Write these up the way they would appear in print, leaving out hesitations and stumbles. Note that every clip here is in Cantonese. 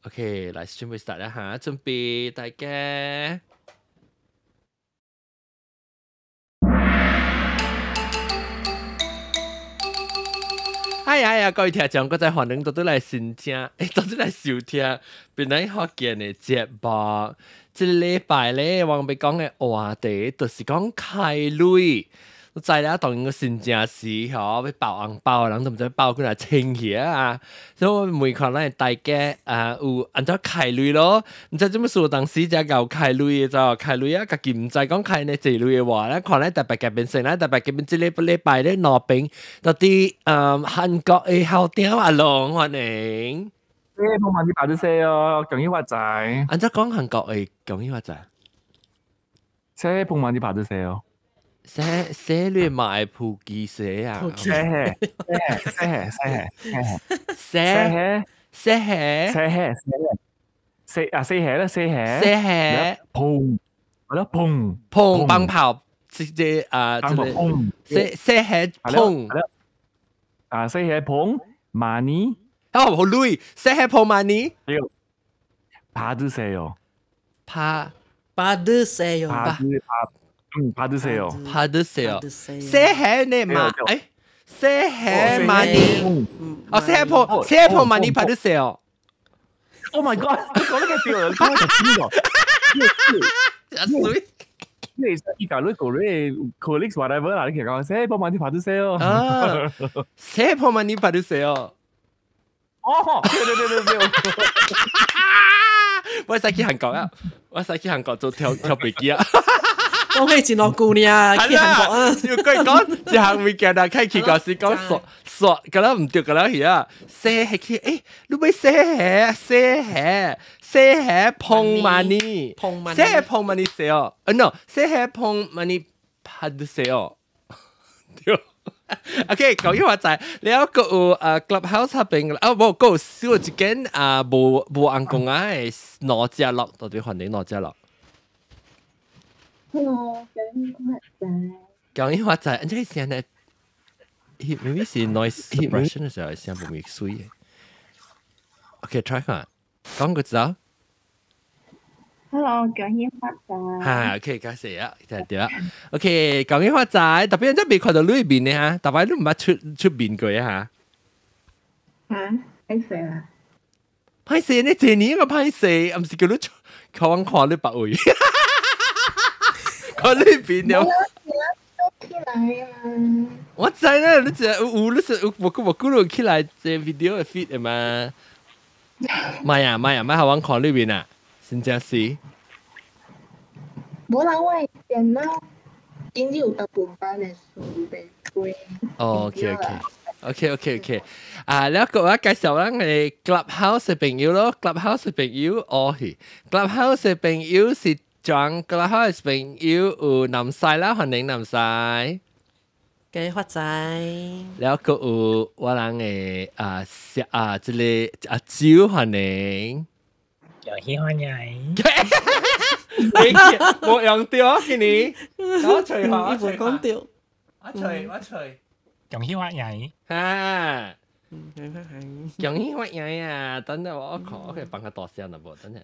OK，嚟準備 start 一下，準備大家。哎呀，各位聽眾，我再歡迎到都來收聽，到都來收聽，本來學見嘅節目。這禮拜咧，我咪講嘅話題，就是講開類。在啦，當然個新正事嗬，要包紅包，人都唔知包佢嚟清嘢啊！所以我每看咧，大家有按照開類咯，唔知做乜事，當時就搞開類嘅就開類啊，家己唔知講開呢這類嘅話咧，看咧特別嘅變成咧，特別嘅變這禮拜咧攞兵到啲韓國嘅後點啊龍歡迎。冇問你白啲聲哦，恭喜發財。按照講韓國嘅恭喜發財。車碰問你白啲聲哦。寫亂埋普記寫啊！寫砰，係咯砰砰棒炮，直接砰，寫砰，寫砰，money，哦好累，寫砰 money，拍啲聲哦，拍啲聲哦，拍啲聲哦，拍啲聲哦，寫你嘛，誒，寫 money，哦寫砰 money 拍啲聲哦 ，Oh my God，你講得幾屌，你講得幾屌，你依家你講你 colleagues whatever 啦，你其實講寫砰 money 拍啲聲哦，啊，寫砰 money 拍啲聲哦，哦，對，我使去韓國啊，我使去韓國做跳飛機啊。講起前落姑娘去韓國啊！要佢講一行 weekend 啊，開始嗰時講索，咁樣唔對咁樣嘢啊，寫係佢誒，你咪寫碰 money，寫碰 money 寫哦，no 寫碰 money 拍啲寫哦，對。OK， 講一話就係你有個clubhouse 入邊啊，冇個少一間冇人講啊，係攞只落到底環境攞只落。Hello，講一話就係，即係現在，maybe 是 noise suppression 嘅時候，聲冇咪水嘅。OK，try 下，講個字啊。Hello，講一話就係。嚇，OK，解釋啊，就係點啊？OK，講一話就係，特別真係未看到裏邊嘅嚇，特別都唔係出面句啊嚇。嚇，歹勢啊！歹勢呢？這年個歹勢，唔是叫你靠看你白位。我呢邊有，我知啦，你只你是我估到起來這 video 嘅 feed 嘅嘛？咪好玩看呢邊啊，真正是。冇人話電腦今日有特半班嘅數被歸。OK，啊，แล้วก็ว่า介紹啦，我哋 Clubhouse 嘅朋友咯 ，Clubhouse 嘅朋友哦，Clubhouse 嘅朋友是。將個啦，開朋友有南西啦，歡迎南西。嘅發財。แล้วก็有我人嘅即係阿蕉歡迎。又喜歡你。冇用掉啊！你，我除下，我除講掉。我除。咁喜歡你。嚇！咁喜歡你啊！等陣我可以幫佢多聲啦噃，等陣。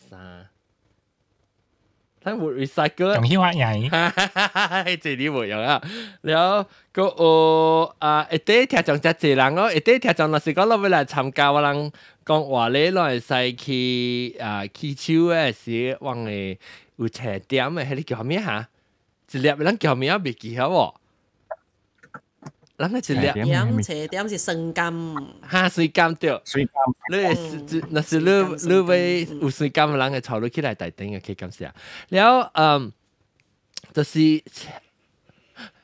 三。睇會 recycle，咁喜歡你，這啲會用啊。แล้วก็啲聽眾就濟人咯，啲聽眾若是講落嚟參加我人講話咧，落嚟使去起手嘅時，往嚟有斜點嘅，係你叫咩嚇？一粒人叫咩啊？未記曉喎。人係一粒。斜點是生金。嚇，水金對。水金。那是你為有水金嘅人嘅潮流起來大頂嘅，可以咁寫。แล้ว就是因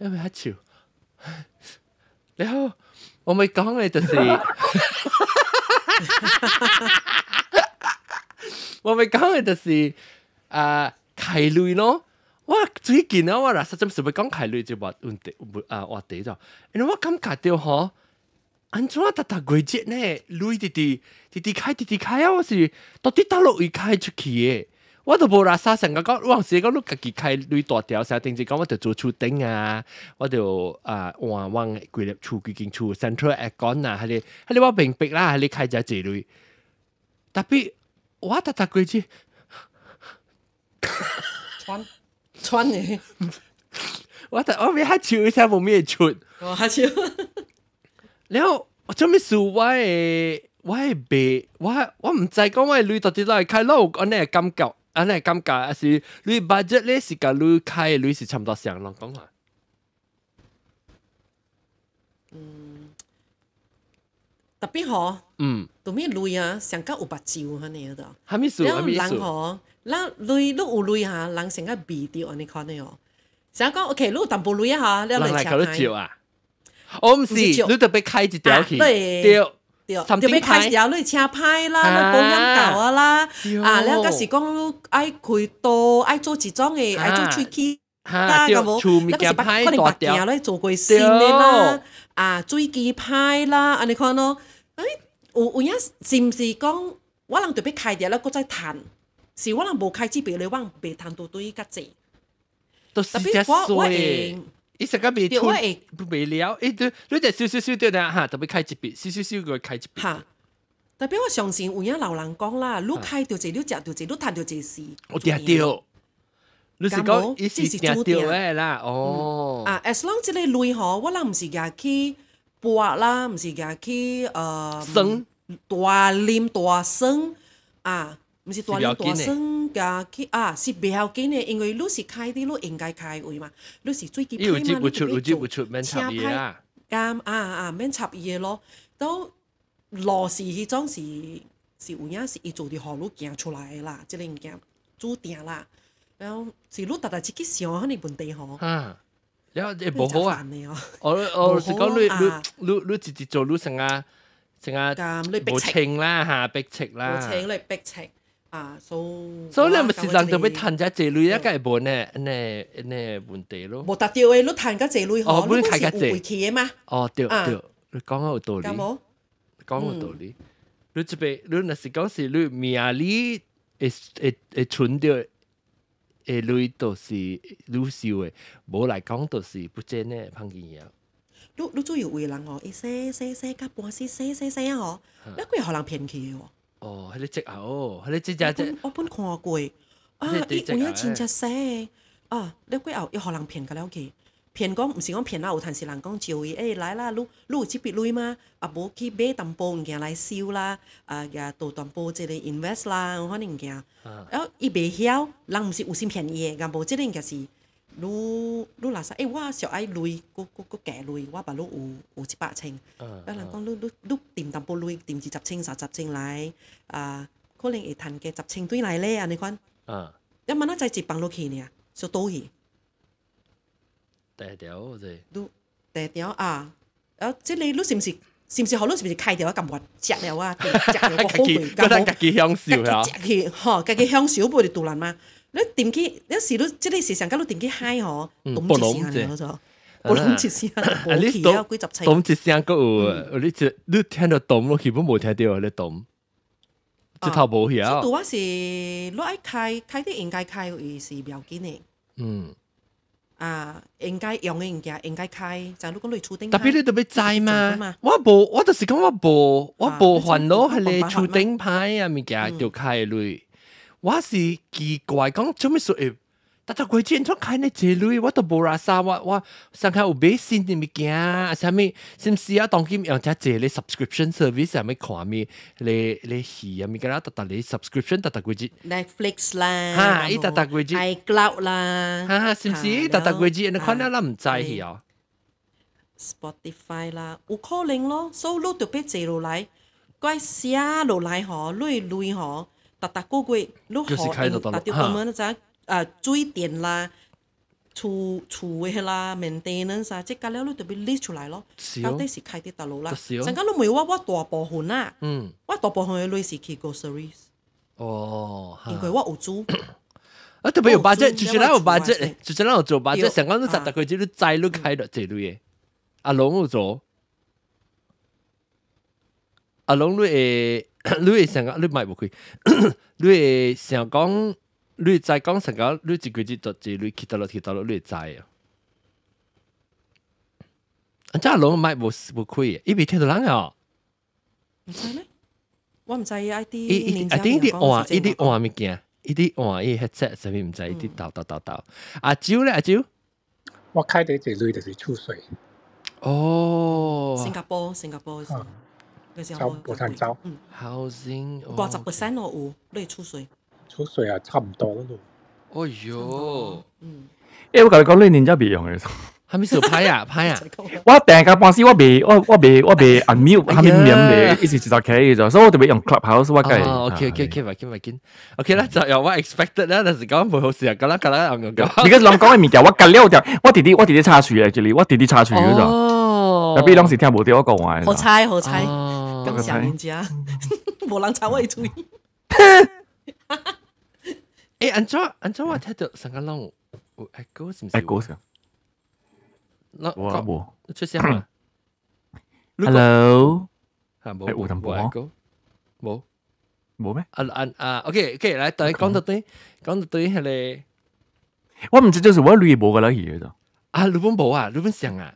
為黑潮，แล้ว我咪講嘅就是我咪講嘅就是開類咯。哇！最近啊，我嗱實際上咪講開類就話話題咗，因為我感覺到嗬，安怎特季節呢？類直開啊！我是到底倒落位開出去嘅，我都無啦沙成個講，往時講你家己開類大條，成定時講我就做厝頂啊，我就往規粒厝幾間厝 central aircon 啊，係你我明白啦，係你開只這類。tapi 我搭搭過去，穿嘅，我咪喺笑一下冇咩出，我下次然後我做咩事我係白，我唔知講我女到底來開咯，我呢感覺，安呢感覺，還是女 budget 咧是甲女開，女是差唔多上咯，講話。特別嗬，嗯，做咩累啊？上加有目睭安尼個，還沒數，然後人還沒數。嗬，咱累你有累嚇，人成個味掉安尼看呢哦。成講 OK，你有淡薄累啊嚇，你來人嚟搞到食照啊！我唔是，你特別開一條去，對，對，特別開條你車牌啦，你保險舊啊啦，啊，你嗰時講愛開刀，愛做一種嘅，愛做喙齒。嚇，對，厝物件歹可能大條，白鏡咧做過新嘅啦，啊，水機歹啦，安尼看咯，有影是毋是講我人特別開掉咧，佫再趁，是我人無開指標咧，我人袂趁到對較濟。都是只衰。伊成個未出未了，你就少對啦嚇，特別開一筆，少個開一筆。嚇，特別我相信有影老人講啦，你開到濟，你食到濟，你趁到濟事。我定掉，你是講伊是定掉誒啦，哦。啊 ，as long 即個類吼，我人毋是夾去博啦，毋是夾去生大啉大生啊。毋是大量大聲㗎，去啊是袂要緊嘅，因為你是開啲，你應該開位嘛，你是最基本嘛，有出，免插伊啦。啱免插伊嘅咯，都羅是迄種是有影是伊做啲互你行出來啦，即個物件注定啦，然後是你特自己想迄個問題吼。啊，然後誒無好啊，我是講你直接做你成啊無清啦嚇，逼切啦。無清你逼切。啊，所以你咪是人特別趁只這類一個係冇呢問題咯。冇達到嘅，你趁個這類嗬，你係有回去嘅嘛。哦，對，你講有道理，講有道理。你這邊你若是講是你命里會存到誒類都是愈少嘅，無來講都是不真嘅碰見嘢。你主要為人哦，一洗甲半時洗啊嗬，你幾互人騙去嘅喎。哦，迄個隻哦，迄個隻我本看過啊，伊有影真正洗啊，你幾後又互人騙個了去，騙講毋是講騙啦，有陣時人講招伊，來啦，你有即筆類嗎？啊，無去買淡薄物件來收啦，啊，也倒淡薄即個 invest 啦，有可能物件，然後伊袂曉，人毋是有心騙伊嘅，咁無即個物件是。你若啥？我小愛累，個假累，我把你有100千。人講你掂淡薄累，掂20千、30千來，啊，可能會賺嘅10千對來咧，安尼款。一問啊，再一放落去呢，就倒去。第條啫。第條啊，然後即個你是唔是好？你是唔是開掉咁活食了啊？食了個好味，家己享受啊！食去，嗬，家己享受唔會杜蘭嘛。你點起有時你即係時常間你點起嗨嗬，咚一聲嚟咗，咚一聲，冇氣啊，幾十尺。咚一聲個有，你聽到咚，我基本冇聽到你咚，即頭冇曉。度話是你愛開啲應該開嘅是唔要緊嘅。啊，應該用嘅物件應該開，就你講你厝頂。特別你特別知嘛？我就是講我無煩惱係你厝頂牌啊物件就開類。我是奇怪，講做咩說誒？但係佢之前開呢這類，我都無拉沙，我上下有買新嘅物件，啥物是唔是啊？當今用只這咧 subscription service 係咪看咩？你戲啊？咪㗎啦，特你 subscription 特佢只 Netflix 啦，嚇，伊特佢只 iCloud 啦，嚇，是唔是？特佢只你看啦，唔知係啊。Spotify 啦，有可能咯，所以你特別坐落來，該寫落來嗬，累嗬。特個月，你學達到咁樣咋？水電啦、厝嘅啦、maintenance啊，即係了你特別 list 出來咯。到底是開啲大路啦。陣間你問我大部分啦，我大部分嘅類是去 groceries。哦，因為我有租。啊，特別有 budget，就是咱有 budget，就是咱有做 budget，成個你特個月你齋你開到這類嘅，阿龍有做，阿龍你會。你會成個你買唔開，你會想講，你再講成個你一個月就一類起到落，你會知啊。真係攞買冇開嘅，伊未聽到人啊。唔知咧，我唔知啊啲一定啲換，一定換物件，一定換伊 headset 上面唔知一定倒。阿蕉咧，阿蕉，我開第一類就是出水，哦，新加坡招我睇招，housing 50%我有，你出水。出水啊，差唔多咯。哦喲，我同你講，你年真別用嘅。係咪小派啊？我第一間公司我未 unmute，係咪免未？一時就企咗，所以我特別用 Clubhouse 我計。OK 啦，就由我 expected 啦，但是講唔好事啊，咁啦，你而家諗講嘅物件，我隔了就我弟弟插水嘅，這裡我弟弟插水嗰種，特別當時聽唔到我講話。好猜，咁想人家，冇人插我一嘴。誒，安怎我聽到成個浪有 echo 是唔是 ？echo 先。我冇出聲嘛 ？Hello，冇有淡薄冇咩？OK，嚟，等你講到對係咧。我唔知就是我女冇個啦嘢啫。啊，你本冇啊，你本上啊。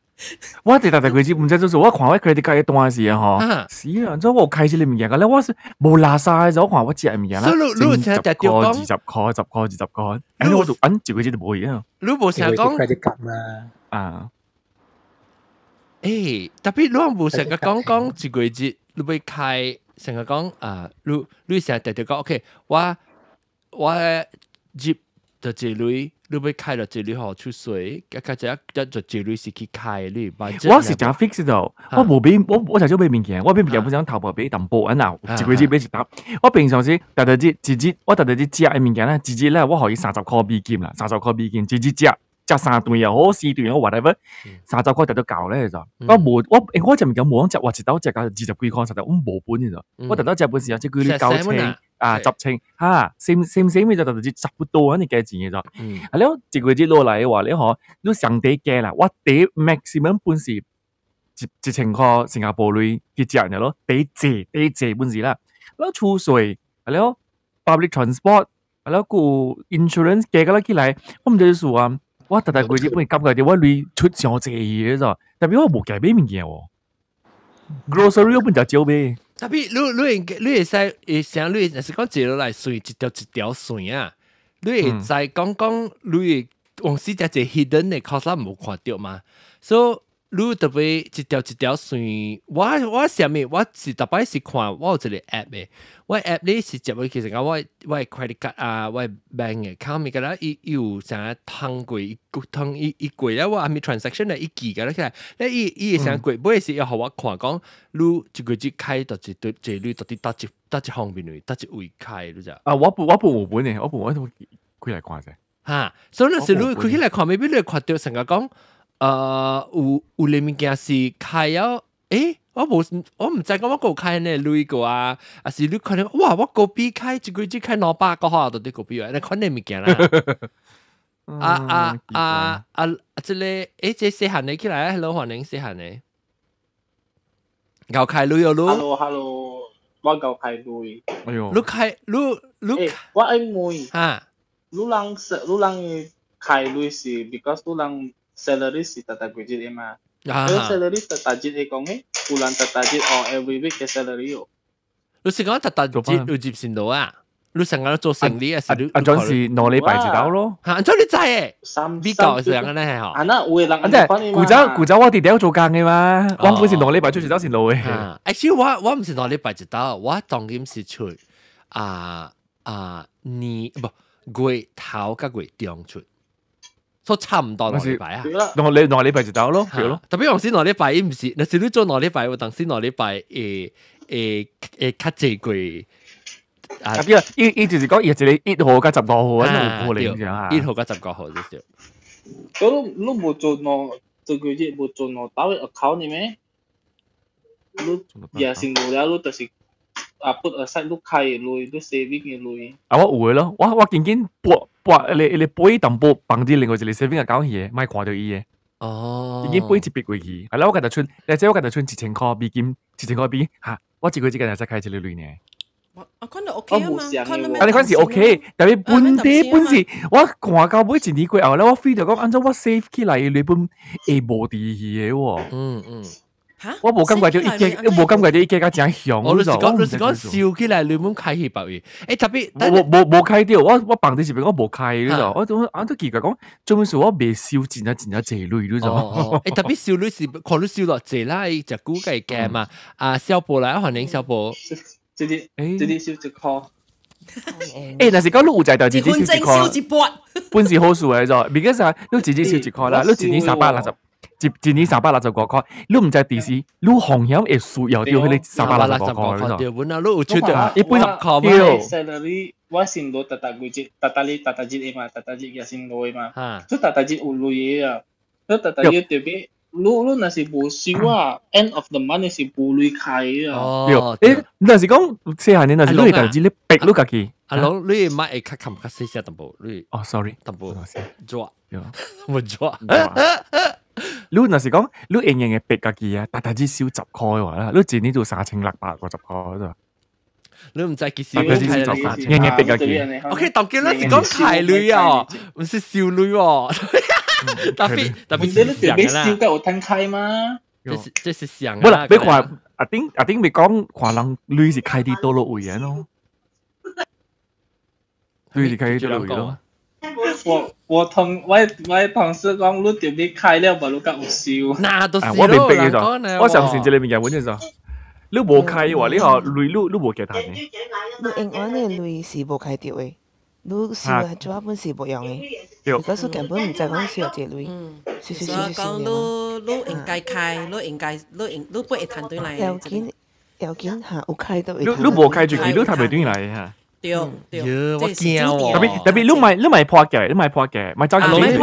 我哋大佢知，唔知就是我看我 credit card 一段時間嗬。是啊，即係我開始你物件嘅咧，我是冇拉晒就我看我借物件啦。所以你成日就講20塊，誒我就照佢知就冇嘢啊。你冇成日講 credit card 嘛啊。誒，特別你冇成日講一個月，你會開成日講啊，你成日特別講 OK，我接就這類，你會開到這類好出水，佢就一就這類是去開你。我是講 fix 度，我冇俾我就少俾面件，我俾面件本身頭部俾淡薄啊嗱，一個月俾一沓。我平常時特特啲，我特特啲借嘅面件咧，自己咧我可以30塊美金啦，30塊美金自己借3段又好，4段又好 whatever， 30塊就都夠咧就。我就唔敢冇講借，我直到借20幾塊，實在我冇本嘅就。我特登借本時候即係佢啲交清10清嚇，same 咪就特別差不多啊！你計錢嘅就。啊，你一個月落嚟嘅話，你上底計啦，我底 maximum 本時一千塊新加坡類嘅借嘅咯，底借本時啦。แล้ว出稅，แล้ว public transport，แล้วกู insurance 計嘅啦起來，我唔知數啊。我特個月本感覺我類出上濟嘢咗，但係我冇計俾物件喎。grocery 我本就少俾。特別你會使想你若是講坐落來算一條算啊，你會使講你往時只 hidden 嘅 cost 冇看到嘛，所以你特別一條算，我上面我是特別是看我有一個 app 嘅，我 app 呢是接其實講我 credit card 啊，我 bank account 咪個啦，伊有啥通過伊過咧，我係咪 transaction 咧伊記個啦起來，咧伊會啥過，每時要互我看講，你一個月開到一對這率到底搭一方面嚟，搭一位開，你知？啊，我冇本嘅，我都開嚟看啫。嚇，所以那時你開起來看，未必你看到成個講。有你物件是開咗，我唔知講我個開呢類個啊，還是你可能哇我個幣開一個月開200個號到啲個幣啊，你看呢物件啦。即個這細漢你起來 ，hello 歡迎細漢你，搞開類哦咯。hello， 我搞開類。哎呦，你開你，我愛妹。嚇，你人開類是 because 你人。salary 是特特幾日嘛？佢 salary 特特日係講嘅，有人特特日哦 every week 嘅 salary 哦。你是講特特日有接線到啊？你成日做生意啊？是你？阿陣時2禮拜一到咯。嚇，咁你知嘅？美國係咁咧係嗬。啊，那有人即係古早我哋都做工嘅嘛。我每次2禮拜出一到線路嘅。actually 我唔是2禮拜一到，我當然是出年不月頭甲月中出。都差唔多2禮拜啊，2禮拜就到咯，係咯。特別用先2禮拜，唔是，那是你做2禮拜，有當時2禮拜較濟貴。啊，伊就是講一個1號加15號啊，冇可能嚇。1號加15號就是。咁你冇做這個月冇做打嘅 account 咩？你也是冇了，你就是put aside 你開嘅類，你 saving 嘅類。啊，我有嘅咯，我見撥你背淡薄放啲另外一個 saving account 嘢，咪看到伊嘅。哦，已經背一筆過去，係啦，我今日存，或者我今日存1000塊美金，1000塊美金嚇，我一個月今日就開一個類呢。我看到 OK 啊嘛，啊你嗰時 OK，但係本時我看到每一年過後咧，我 feel 到講，按照我 save 起來你本冇啲嘢喎。我冇感覺到冇感覺到一家真香。我講笑起來，你冇開起白嘢。特別冇開掉，我放啲視頻我冇開呢度，我都奇怪講，做咩事我未笑真係謝淚呢度。特別笑女是看你笑落謝啦，就估計嘅嘛。小寶啦，歡迎小寶。這啲笑一箍。但是講你有在就自己笑一箍，本是好事嚟咗。because 啊，你自己笑一箍啦，你一年360。一年360個塊，你唔知電視，你紅險會輸又掉去你360個塊對，本來你有出到一般10塊嘛。salary 我先攞特月節，特節嘛，特節也先攞嘛。所以特節有類啊，所以特節特別，你那是無收啊 ，end of the month 是無類開啊。那是講細漢年那是你特節你逼你家己。阿龍，你買會較冚較細些淡薄，你sorry，淡薄抓，冇抓。你那是講你硬硬嘅逼家己啊，大隻少10塊話啦，你一年做3650塊啫。你唔知幾時硬硬逼家己。OK，當然啦，是講開類啊，唔是笑類喎。特別你特別笑嘅有攤開嗎？這是想。不啦，你話阿丁咪講話人類是開啲多落位嘅咯，類是開啲多落位咯。我同事講，你特別開了，無你較有笑。那都是我明白嘅咗，我上次這裏面嘅問題就，你無開話，你話類你無其他嘅。你應該呢類是無開掉嘅，你笑係做一本是無用嘅。如果說根本唔知講笑這類，講你應該開，你不會談對來。要緊嚇，有開到。你無開住佢，你談袂對來嚇。對，我驚喎。特別你買破嘅，買走嘅 LV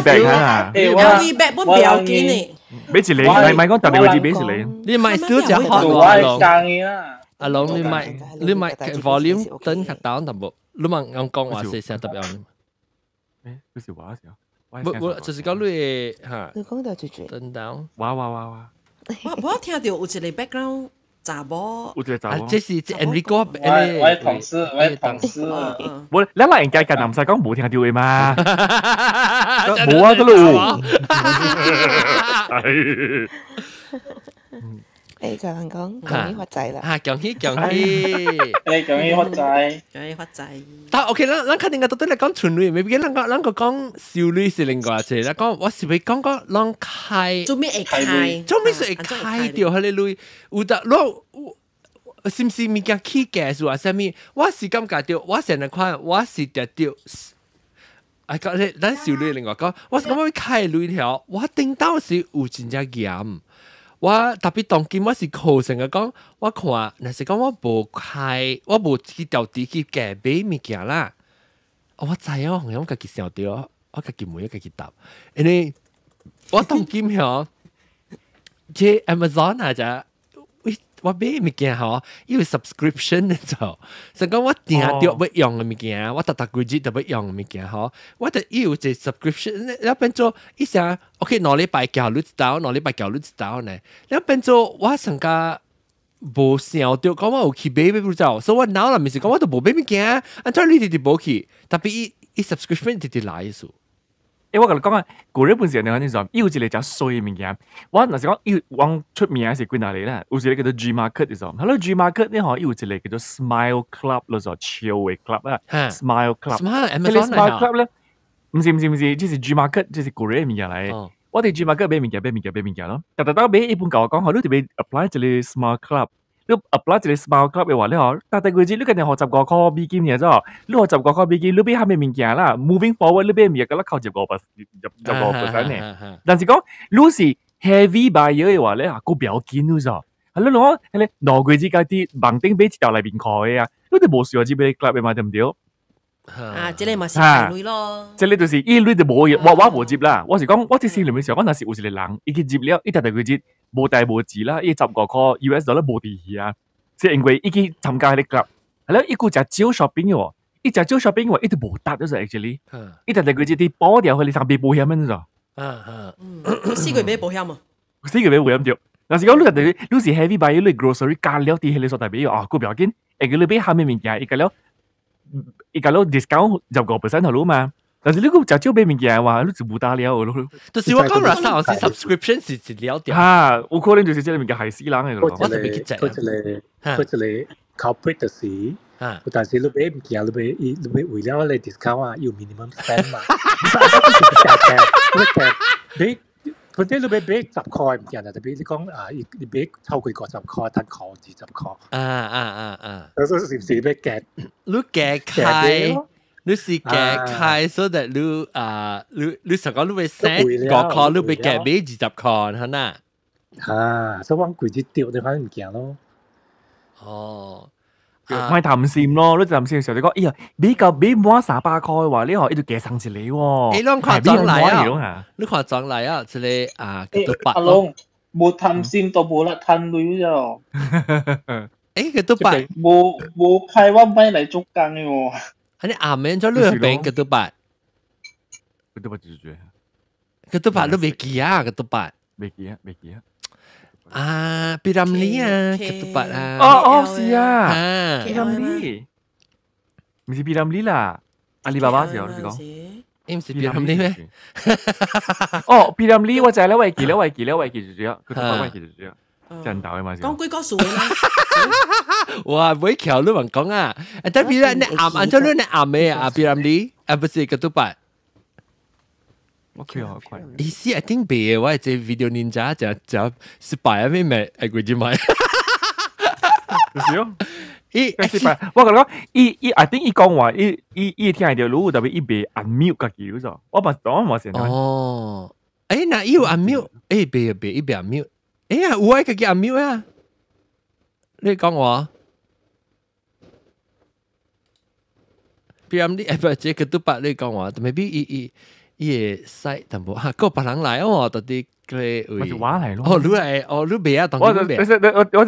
bag 啊 ，LV bag 不表緊嘅。俾一個，買講特別位置俾一個。你買少隻學喎，阿龍，你買 volume 等較down淡薄，你問我講話細聲特別樣。嗰時話時候，我就是講你嚇。你講到最最。等down。哇！我聽到有一個 background。查某，這是 Enrico，我同事，冇，你人家嘅男仔講冇聽到嘅嘛，冇啊，都咯。誒，就人講你發仔啦，恭喜，恭喜發仔。但 OK，咱肯定個到底嚟講純類，未必咱個講少類是另外一隻。咱講我是會講個咱開，做咩會開？做咩會開掉佢哋類？有得攞，是唔是物件起價數啊？啥物？我是感覺到，我成日看，我是得到。講咧，咱少類另外講，我是咁樣開類條，我頂到是有真正嚴。我特別當今我是靠成個講，我看，若是講我無開，我無去調啲去價買物件啦。我知啊，我好像家己想到，我家己每一家己答，因為我當今嗬，即 Amazon 啊就，我買物件嗬，因為 subscription 咧就，所以講我定掉要用嘅物件，我特個月特要用嘅物件嗬，我就要隻 subscription，แล้ว變做一下 ，OK，兩禮拜交你一刀，兩禮拜交你一刀呢，แล้ว變做我成個無想到講我有去買不走，所以我腦裡面是講我都無買物件，按照你哋無去，特別一 subscription 直來數。我同你講啊，個日本時人講呢就，有一個真衰嘅物件。我若是講要往出名係幾哪裡啦？有一個叫做 G Market 嘅就，係咯 G Market 呢嗬，有一個叫做 Smile Club 咯就，超嘅 club 啊 ，Smile Club。Smile Club 咧，唔是，即係 G Market，即係個日嘅物件嚟。我哋 G Market 買物件咯。但買一般教我講，我哋特別 apply 一個 Smile Club。你 apply 一個 smart club 嘅話咧，嗬，但係佢知你近年學習個 call 美金嘅啫，你學習個 call 美金，你俾下面物件啦 ，moving forward 你俾物件嘅啦，靠入個%呢。但是講你是 heavy buyer 嘅話咧，個表見咗咗，係咯，你攞佢自己啲盲頂俾條嚟邊開啊，你哋冇事話只俾 club 嘅嘛，對唔對？即係咪是排類咯？即係你就是依類就冇嘢，我冇接啦。我是講，我啲心裏面時候，我那時有時嚟人，一去接了，一睇到佢接。冇大冇字啦，一10個 call US dollar冇地氣啊！即係因為已經參加啲 club，係咯，一個就招 shopping 嘅喎，一就招 shopping 嘅話，一直冇得咗就 actually，一睇到佢啲保掉佢哋上邊保險咁就，四個月保險啊，四個月保險掉。但是講你哋你是 heavy buy 你 grocery 加了啲你所代表啊，個表件，誒佢哋俾下面物件，一個了 discount 10%頭路嘛。但是你個就招俾物件話，你就冇打了咯。就是我講 Rasa 我是 subscription 是了掉。嚇，有可能就是即係物件係死人嘅咯。我特別記佢一個 corporate 就是，但是你買物件，你買為了你 discount 啊，要 minimum spend 嘛。你佢啲你買10塊物件啊，特別你講啊，你買超過50塊，攤扣20塊。是唔是咩嘅？你夾開。你是夾開，so that 你成個你會 set 5塊，你會夾俾20塊，係嘛？所以我貴啲掉你翻唔見咯。哦，咪談線咯，你談線嘅時候你講，哎呀，俾滿300塊話，你可一直夾上一嚟喎。你看裝嚟啊！你看裝嚟啊！即係阿龍冇談線都冇啦，談女啫。佢都白冇開我買嚟捉更嘅喎。你阿妹咗兩邊嘅都白，嘅都白就住，嘅都白都未記啊，嘅都白，未記啊。啊，比林利啊，嘅都白啊，哦，是啊，比林利，唔是比林利啦，阿里巴巴時候你講，唔是比林利咩？哦，比林利我就係你記住咗，佢都白記住咗。真鬥嘅嘛，講幾個數啦。哇，每條都問講啊，但係你按照你阿妹啊，比林利啊，不是個都白。我佢好快。意思係點別？我係做 video ninja 就失敗啊！咩咪係佢只咪？就是咯。失敗，我講I think 講話，聽到路特別別unmute 個叫咗，我先。哦，那要 unmute，別unmute。有愛個叫阿喵啊！你講我，比如你不這個都白你講我，但係伊個使淡薄嚇，個別人來哦，到底佢會，我就話嚟咯。你係你別啊，當你別。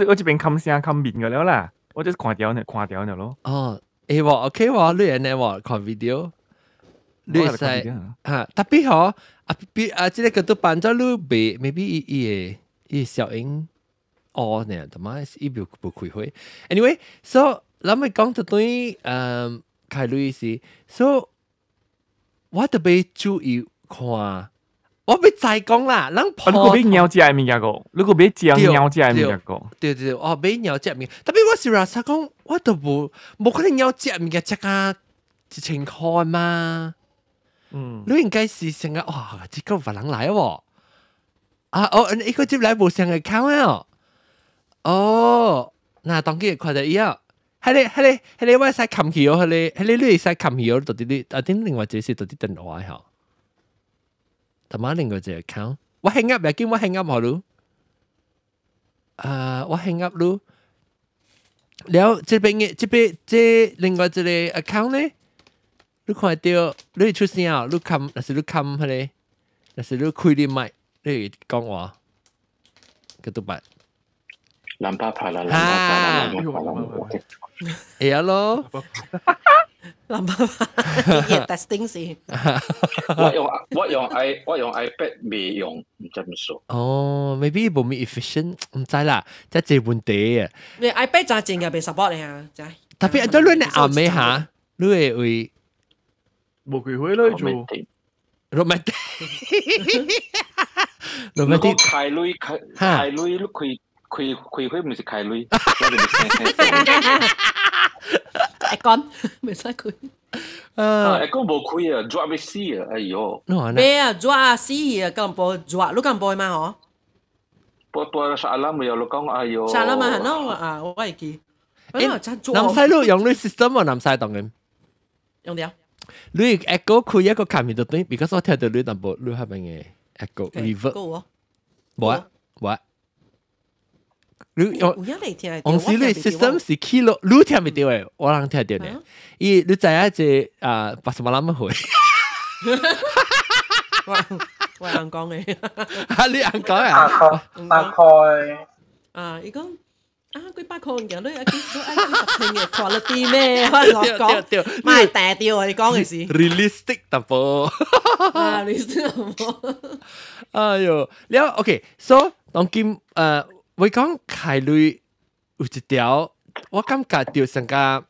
我這邊冚聲冚面嘅了啦，我就是看掉呢咯。哦，OK 喎，你人呢喎看 video，你使嚇，特別好這個都辦咗你別 ，maybe 伊小英哦呢，他媽伊不開會。Anyway， so 咱們講到對開類是 ，so 我特別注意看，我別再講啦，咱破。如果俾鳥只物件個，如果俾隻鳥只物件個，對，哦，俾鳥只物件，特別我是話講，我都冇可能鳥只物件即個情況嘛。你應該是成個哇，這個別人來喎。一個接來無上嘅 account 啊！哦，嗱，當佢看到伊啊，係你我使撳起哦，係你使撳起哦，到底你另外一個到底電話嚇，同埋另外一個 account， 我 hang up 嚟，我 hang up 好咯，我 hang up 咯，แล้ว這另外一個 account 咧，你看到你出聲啊，你撳，但是你撳係咧，但是你開啲麥。你講話，佢都白。藍巴帕啦，係啊咯，藍巴帕嘢 testing 先。我用 iPad 未用，唔知點數。哦 ，maybe 冇咁 efficient， 唔知啦，即係問題啊。你 iPad 就正嘅被 support 你啊，就係。特別都你阿妹嚇，你會冇佢會嚟做。romantic，開女，你開會唔是開女，誒講唔使開。誒講冇開啊，抓咩死啊？哎呦！咩啊？抓死啊！咁播抓，你咁播嘛？嗬？播sa alam mo yung lukong ayo. Sa alam ano我係記。南西路用你 system 啊，南西當然。用掉。你 echo 開一個卡面度對 ，because 我聽到你淡薄，你係咪嘅 echo reverb？冇。你用時你 system 是 kilo， 你聽唔到嘅，我能聽到嘅。你知啊？即八十萬諗回。我硬講嘅。你硬講啊？大概你講。佢8個人都有10嘅 quality 咩？我講買大調啊！你講嘅事 realistic 淡薄，realistic 哎呦，แล้ว OK，so 當今我講開類有一條，我感覺到成個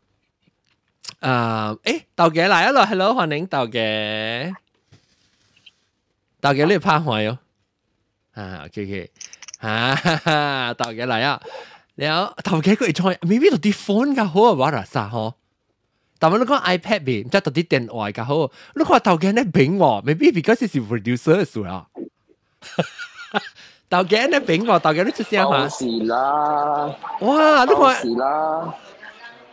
豆嘅嚟咯 ，Hello， 歡迎豆嘅，豆嘅你拍開哦，OK，豆嘅嚟啊，แล้ว豆嘅佢再maybe到啲 phone 噶好啊，話啦啥嗬，但係你講 iPad 邊，唔知到啲電話噶好，你話豆嘅呢餅喎 ，maybe because it's producer 數啦，豆嘅呢餅喎，豆嘅你出聲嚇，是啦，哇，你話是啦。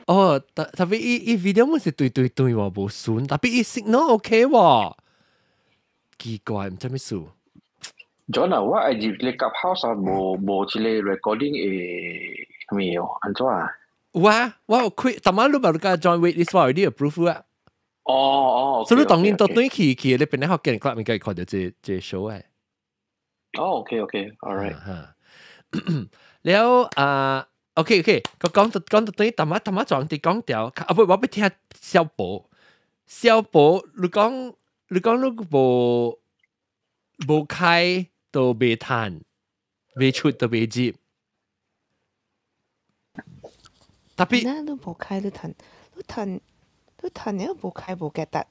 tapi video 唔是對喎，冇損，但係 signal OK 喎，奇怪唔知咩事。John 啊，我係你夾 house 啊，冇一個 recording 誒咩哦，安怎啊？我開，但係你冇個 join waitlist 話有啲 approve 啊。所以你當然到對去你邊咧學見 club 咪可以看到這 show 誒。OK，all right。แล้วOK，佢講到對，但係撞地講掉，啊不，我俾聽小寶，你講你冇開到未彈，未出到未接，特別那都冇開，你彈又冇開冇記得。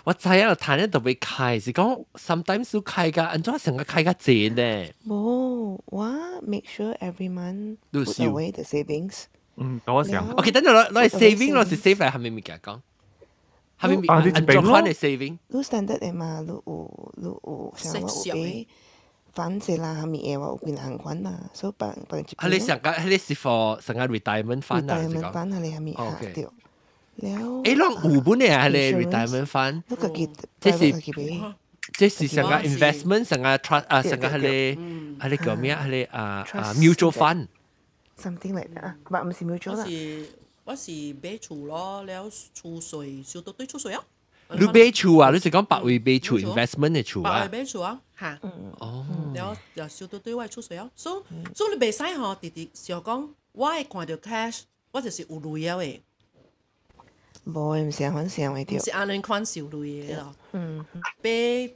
我知啊，彈咧特別開，是講 sometimes 都開㗎，安怎成個開㗎正呢？冇，我 make sure every month put away the savings。我想。OK，等陣攞嚟 saving， 攞是 save 嚟係咪咪嘅講？係咪安怎款嘅 saving？你 standard 嘅嘛，你有像我有俾反正啦，係咪嘢話有銀行款嘛，所以幫係你成個係你是 for 成個 retirement fund 啊？ retirement fund 係你係咪下掉？啷有本嚟係你 retirement fund？這是成個 investment， 成個 trust 啊，成個係你叫咩啊？係你mutual fund。something like that，唔係 mutual 啦。我是買厝咯，了儲稅收到對儲稅啊。你買厝啊？你是講白位買厝 investment 嘅厝啊？白位買厝啊，嚇。了又收到對我儲稅啊。所以你袂使嗬，直直想講，我係看到 cash， 我就是有類啊嘅。冇，唔是款想嘅條。是安尼款少類嘅咯。買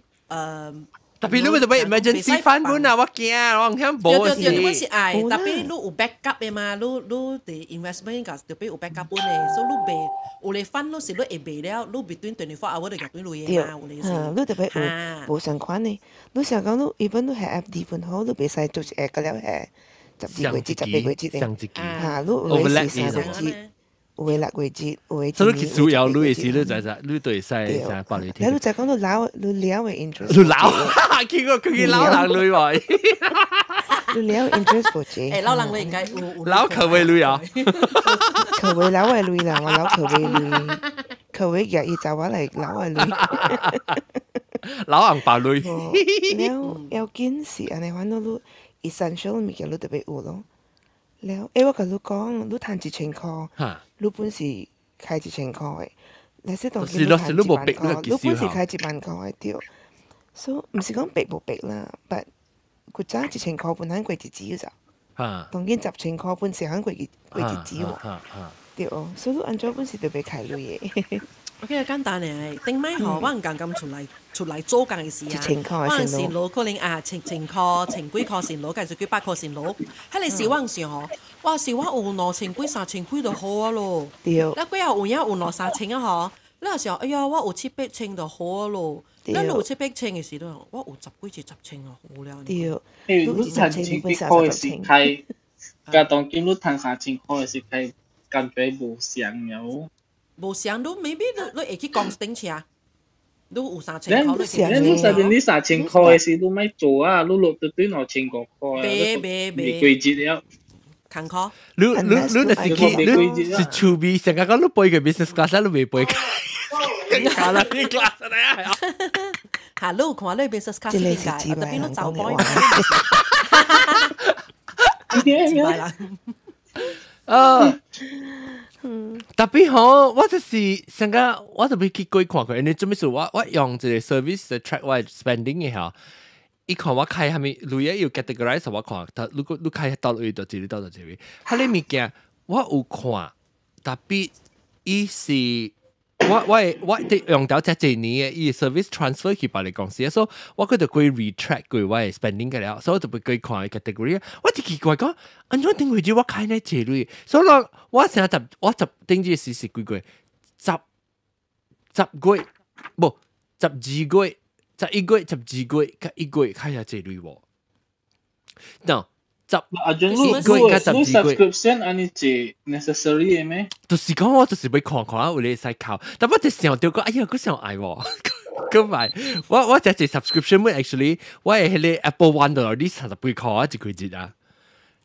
特別你為咗買 emergency fund 本啊，我驚，我唔聽冇事。對，我是愛，特別你有 backup 嘅嘛，你哋 investment 個特別有 backup 本嘅，所以你買有嚟 fund 你是你會買了，你 between 24 hours 就入對類嘅嘛，有嚟先。你特別有無相關嘅，你想講你 even 你係 FD 本好，你別使做一個了係12個月、18個月嘅，你有嚟是30個月。有嘅6個月，有嘅。所以其實有你嘅事，你就你對曬成百里天。你就講到老，你了嘅 interest。你老，見過佢老人類喎。你了 interest 嗰隻。老人類應該有。老球位類啊。球位老嘅類啦，我老球位類，球位日日就話嚟老嘅類。老人白類。了有件事，安尼揾到你 essential 物件，你特別有咯。แล้ว我跟你講，你賺1000塊，你本是開1000塊嘅，你識當見你賺1萬塊，你本是開1萬塊嘅掉，所以唔是講逼冇逼啦，但佢賺1000塊本肯貴日子嘅咋，當見10,000塊本是肯貴日子喎，掉，所以你按照本是特別開類嘅。OK， 簡單嘅，頂咪嗬，我唔敢咁出嚟做緊嘅事啊。我陣時攞可能1000塊、1000幾塊先攞，繼續900塊先攞。喺你時嗰陣時嗬，哇！時我有攞1000幾、3000幾就好啊咯。對。嗱，佢又有攞3000啊嗬，你有時候哎呀，我有700,000就好啊咯。你攞700,000嘅時都，我有10幾至10,000啊，好了。對。你賺1000幾塊嘅時開，加當見你賺3000塊嘅時開，感覺冇想有。無想到 maybe 你會去講頂次啊，你有3000塊你想你3000塊嘅時你咪做啊，你落到對2000個塊，未貴節了。坎坷。你就是去是儲備，成日講你背嘅 business class，你未背嘅。假啦，啲 class 嚟啊！嚇，你有看你 business class 點解？特別你走開。係啦。特別好，我就是成個我特別去過看佢，你做咩事？我用一個 service 嚟 track 我 spending 嘅嚇，伊看我開下面類要 categorize 我看，你開到位到這裡到這裡，嚇你物件我有看，特別伊是我用到這幾年嘅伊 service transfer 去別個公司，所以我佢就會 retract 佢我 spending 嘅了，所以我就會去看 category，我就奇怪講，安怎點會知我開呢這類？所以我成日我就頂住時幾個10 10月，不12月、11月、12月，甲1月開下這類喎。嗱，阿俊，你 subscription 安尼係 necessary 嘅咩？就是講我就是要看啦，有你使靠，但我就想到講，哎呀，佢想愛喎。咁咪，我只 subscription 咩 actually， 我係迄個 Apple One 度，你30幾塊啊，一個月啊。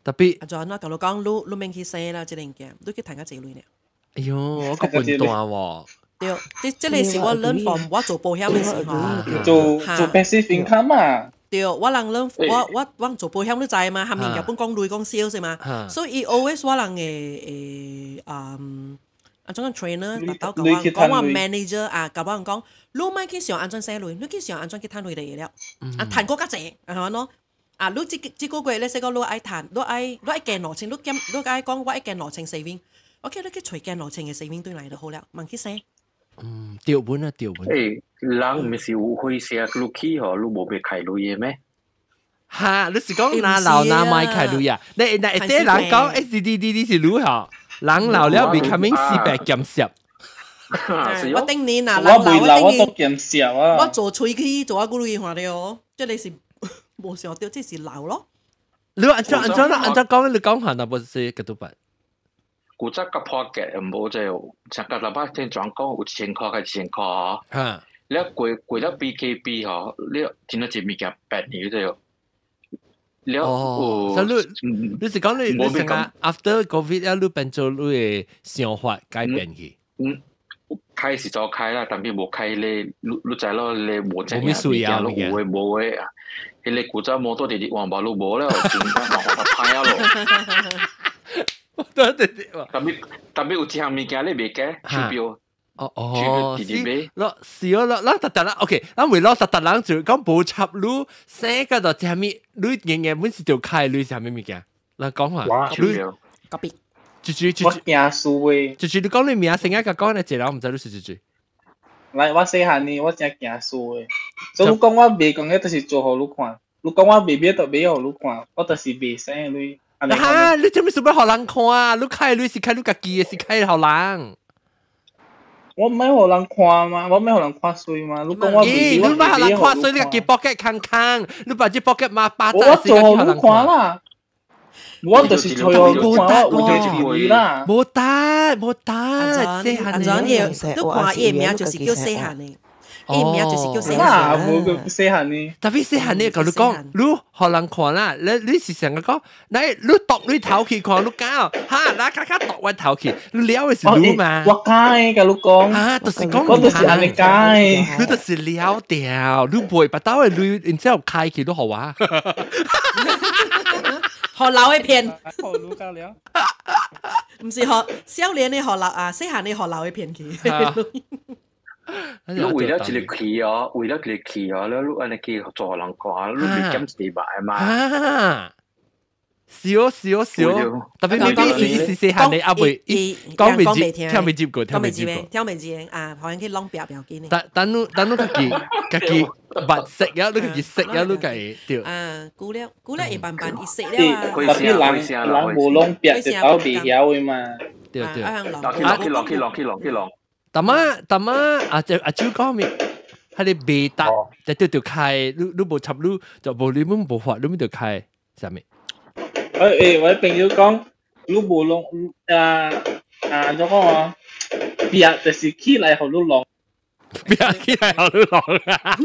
特別，阿 John 啊，同你講，你免去洗啦，即個件，你去談個這類呢。哎呦，我個笨蛋喎。對，即個是我 learn from 我做保險嘅時候，做 passive income 啊。對，我人 learn 我做保險你知嘛，下面日本講累講銷是嘛，所以 always 我人嘅安怎講 trainer 達到講話 manager 啊，甲我人講，你莫去想安怎洗累，你去想安怎去賺累啲嘢了，啊賺過較濟，係咪咯？啊，你即個月你說講你愛賺，你愛計攞錢，你愛講我愛計攞錢 saving，OK， 你去隨計攞錢嘅 saving 對嚟就好了，莫去洗。調本啊，調本。誒，人唔是有會寫你去嗬，你冇被開路嘢咩？嚇，你是講拿老拿買開路呀？你啲人講，SDD 是如何？人老了 becoming 400減攝。我頂年啊，我都減攝啊。我做吹氣做一個類話嘅哦，即係你是冇想到，即是老咯。你按照講，你講下那不是幾多筆？古早個破嘅唔好就成個老闆聽講講有1000塊嘅1000塊嗬，你貴到 BKB 嗬，你見到一物件8年就，所以你是講你成個 after COVID 你變做你嘅想法改變去。開始就開啦，但係冇開你知咯，你冇正嘢，冇嘅冇嘅，你古早冇多啲黃白路冇咧，轉翻黃白派啊咯。特別有啲物件你未嘅，手錶。哦，是咯，特啦 ，OK， 咱為特人就講無插你，寫個就係咪？你原本是條開你係咩物件？嗱講下，你個別。我驚輸誒。住你講你名成日個講你一人唔知你是住。來，我細漢呢，我真驚輸誒。所以你講我未講嘅，就是做互你看。你講我未就未互你看，我就是未生你。哈！你做咩想要互人看啊？你開你是開你家己嘅，是開互人。我唔係互人看嘛，我唔係互人看衰嘛。你講我未，你唔係互人看衰，你家己 pocket 空，你把隻 pocket 抹巴我做互你看啦。我就是做互你看，我有地位啦。冇得，安怎嘢？都看伊名就是叫細漢嘅。伊名就是叫細漢。冇個細漢呢。特別細漢呢，講你講，你互人看啦，你是成日講，你度你頭去看，你講，哈，那卡度我頭去，你了嘅是你嘛？我解㗎，你講。啊，就是講我就是安尼解。你就是了掉，你背不到嘅，你然之後開去都好啊。學老嘅騙，學老夠了，唔是學少年嘅學老啊，細漢嘅學老嘅騙佢。你為了一個氣哦，為了一個氣哦，你安尼去做人看，你未減死埋嘛？少，特別你是細漢你阿妹，講未接，聽未接過啊，可能去啷表見呢。等你家己白食啊，你家己食啊，你家己對。啊，估了一般般，一食了啊。特別人無啷表就搞未曉嘅嘛。對。落。但媽阿舅講咩？係你未達，就條開，你無插你就無你們無法，你們就開，係咪？我朋友講，你無弄怎講啊？別就是起來互你弄，別起來互你弄啊！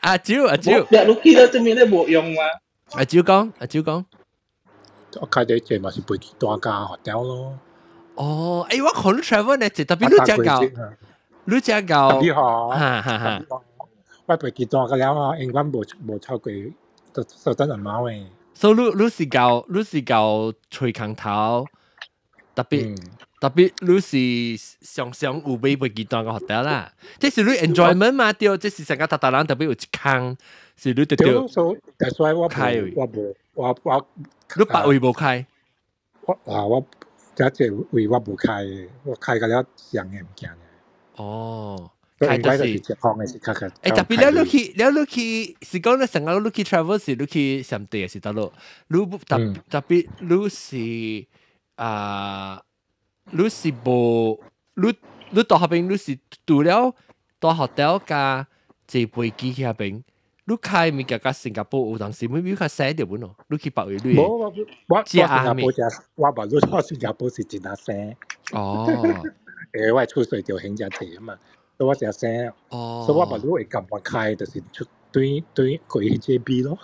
阿舅，別你起到這邊你無用嘛？阿舅講，我開第一隻嘛是陪大家學掉咯。哦，我可能 travel 呢，特別你只教，特別好，哈，我陪佢大家了啊，英文無超過就真人貓誒。所以你是教吹空頭，特別你是常有買陪佢大家學掉啦，即是你 enjoyment 嘛，對，即是成個大人特別有一空，是你對。所以我開，你白位無開，我。即為我無開，我開個了上嘅物件。哦，開就是一方嘅是較。特別你去是講你成個你去 travel 時，你去上地嘅是得咯。你特別你是你你大學邊你是除了大學掉加坐飛機去邊，你開物件甲新加坡有當時每秒較細條本咯，你去別位你。我新加坡只，我話你到新加坡是真係細。哦。我出水條興只濟啊嘛，所以我成細。哦。所以我話你會咁樣開，就是出對佢去 JB 咯，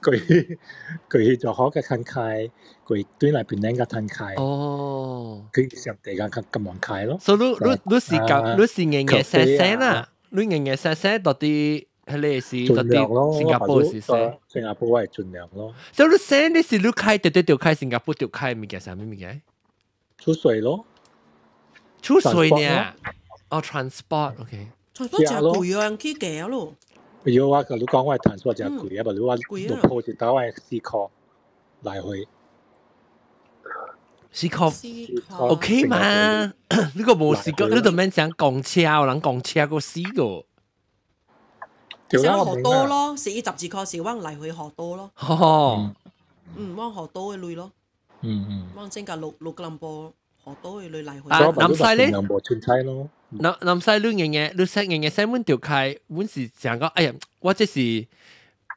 佢就好嘅攤開，佢對內邊兩個攤開。哦。佢上地間咁樣開咯。所以你是咁，你是硬硬細細啦，你硬硬細細到啲。係你是到底新加坡是誰？新加坡係盡量咯。所以你寫你是你開對開新加坡對開物件啥物件？出水咯，出水呢？哦 ，transport，OK。transport 真貴啊，去價咯。有啊，你講我 transport 真貴啊，不如我落鋪就打我4塊來回。4塊 OK 嘛？你個冇試過，你度免講公車，有人公車個4個。是往河多咯，是12塊是往來回河多咯。哦，往河多嘅類咯。往正價六個林波河多嘅類來回。南西咧？南部春菜咯。南西你硬硬，你識硬硬西門條開，阮是成個哎呀，我這是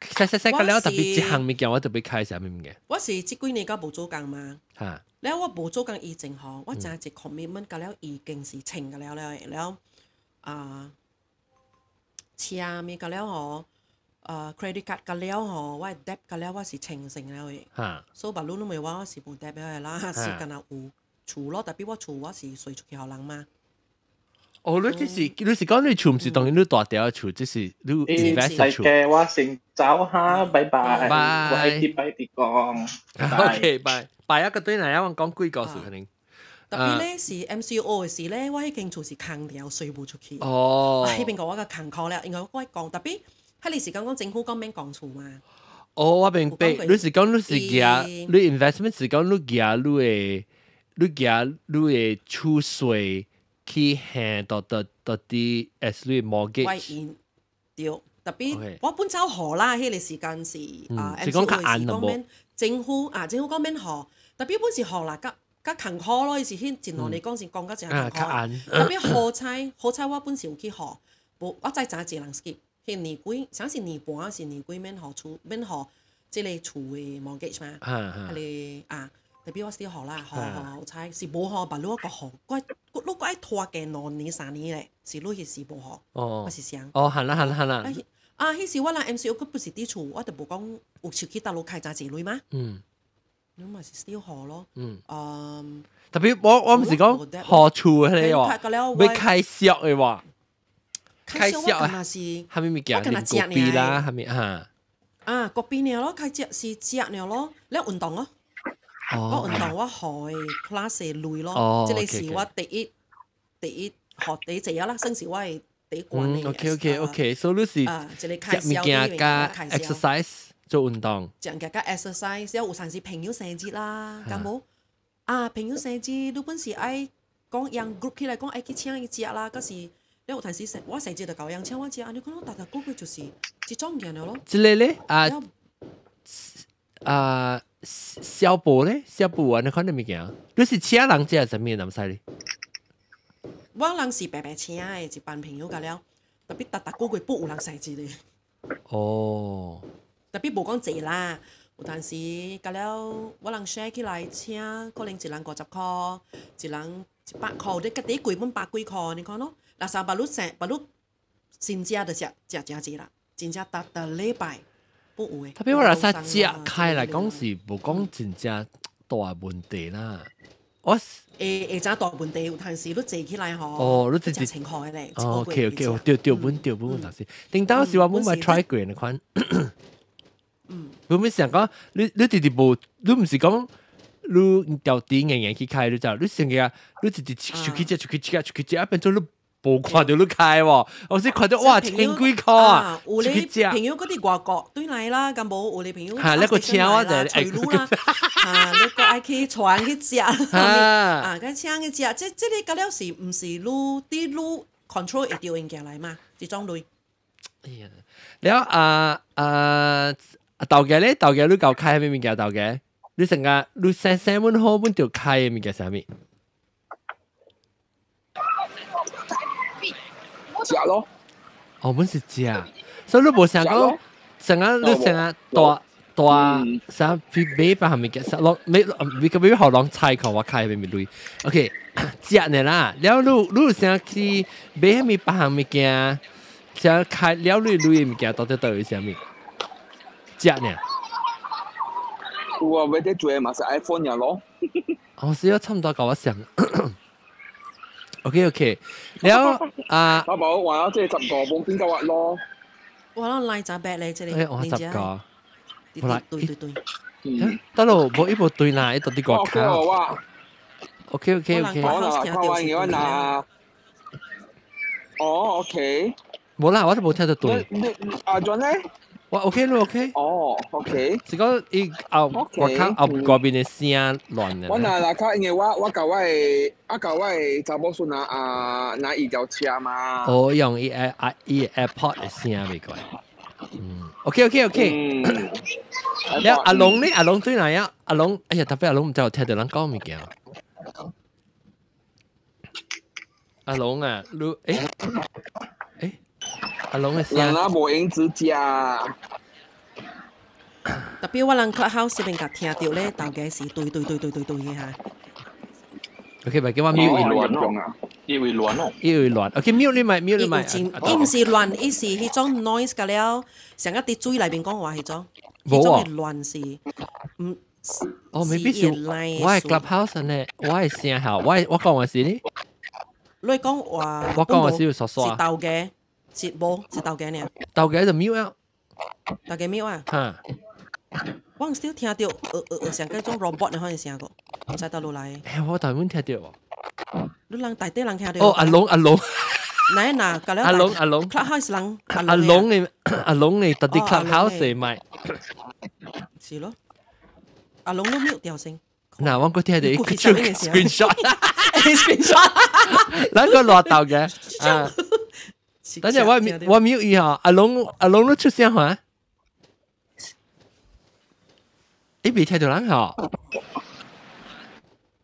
細個了特別一項物件，我特別開啥物物件。我是這幾年甲無做工嘛。嚇。แล้ว我無做工以前吼，我真係一 commitment 甲了已經是清嘅了車咪個了吼，credit card 個了吼，我 debt 個了我是清成了嘅。嚇，所以白佬都咪話我是冇 debt 嘅啦，是干那有厝咯，特別我厝我是隨出去互人嘛。哦，你是講你厝唔是當然你大條厝，即是你 invest 厝。嘅我先走下，拜拜。我係啲拜啲講。OK，拜一個對嚟啊，我講幾個事肯定。特別咧是 MCO 嘅事咧，我喺間厝是空掉，水冇出去。哦，喺邊個我個空殼咧，應該我講特別喺你時間講政府講免講厝嘛。哦，我明白，你是講你是夾，你 investment 是講你夾你嘅儲稅去行到啲 as 你 mortgage。對，特別我本走河啦，喺你時間是MCO 嘅時講免政府講免河，特別本是河啦甲勤科咯，是迄前兩年講是講甲真勤科，特別好彩我本時有去學，我再查一人 skip， 迄年幾，像是年半是年幾免學厝免學，即個厝嘅 mortgage 嘛，你特別我先學啦，學好彩是無學，白攞個學，我愛拖嘅2年3年咧，是攞迄時無學，我是想。哦，係啦。迄時我啦 MCO 佢不是啲厝，我就無講有手機大陸開揸一類嘛。你咪是小學咯，特別我唔是講學厝嗰啲喎，要開銷嘅喎，開銷啊，是係咪物件？你國幣啦，係咪嚇？國幣呢咯，開隻是隻呢咯，你運動咯，我運動我學 class 嘅類咯，即係是我第一學第一隻啦，甚至我係第一關嘅。OK，所以你是隻物件加 exercise。做運動，像個 exercise， 有陣時朋友生日啦，咁冇朋友生日，你本是愛講讓 group 起來講愛去請伊食啦，嗰時你有陣時我生日就搞人請我食，你看我大個個就是一種嘢咯。之類咧小布咧，小布啊，你看到物件？你是請人食什麼南西咧？我人是白白請嘅，一班朋友個了，特別大個個不有人生日咧。哦。特別無講濟啦，有陣時甲了我人 share 起來請，可能一人50塊，一人100塊，你個第一貴本100幾塊，你看咯。嗱三百六真正就食濟啦，真正逐禮拜不有嘅。特別我來說食開來講是無講真正大問題啦。我會真大問題，有陣時你坐起來吼，哦，你食情況嘅咧。OK，調本有陣時，頂當時我冇買 try 過你看。我咪想講，你直直無，你唔是講你條啲硬硬去開，你就你成日你直直出去食，變做你無看到你開喎，我先看到哇千幾塊啊！有你朋友嗰啲外國對嚟啦，咁冇有你朋友。你個請我就係隨路啦，你個愛去傳去食，佢請去食，即你嗰了是唔是路啲路 control 會掉應嘅嚟嘛？呢種類。了豆嘅咧，豆嘅你夠開咩物件？豆嘅，你成日你生蚊好本條開嘅物件係咩？食咯。哦，本是食，所以你無想講，成日你成日大啥去買把係咪嘅？實落你個買好long猜看我開係咪類？OK， 食呢啦，了你想去買係咪把係咪嘅？想開了你類物件到底係啥物？食呢？我買啲最嘛是 iPhone 呀咯。我是要差唔多跟我想。OK， แล้ว阿寶話即係10個半邊9日咯。我攞拉雜白嚟這裡，我10個。好啦，對。得咯，冇一部對啦，一度啲國家。OK。我嗱，靠緊我嗱。哦，OK。冇啦，我都冇聽到對。阿俊咧？我 OK 咯 ，OK。哦，OK。是講伊國家嗰邊嘅聲亂嘅。我嗱靠因為我教我嘅查某孫拿伊條車嘛。哦，用伊 AirPod 嘅聲未怪。OK。แล้ว阿龍呢？阿龍對哪樣？阿龍，哎呀，特別阿龍唔知我聽到人講物件。阿龍啊，你阿龍嘅聲。人啊，無影指甲。特別我人 Clubhouse 邊個聽到咧，大概是對嘅嚇。OK，咪叫我 mute 亂啊，伊會亂哦，伊會亂。OK， mute 你咪。伊唔是亂，伊是迄種 noise 㗎了，成個啲水裏邊講話迄種。冇啊，亂是唔未必是。我係 Clubhouse 呢，我係聲效，我講話是呢。你講話，我講話是要刷刷。是豆嘅，是冇是豆嘅呢？豆嘅就 mute 啊，豆嘅 mute 啊。嚇！我still 聽到成個種 robot 你可以聲個，再到落嚟。我大部聽到喎。你人大啲人聽到。哦，阿龍。嗱，隔離阿龍 Clubhouse 人。阿龍你特啲 Clubhouse 咪？是咯，阿龍都 mute 掉聲。嗱，我嗰聽到 screenshot，嗱個落豆嘅。等陣我 mute 一下，阿龍都出聲嚇。你未聽到人嚇？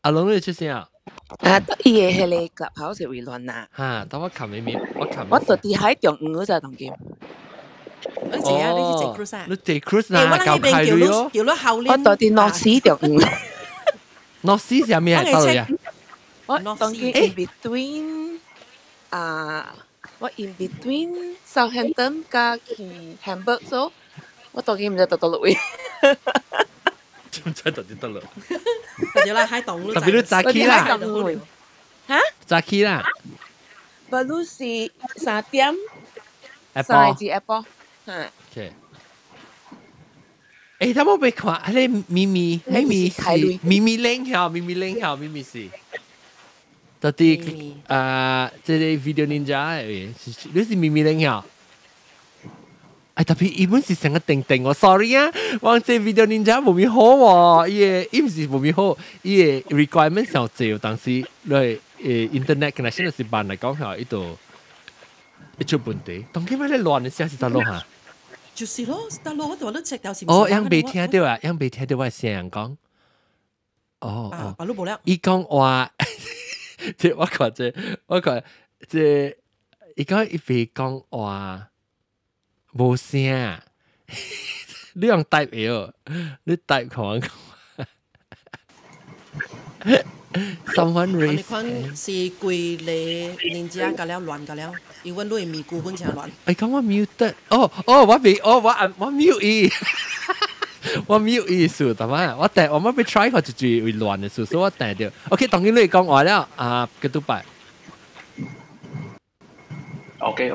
阿龍都出聲啊！伊個迄個 Clubhouse 會亂啦。嚇，等我撳你面，我到底喺中午嗰陣同佢。你坐啊，你坐 cruise 啊？你坐 cruise 啊？夠快啲咯！叫你後我到底諾斯中午。諾斯係咩嚟？到呀？我當佢 in between 我 in between Southampton 加去 Hamburg 所，我當佢唔知到落位。唔知到底得咯。特別啦，喺動咯。特別你早起啦。嚇？早起啦。不如是3點。Apple。至 Apple。嚇。OK。誒，他冇被看，係咪咪是咪咪領是。到底即係 video ninja 你是咪咪領嚇？哎，特別伊本是成個定我 sorry 啊，我這 video ninja 冇咪好喎，伊唔是冇咪好，伊嘅 requirement 上少，但是嚟internet connection 是辦嚟講下，呢度一出問題，當佢咪你亂嘅時候是得咯嚇。就是咯，得咯，我哋話都赤掉是。哦，樣未聽到啊，樣未聽到我聲人講。哦，我都冇啦。伊講話，即我覺即伊講伊未講話。冇聲，你用 type 嘢，你 type 看我講。Someone raise。你看是貴你人家個了亂個了，因為你咪顧本成亂。哎，講我 mute，我 mute 伊，我 mute 伊數，係嘛？我冇被 try 過就會亂嘅數，所以我訂掉。OK，當然你講話了啊，個都拜。OK。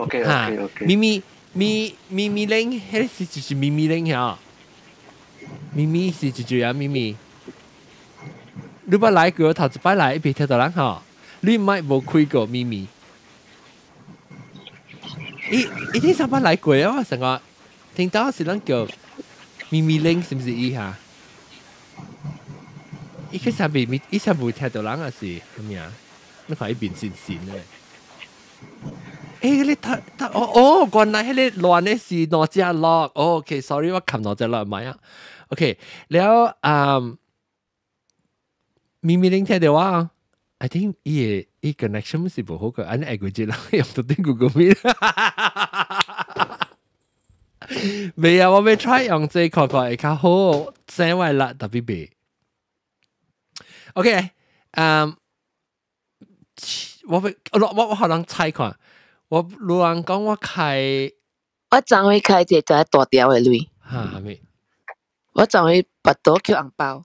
咪咪玲，迄是就是咪咪玲呀，咪咪是就是啊咪咪。你捌來過頭一擺來一邊聽到人嚇，你咪無開過咪咪。伊啲上班來過啊，成個聽到是人叫咪咪玲，是唔是伊嚇？伊佢上邊伊上冇聽到人啊是咁樣，你看伊邊線咧。你原來迄個亂的是哪隻落 ？OK，sorry， 我冚哪隻落唔係啊。OK，แล้ว咪玲聽到啊 ？I think 伊伊 connection 是無好個，安尼愛過節啦，用到啲 Google Meet。未啊，我未 try 用這個個會較好，聲位啦特別別。OK，我可能猜看，我如人講我開，我昨會開一個大條嘅類，嚇咩？我昨會拔到叫紅包，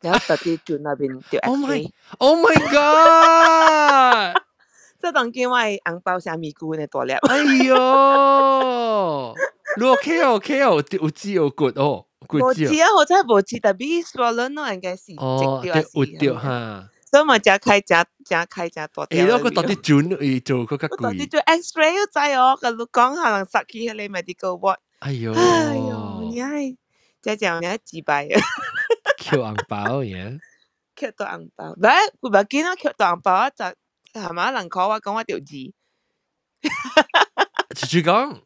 然後特地轉那邊掉 Oh my god！ 這當見我紅包蝦米菇呢大粒。哎呦，你 OK 哦，有知有骨哦，無知啊，我真係無知，特別 swollen 咯，應該是哦，有掉哈。所以咪就開只大條。誒，我到底轉去做嗰個貴？到底做 X-ray 要制我，佢都講可能實起你 medical board。哎呦，你係即係你係自閉啊！扣紅包嘢，扣到紅包，唔見我扣到紅包就係嘛？人講我講我條字，直講。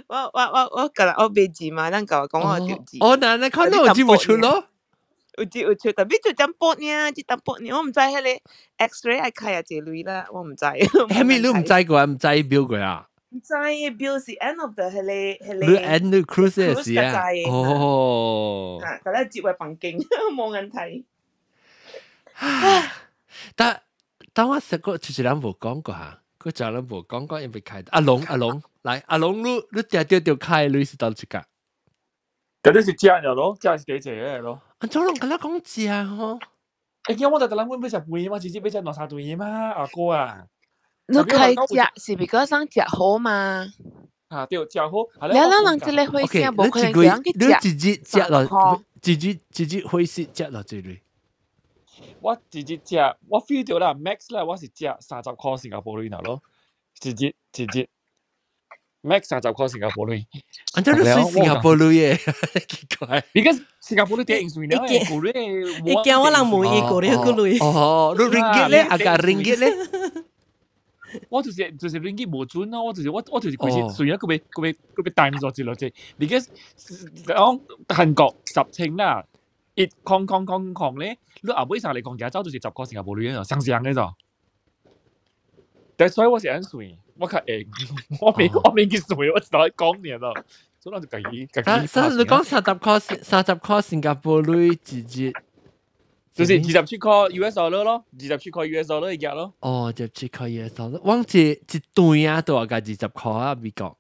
我今日我背字嘛，人講我條字。哦，嗱，你看到我字冇出咯？有出，特別就咁撥呢，只咁撥呢，我唔知係你 X-ray 係開下這類啦，我唔知。係咪你唔知個？唔知標個啊？唔知標是 end of the 係你。你 end the cruise 嘅事啊？哦。啊，但係接為bằng勁冇問題。但我食過，就是人冇講過嚇，佢就人冇講過，因為開阿龍，嚟阿龍，你掉開，你是到幾格？嗰啲是隻咗咯，隻是幾隻嘅咯。阿祖龍咁樣講隻嗬？誒，我就諗會俾隻背嘛，直接俾隻攞曬對嘛，阿哥啊！你開隻是比較想隻好嘛？啊，對，隻好。你人即係會先冇可能講嘅隻，你直接隻落，直接會是隻落這裡。我直接隻，我 feel 到啦 ，max 咧，我是隻30塊新加坡元咯，直接 max 30塊新加坡元。安怎你算新加坡元嘅？奇怪。Because 新加坡啲電算咧，嗰啲你叫我人冇嘢過呢個類。哦，你 ringgit 咧，阿個 ringgit 咧。我就是 ringgit 冇準咯，我就是貴些，雖然佢被帶咗之類啫。Because 講韓國10稱啦，一抗咧，你後尾上嚟講嘅走就是10個新加坡元上嘅咋。但所以我是安算，我較硬，我未見算，我只係講嘢咯。所以我就自己。你講30塊新加坡元直接。就是27塊 US dollar 咯，27塊 US dollar 一日咯。哦，27塊 US dollar，往一對啊，都話價20塊啊，美國。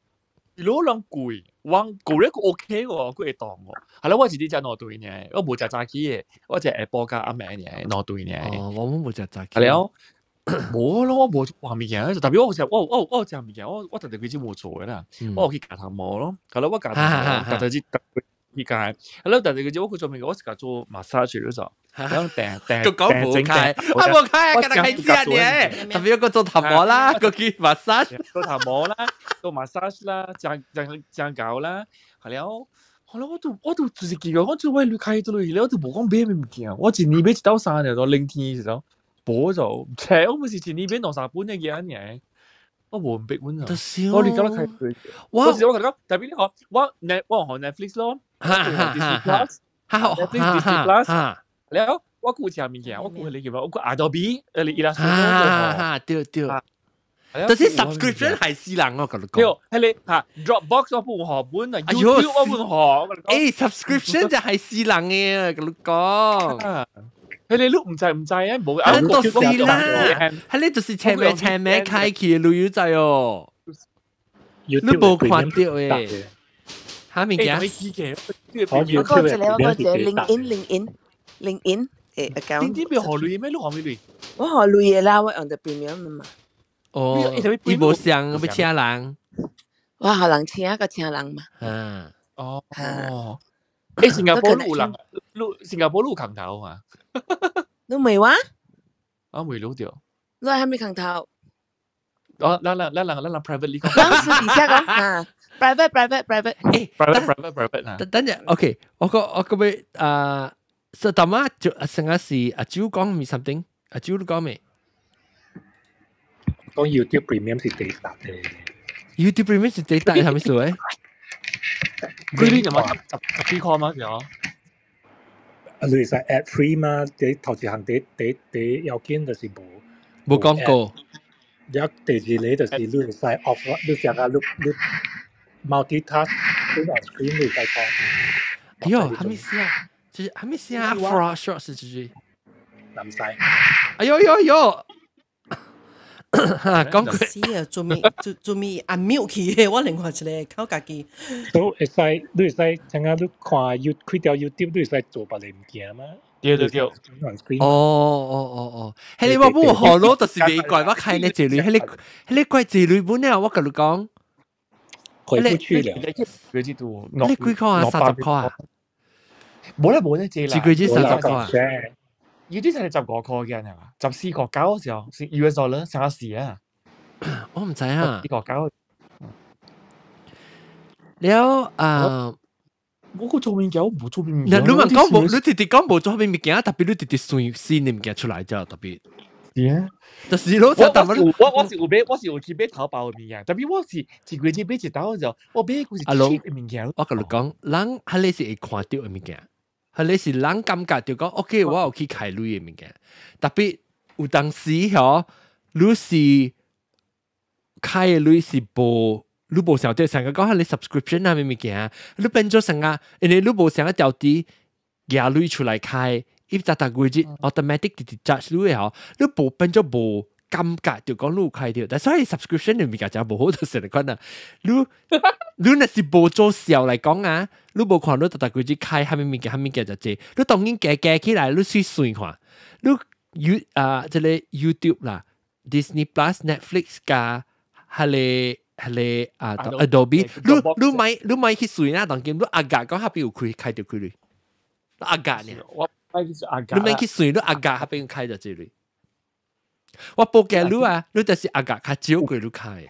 攞兩貴，往舊咧個 OK 喎，佢會當喎。係啦，我自己隻攞對呢，我冇隻炸雞嘅，我隻下晡加阿明嘅攞對呢。哦，我冇隻炸雞。係咯，冇咯，我冇話物件，就代表我隻我隻物件，我特別佢先冇做嘅啦，我去夾頭毛咯，係咯，我夾頭毛，特別依家，係咯，但係佢只我做咩？我是做 massage 嗰陣，咁訂個講冇開，我冇開啊，今日開知嘅，特別有個做頭毛啦，個叫 massage，做頭毛啦，做 massage 啦，正搞啦，係咯，我都就是見過，我做為你開到嚟，我都冇講咩物件，我前年俾一刀三年到零天時候，補咗，切，我唔是前年俾攞3本嘅嘢。我冇唔逼本啊！我哋今日睇佢，我同你講，特別呢個，我學 Netflix 咯，Netflix Disney Plus，你好，我估下面嘅，我估你叫咩？我估 Adobe，你 Illustrator，對，但是 subscription 係私人我覺得講，係你嚇 Dropbox 我半學本啊 ，YouTube 我半學，subscription 就係私人嘅，咁講。佢哋碌唔制啊，冇啱到死啦！係你就是請咩開啟旅遊仔哦，你冇看到誒？嚇物件？我講一個LinkedIn 誒 account。點邊學旅咩？你學咩旅？我學旅嘅啦，我用的 premium 嘛。哦，伊無上要請人。我學人請個請人嘛。啊。哦。誒，新加坡有人，新加坡有空頭啊？你未話？我未攞掉。你係咪空頭？哦，咱 private 講。咱私底下講啊 ，private。誒 ，private 啊。等陣 ，OK， 我個咩實淡啊，就成日是阿朱講咪 something， 阿朱都講咩？講 YouTube Premium 是地達嘅。YouTube Premium 是地達係咪數誒？佢呢就冇10塊嘛，有。你係 ad free 嘛？你頭一項第要件就是冇冇講過。第二你就是你會使 off，你成日你 multitask，你 on screen 你使講。哎呦，還沒寫，就是還沒寫 for short 是就是唔使。哎呦呦呦！講句是啊，做咩按 mute 去嘅，我另外一個靠家己。都會使，你會使，陣間你看開條 YouTube，你會使做別個物件嘛？對。哦，係你話本河咯，就是未怪我開呢這類，係你怪這類本咧，我跟你講。回不去了。佢知道。你幾塊啊？30塊啊？冇啦，借啦。自己知30塊啊？要啲係15塊嘅人係嘛？14.9嗰時候，US$ 上下時啊。我唔知啊。14.9。了我個做物件，我冇做物件。你問講冇，你直直講冇做物件，特別你直直算先你物件出來啫，特別。係。就是咯，我是有去買淘寶嘅物件，特別我是一個月買一刀就，我買嗰是 cheap 嘅物件。我跟你講，人係你是會看到嘅物件。係你是人感覺就講 ，OK， 我有去開類嘅物件，特別有當時嗬，你是開嘅類是無，你無想到成個講係你 subscription 啊咩物件，你變咗成個，因為你無想掉啲嘢類出來開，一隻個月 automatic 直 charge 你嗬，你無變咗無感覺就講你有開掉，但所以 subscription 嘅物件就無好就成日講啦，你若是無做小嚟講啊。你無看到特個月開蝦米物件就濟，你當然加起來，你去算看，你即個 YouTube 啦、Disney Plus、Netflix 加係你Adobe， 你買去算啦，當然你阿價講下邊有開到佢哩，阿價呢？你買去算，你阿價下邊有開到這裡，我報價你啊，你就是阿價較少佢你開。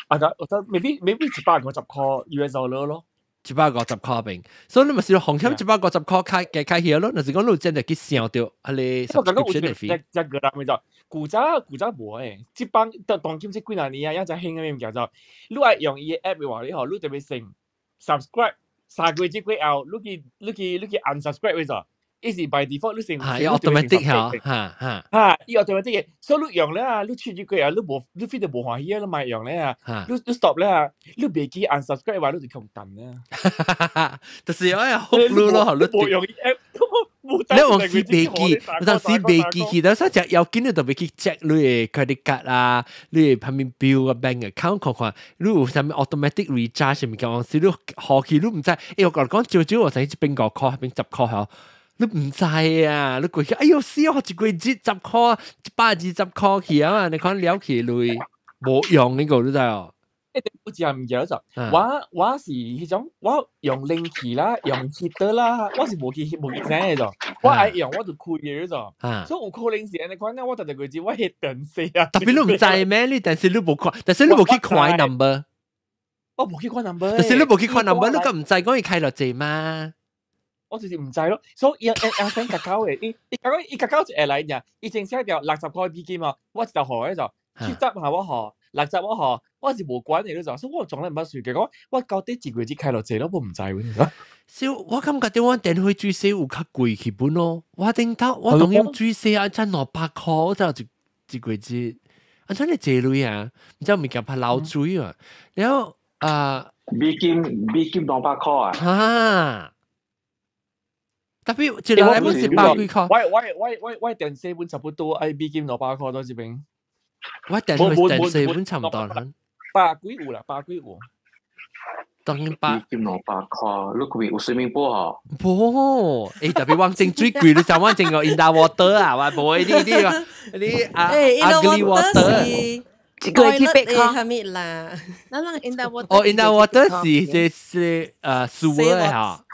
阿價我覺得未必150塊 US$ 咯。150塊邊，所以你咪是紅險150塊開起咯。若是講你真係去想到，係你 subscription 嘅費。一個啦，咪就古早無誒，即幫當今即幾廿年啊，一隻興嘅物件就，你係用伊個 app 嘅話，你特別成 subscribe 3個月之後，你去 unsubscribe 嘅就。伊是 by default 你成automatic 嚇，伊 automatic 嘅，所以你用咧啊，你出咗佢啊，你非得無歡喜啊，你咪用咧啊，你 stop 咧啊，你別記 unsubscribe 話你就窮等啦。就是有一好路咯，你冇用 app，你往時別記，當時別記記到，所以就有見你特別去 check 你嘅 credit card 啊，你嘅下面 bill 啊 bank account 看看，你有啥物 automatic recharge 物件，往時你學起你唔知，我講少我成日邊個 call 邊10塊嗬。你唔知啊！你過去，哎呦死我一個月10塊，120塊去啊嘛！你看了起類冇用呢個你知哦。一定好似係唔記得咗。我是迄種我用 link 啦，用 Twitter 啦，我是冇記聲嘅咗。我係用我就開嘅咗。所以我可能是你講咧，我特個字我係電視啊。特別你唔知咩？你電視你冇看，但是你冇去看 number。我冇去看 number。但是你冇去看 number，你咁唔知講伊開落字嘛？我就是唔知咯，所以想格交嘅，伊格交就係嚟嘅，伊正寫條60塊美金嘛，我就學咧就70下我學，60我學，我是無關嘅咧就，所以我從來唔捌算嘅，我到底一個月只開落字咯，我唔知喎。少我感覺啲我電費最少有較貴起本咯，我頂頭我當然最少啊，真600塊就一個月，啊真係這類啊，唔知咪叫拍漏水啊，然後美金600塊啊。嚇！特別一日本是100幾塊。我電視本差不多，美金600塊到這邊。我電視本差唔多啦。100幾有啦，100幾有。當然100。美金600塊，你佢有水面波嗬？冇，特別往正最貴，你就往正個 Underwater 啊，話冇啲ugly water。一個月8塊，係咪啦？嗱，Underwater。哦 ，Underwater 是水嘅嚇，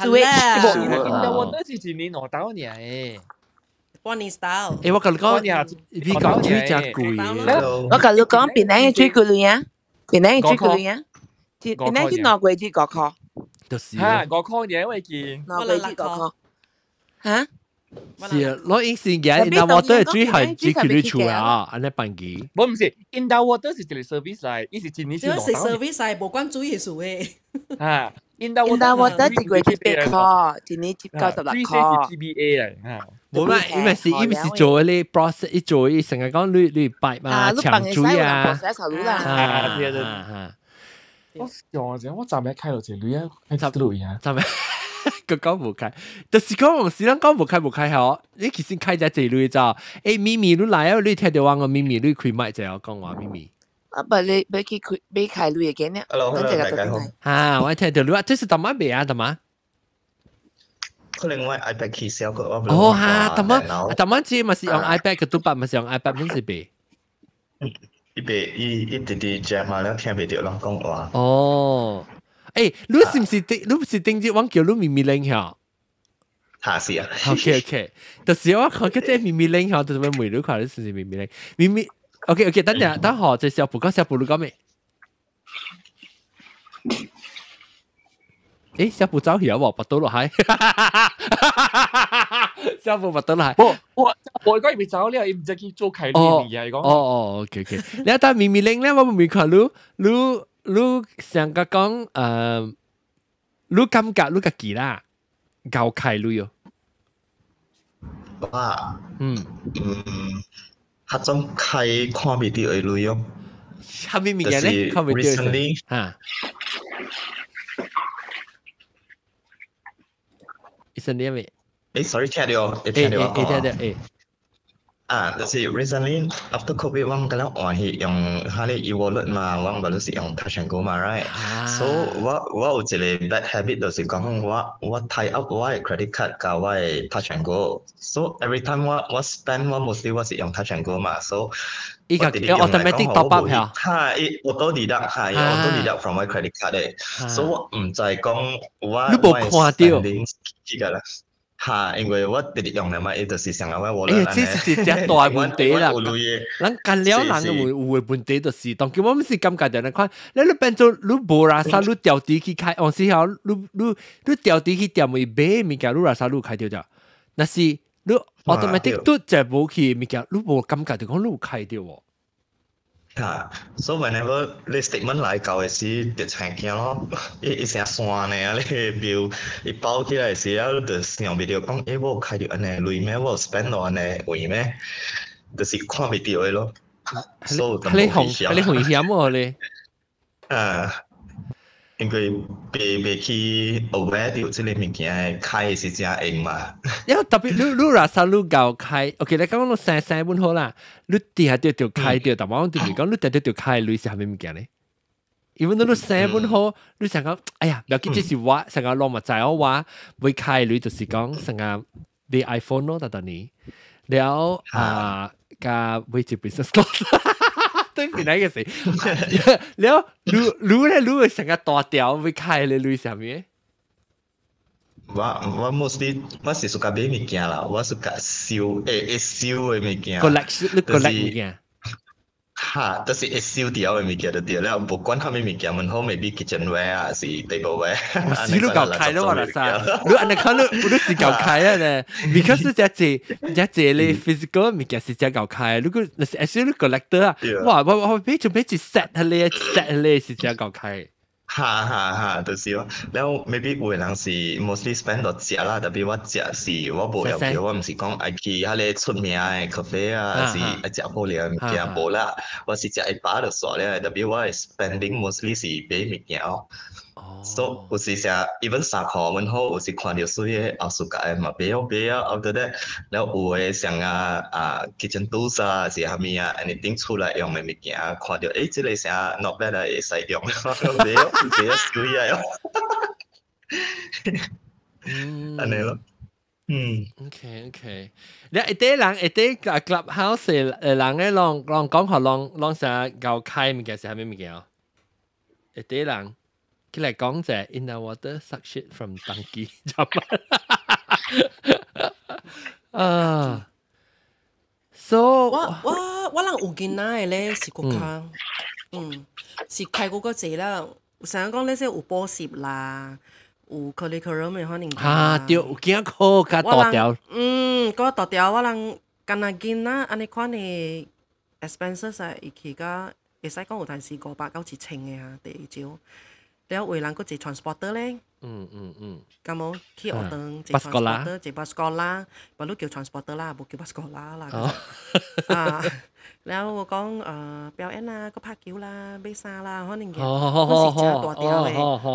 水，Underwater 是一年2刀年誒。半年 style。我跟你講，你講最正貴。我跟你講，邊個最貴啊？邊個最貴啊？邊個去挪貴至5塊？就是5塊嘢我見。挪貴至5塊。嚇？是啊，攞英線嘅 Underwater 最係只佢哋出啊，安尼辦機。我唔是 Underwater 是一個 service 嚟，伊是一年是 service 嚟，無關水嘅事嘅。嚇 ，Underwater 一個月8塊，一年96塊。最少是 TBA 嚟嚇。冇咩，因為是做嗰啲 process，一做一成日講你擺嘛，長水啊，我想下我暫時開到這裏啊，開到裏啊，暫時個講冇開，就是講我時陣講冇開嗬，你其實開在這裏就，誒咪咪你來啊，你聽到我咪咪你開麥就我講話咪咪。啊，不你去開裏嘅呢？Hello，大家好。啊，我聽到你話，這是怎麼賣啊？怎麼？可能我 iPad 起小個，我哦哈，怎麼知咪是用 iPad 嘅，都不咪是用 iPad 本是別。一直隻嘛，你聽唔到人講話。哦，誒，你是唔是頂住我叫你咪咪玲嚇？嚇是啊。OK，就是我看嗰隻咪咪玲嚇，就是咪每日看你是咪咪玲，咪咪。OK，等陣，等下就小布講你講咩？誒，小布走去啊！拔到落海，小布拔到落海。我而家未走咧，唔知佢做開呢啲嘢講。OK，你睇咪咪玲咧，我未看你上個講你感覺你個記啦，夠開你喲。哇，黑種開看未到嘅類哦。係咪物件咧？看未到嚇。recently 咩？sorry， 聽到。就是 recently after COVID 我咁樣換去用下啲 e-wallet 嘛，我唔係用 Touch and Go 嘛 ，right？So 我有一個 bad habit 就是講我 tie up 我嘅 credit card 加我嘅 Touch and Go，so every time 我 spend 我 mostly 我是用 Touch and Go 嘛，so 依個 automatic top up 係係auto deduct 係 auto deduct from my credit card 嘅，所以我唔就係講我你冇看到呢個啦。嚇，因為我直接用嚟嘛，伊就是成日我哎呀，這是一隻大問題啦！人干了人嘅有問題就是，當叫我們是感覺到你看，你變做你無啦啥，你掉底去開，往時候你掉底去掉咪買物件，你啦啥你開掉咗，但是你 automatic 都就冇去物件，你無感覺到講你有開掉喎。so whenever 你 statement 來搞嘅時，就請見咯，一成酸嘅啊，你表一包起來時啊，就上邊就講，我有開到安尼類咩，我有 spend 到安尼位咩，就是看未到嘅咯。so 你紅險喎你？因為未去 aware 到即個物件開是真硬嘛。因為特別你啦啥你搞開 ，OK， 你講你生本好啦，你底下條開掉，但係我對你講，你底下條開類是係咩物件咧？因為你生本好，你成個哎呀，唔要緊，這是我成個落物仔我話會開類，就是講成個買 iPhone 咯，等你了加會接 business class。對面那個誰？了，你會成個大條會開咧，你啥物？我 mostly 我是屬買物件啦，我屬燒嘅物件。collect 物件。嚇，就是會燒掉嘅物件就對啦，無管係咩物件，門口 maybe kitchenware 啊，是 tableware。是你搞開咯，我啦啥？你安尼看你是搞開啊咧 ，because 只咧 physical 物件是只搞開，如果你是 actually collector 啊，哇，我俾就俾一 set 咧是只搞開。就是咯。แล้ว maybe 有人是 mostly spend 到食啦，特別我食是我無要求，我唔是講愛去迄個出名嘅咖啡啊，是愛食好料嘅物件無啦。我是食一把就煞咧，特別我嘅 spending mostly 是買物件哦。so 有時成 even 衫褲門口有時看到水嘅後暑假嘅嘛，買啊 after that，แล้ว有嘅像kitchen tools 啊，是蝦米啊 anything 出來用嘅物件，看到即個成 not bad 啊，會使用，買啊水啊，安尼咯。OK，你一啲人一啲 clubhouse 人咧，浪講下浪啥搞開物件是係咩物件啊？一啲人。佢嚟講就係 in the water suck shit from donkey so 我人有見仔咧是國家，是開嗰個字啦。成日講呢些有補習啦，有 curriculum 嘅可能對，有見課加大條，嗰大條我人干那見啦，安尼款嘅 expenses 啊，而家會使講有陣時500到1000嘅啊，第二招。แล้วเวลาก็จะ transporter เลย咁冇去學堂坐 transporter 坐 bus 過啦，不如叫 transporter 啦，冇叫 bus 過啦แล้ว講表演啦，個拍球啦，比賽啦，可能嘅，嗰時真大條嘅。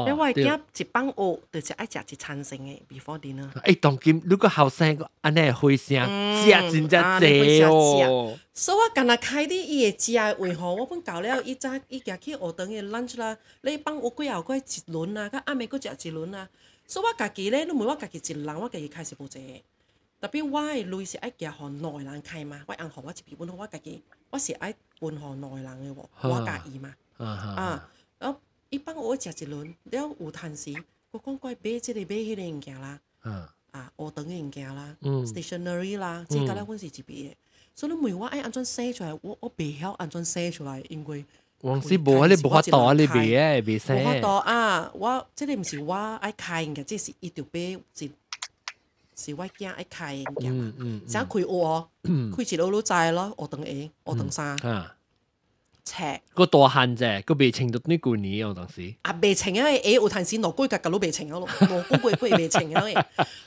你話夾一幫學，就是愛食一餐性嘅 before dinner。當今如果後生個安尼會聲，食真正濟哦。所以我今日開啲伊個食嘅為何我本教了伊早伊行去學堂嘅 lunch 啦，你幫我幾後個一輪啊，甲暗暝個食一輪啊。所以我家己咧，你問我家己一人，我家己開始無濟。特別我嘅類是愛行互內人開嘛，我按互我一筆本，我家己我是愛分互內人嘅喎，我家己嘛。然後伊幫我食一輪，了有陣時，我講買即個買迄個物件啦，學堂嘅物件啦 ，stationery 啦，即個咧阮是一筆嘅。所以你問我愛安怎寫出來，我袂曉安怎寫出來，因為往時無你無法度啊，你袂寫。無法度啊！我即個毋是我愛開嘅，即是伊條筆是我囝愛開嘅嘛。想開學哦，開一路路知咯，學堂 A、學堂3。尺個大漢啫，個未稱到呢舊年有當時。未稱啊！誒有陣時攞幾格都未稱啊，攞幾未稱啊！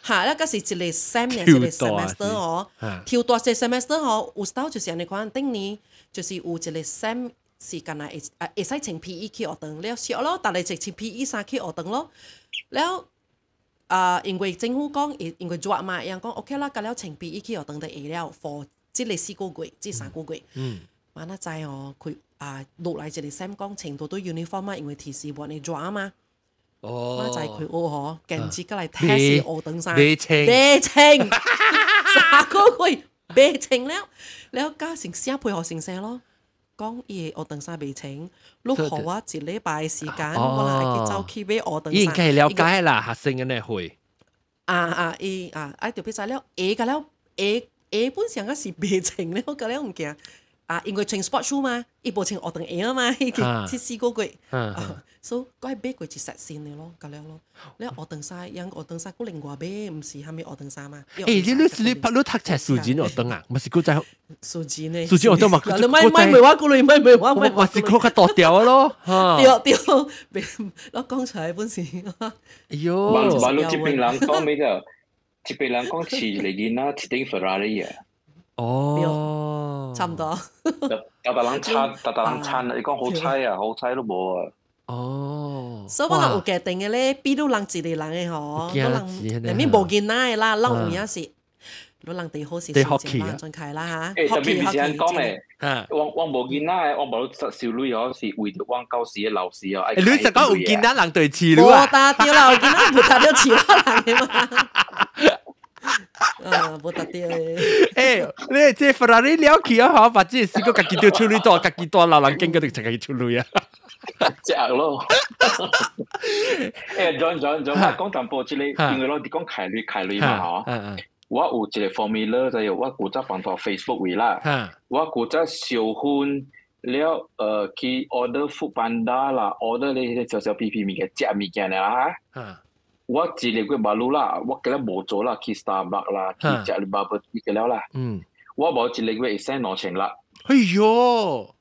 嚇，咧嗰時一個 sem 嘅一個 semester 哦，跳大隻 semester 哦，有時候就是安尼講，頂年就是有一個 sem 是干那會使穿 PE 去學堂，了少咯，但係就穿 PE 衫去學堂咯，了因為政府講，因為抓嘛，人講 OK 啦，咁了穿 PE 去學堂就會了 for 即個4個月，即3個月。嘛那知哦，佢落嚟一個 sem 講程度都 uniform 嘛，因為提示話你抓嘛。我就係佢嗬，近接過嚟 test 學堂衫，未稱3個月未稱了加成寫配合成寫咯。講伊學堂衫未請，你學我一禮拜時間，我嚟去走去買學堂衫。已經了解啦，學生嘅呢會。伊條比賽了 A 個了 A 本上個是未請了，個了唔驚。因為穿 sport shoe 嘛，伊無穿學堂 A 啊嘛，伊4個月。所以嗰係買過一set 先嘅咯，咁樣咯。你學堂衫，人學堂衫嗰另外買，唔是係咪學堂衫嘛？你讀冊數字學堂啊？唔係嗰隻數字呢？數字學堂嘛？你咪話過嚟，咪話。我是嗰個大條咯。掉，我講出來本事。哎呦！網絡這邊人講咩嘅？這邊人講似嚟見啦，似頂 Ferrari 啊。哦，差唔多。特人撐，你講好猜啊，好猜都冇啊。哦，所以我有決定嘅咧，邊都人一個人嘅嗬，人哋無見奶啦，撈唔一時，都人哋好時時間進開啦嚇。特別以前講咧，我無見奶，我無少女哦，是為咗往教師嘅老師哦。你實講有見奶人對詞了啊？冇打掉啦，有見奶冇打掉詞啦人嘅嘛。冇得掉誒，你即係 Ferrari 了起啊！嚇，或者係試過家己掉出嚟多，家己多鬧人經嗰度就家己出嚟啊！隻咯，John，我講淡薄之類，因為我哋講開類嘛嗬，我有一個 formula 就係我負責放到 Facebook 位啦，我負責小款了去 order food panda 啦 ，order 呢啲小屁物嘅食物件啦嚇。我一個月馬路啦，我記得冇做啦，去 Starbucks 啦，去食你巴布嘅了啦。我冇一個月100攞錢啦。哎呦！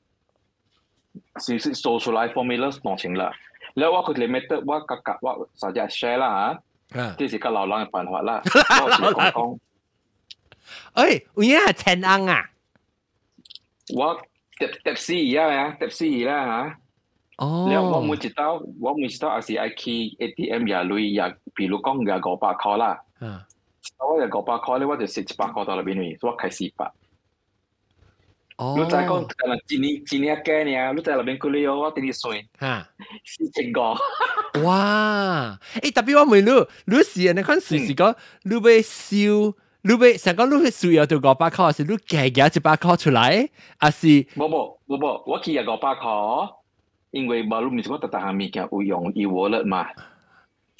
是做出來 formula 攞錢啦。แล้ว我佢 limit 我格我實際 share 啦嚇，即係個老人嘅辦法啦。我先講。誒，有嘢係10盎啊！我搭司儀啊，搭司儀啦嚇。แล้ว我每一道也是愛去 ATM 也類也，譬如講也500塊啦。我也500塊咧，我就食100塊到那邊去，我開400。你再講一年幾年，你在那邊過嚟我對你算，4500。哇！誒，特別我問你是你看隨時講，你要收，你要成講你需要條500塊，還是你夾100塊出來，還是？冇，我去也500塊。因為馬路面我特行物件有用 e-wallet 嘛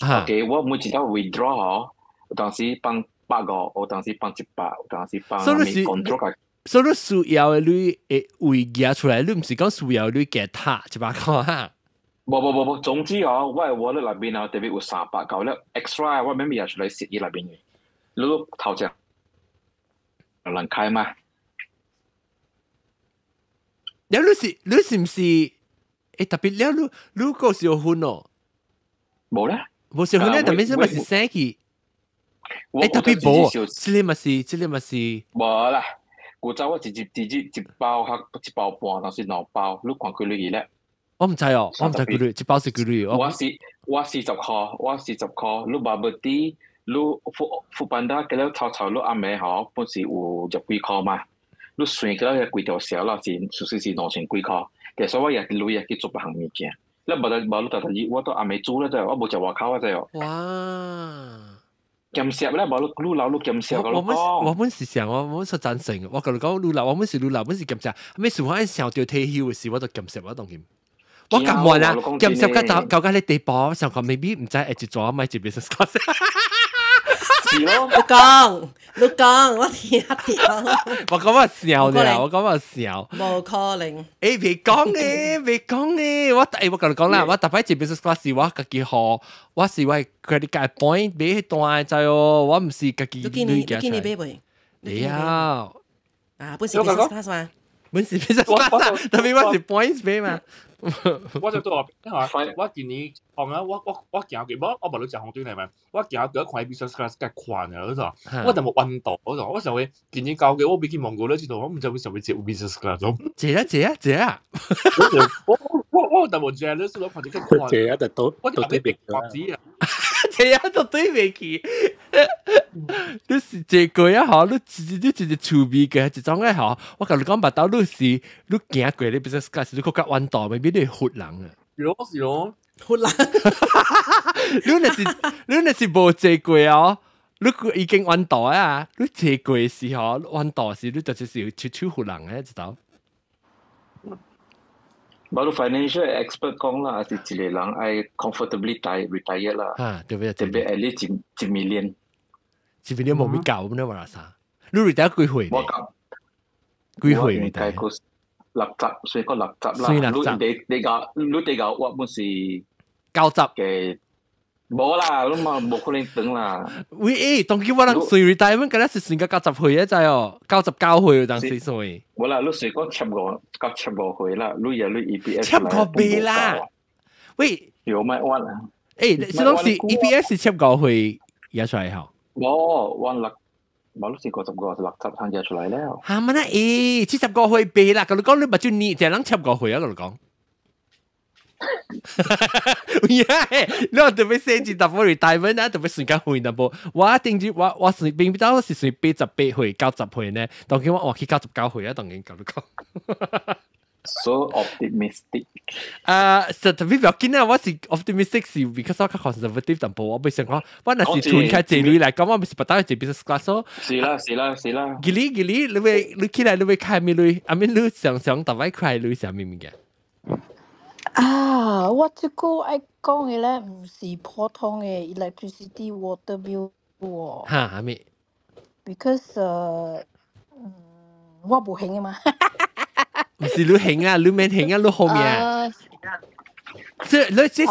，OK， 我每一道 withdraw 嗬，有當時放8個，有當時放100，有當時放咩 control 嘅。所以你需要你會夾出來，你唔是講需要你夾他100塊哈？冇，總之哦，我係 wallet 裏邊啊，特別有300嚿咧 extra， 我咪咪入出嚟蝕喺裏邊嘅，你都頭隻能開嘛？你是唔是？誒特別了，你嗰時有分哦，冇咧，冇小婚咧，但係咩咪是生氣？特別冇，這裡咪是，冇啦。古早我直接一包半，但是兩包，你看佢幾咧？我唔知哦，我唔知幾類，一包是幾類。我40塊，你bubble tea，你富班達嗰啲炒你阿妹嗬，本時有10幾塊嘛，你算嗰啲幾條小啦，是2000幾塊，其實我也累去做別行物件，你冇特意，我都阿妹煮咧就，我冇食外口就。哇！鹹食咧，冇滷老鹹食個咯。我們是想，我們是贊成。我同你講滷老，我們是鹹食。咩時候想到退休嘅時，我就鹹食我當然。我咁悶啊，鹹食到搞緊你地步，上個 maybe 唔知係一做咪就變成 Scott。是咯，你講，我聽下我講話笑啫，我講話笑。冇可能。未講嘅，我同你講啦，我特別就變成 Scott 是我自己學，我是為 credit card point 俾段就哦，我唔是自己你見你俾未？你有啊，本是 business class 嘛？本是 business class，特別我是 points 俾嘛。我就對話，我建議講啊，我行嘅，我無你食紅端係咪？我行嗰款 business class 嘅款啊，嗰度，我就冇運動嗰度，我就會建議教嘅，我俾佢望過咧，知道我唔知為什麼接 business class 咯。借啊！我就冇借咧，所以我看住佢款。借啊，就到對面啊。借啊，就對面去。你是借過啊？嗬，你直接儲備嘅，一種嘅嗬。我同你講，白刀你行過你 business class，你覺得運動未必你活人啊。是咯，活人。你那是冇借過啊？你已經運動啊？你借過嘅時候，運動時你就是要超活人嘅，知道？冇 financial expert 講啦，係一個人愛 comfortably retire 啦。啊，對唔對？特別係你1 million。1 million 冇咩夠咁樣話啥？你 retire 幾歲？幾歲 retire？ 60，所以講60啦。你哋個我本是90嘅，冇啦，你嘛冇可能等啦。喂，當叫我人歲 retirement 嗰陣時算個90歲啊，就係哦，99歲當時歲。冇啦，你算講75歲啦，你也你 EPS 75倍啦。喂，有咩彎啊？誒，所以 EPS 75歲而出嚟嗬？冇彎啦。冇你是50個60攤嘢出嚟了。嚇乜啦？70個歲倍啦，咁你講你咪就你淨係諗70個歲啊？咁你講。你話特別寫字特別 retirement 啊，特別算緊歲那部。我定住我算並唔到是算88歲、90歲呢，當然我去99歲啊，當然咁你講。So optimistic。實特別唔要緊啊！我是 optimistic 是 because 我較 conservative 淡薄，我唔想講，我那是團開這類嚟講，我唔是不打這 business class 咯。是啦。幾哩，你起來你會開咩類？阿面你想特別開類啥物嘅？啊，我這個愛講嘅咧，唔是普通嘅 electricity water bill 喎。嚇，係咪 ？Because 我冇興啊嘛。唔是你興啊，你免興啊，你後面啊。這是最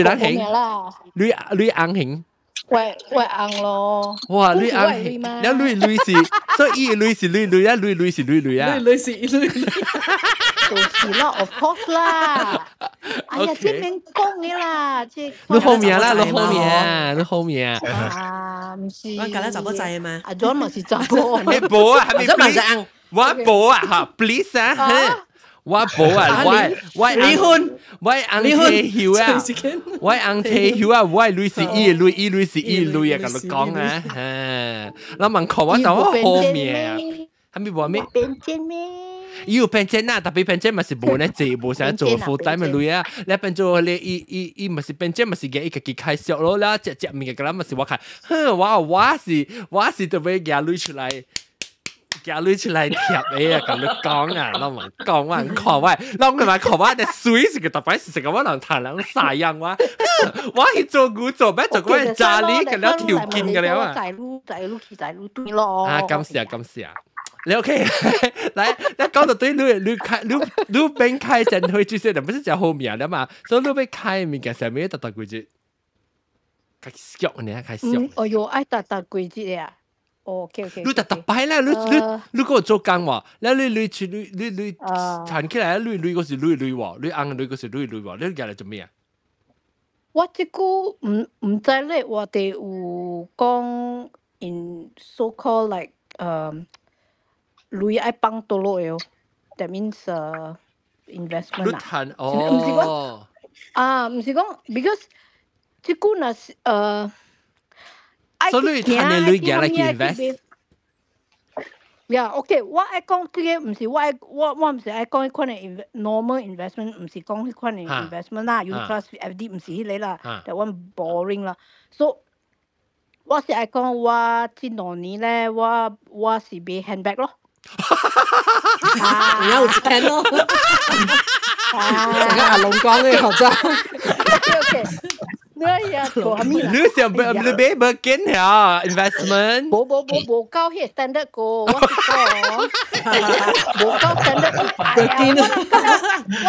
難興。你硬興。喂硬咯。哇，你硬興，然後你是，所以你是你啊，你是你啊。你是。就是啦 ，of course 啦。哎呀，這邊講嘅啦，即你後面啦，你後面。啊，唔是。我隔離查甫仔啊嘛。阿 John 咪是查甫。你冇啊，係咪 please？ 我冇啊，嚇 please 啊，我冇啊，我離婚，我硬退休啊，我硬退休啊，我類似一類啊，咁講啊，嚇，你問佢我就後面啊，係咪話咩？變遷咩？要變遷啊，特別變遷咪是冇呢做，冇想做負擔咪類啊，你變做你伊咪是變遷咪是嘅一個開銷咯，啦，只面嘅咁咪是我睇，我是特別嘅類出嚟。叫你出嚟貼你啊！咁你講啊，我咪講話看喂，我咪看我嘅水是個特別是個我能談兩曬樣哇！我去做股做咩做嗰啲家裡嘅了條件嘅了啊！在路對咯。啊，感謝，你 OK？來，講到對你邊開陣去就是唔是就後面啦嘛，所以你邊開面嘅上面特規則，開小呢，開小。哦喲，愛特規則呀！OK，你特擺啦，你嗰個做工喎，你彈起來，你嗰時喎，你硬你嗰時喎，你入嚟做咩啊？我即久唔知咧，我哋有講 in so called like 鐳愛放多落嘅，that means investment 你談哦唔是講 because 即久若是所以你談嘅鐳嘅嚟 invest。OK， 我愛講即個唔是我唔是愛講迄款嘅 normal investment， 唔是講迄款嘅 investment 啦 ，unit trust FD 唔是迄個啦，但我 boring 啦。So 我是愛講我即兩年咧，我是買 handbag 咯。你要有錢咯。成個阿龍講嘅學生。OK。你想買 Birkin 呀 investment？ 冇夠迄 standard 個，我講冇夠 standard。我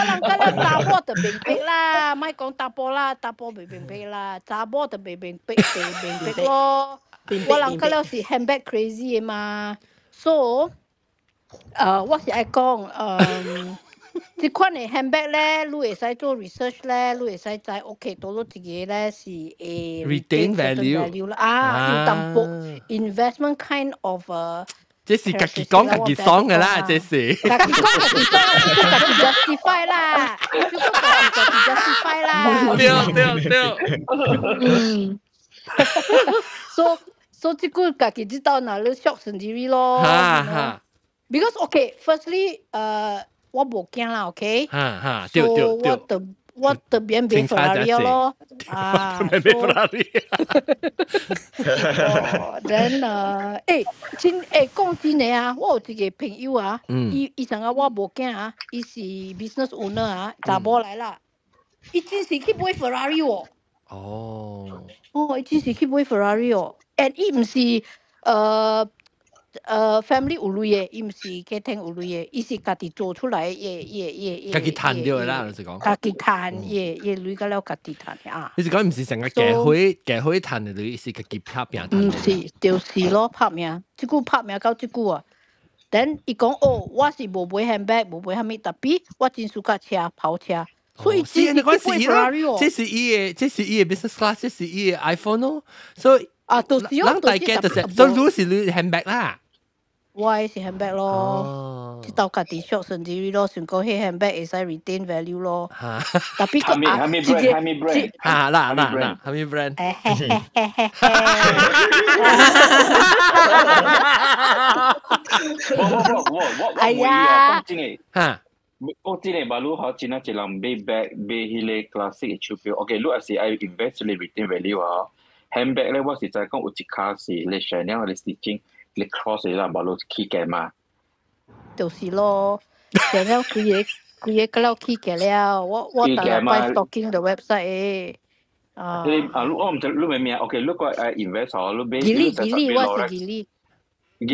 人家咧查某就明白啦，莫講查甫啦，查甫未明白啦，查某就未明白咯。我人家咧是 handbag crazy 嘅嘛 ，so 我是愛講即款嘅 handbag 咧，你會使做 research 咧，你會使知 OK， 到咗一個咧是retain value 啦，有淡薄 investment kind of 這是自己講自己爽嘅啦，這是。自己講自己 justify 啦，自己 justify 啦。對。So 即個自己知道哪裡 shock sendiri 咯。Because OK，firstly 我冇驚啦 ，OK？ 對。我特別買 Ferrari 咯，買 Ferrari。then 講真嘅啊，我有一個朋友啊，伊成個我冇驚啊，伊是 business owner 啊，查某來啦，伊真是去買 Ferrari 喎。伊真是去買 Ferrari 喎 ，and 伊唔是family 有錢嘅，伊唔是家庭有錢嘅，伊是家己做出來嘅，家己賺掉嘅啦，老實講。家己賺嘅錢個了家己賺啊。你是講唔是成個社會賺嘅錢，是家己拍拼賺？唔是，就是咯，拍命，即句拍命到即句啊。等伊講我是無買 handbag， 無買蝦米，特別我真喜歡車跑車，所以真係買 Ferrari 哦。這是伊嘅 business class， 這是伊嘅 iPhone 咯，所以就是哦，大家就是，所以你是你 handbag 啦。我是 handbag 咯，即到家己 shop 甚至於咯，想講迄 handbag 會使 retain value 咯。特別個brand，啦，蝦米 brand？ 哎呀，講真嘅，馬路好真係一人買 bag 買迄個 classic 嘅手錶。OK，你係愛 invest 嚟 retain value 啊。handbag 咧，我是在講有一卡是你 Chanel 嘅 stitching。你 cross 你啦，馬路起價嘛？就是咯，成日規個嗰了起價了，我大概 stalking the website 你我唔知你明唔明 ？OK， 你個invest 哦，你買。吉利，我是吉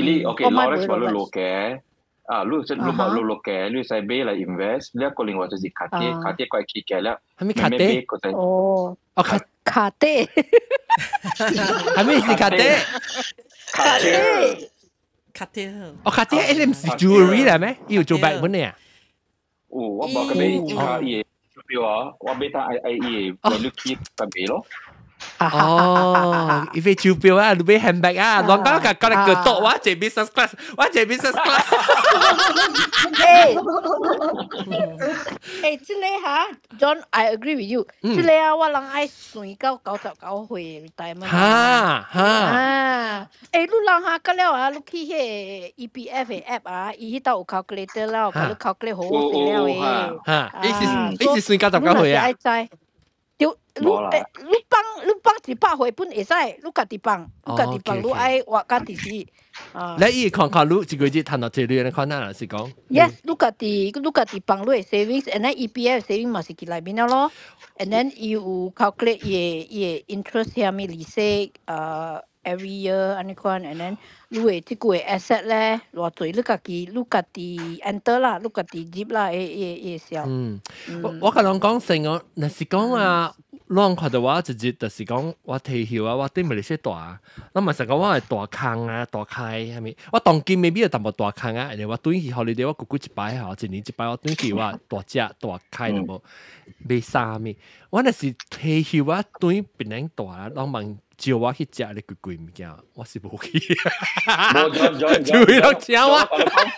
利 OK，Lorex 馬路落嘅，你馬路落嘅，你使買嚟 invest，呢一個另外就是卡啲怪起價啦。係咪卡啲？哦，卡啲，係咪是卡啲？卡啲，卡啲，你唔是 jewelry 嚟咩？要做 bag 本嚟啊？我冇咁俾卡嘢，表啊，我俾單嘢，你keep 特別咯。伊飛手錶啊，你買 handbag 啊，亂講講嚟個多，我係 business class， 即個嚇 ，John，I agree with you。即個啊，我人愛算到99歲 retirement。你人嚇個了啊，你去迄 EPF 嘅 app 啊，伊迄度有 calculator 啦，甲你 calculate 好勢了誒。你是算99歲啊？你放100歲本會使，你家己放，你愛活家己是。你伊看你一個月賺到幾多？你看哪是講 ？Yes， 你家己放你嘅 savings，and then EPF saving 嘛是記內面了咯。and then 伊有 calculate 伊嘅 interest 下面利息every year 安尼款 ，and then 你嘅即個 asset 咧，偌濟你家己 enter 啦，你家己入啦，會曉。我甲人講成我，若是講啊。啷看到我直接就是講我退休啊，我對馬來西亞大，我咪成講我係大坑啊，大開係咪？我當今未必有淡薄大坑啊，人哋我短期 holiday 我久一擺嚇，一年一擺我短期我大隻大開就冇買衫咪。我那是退休啊，短變人大啊，啷問叫我去食你貴物件，我是冇去。就為了請我，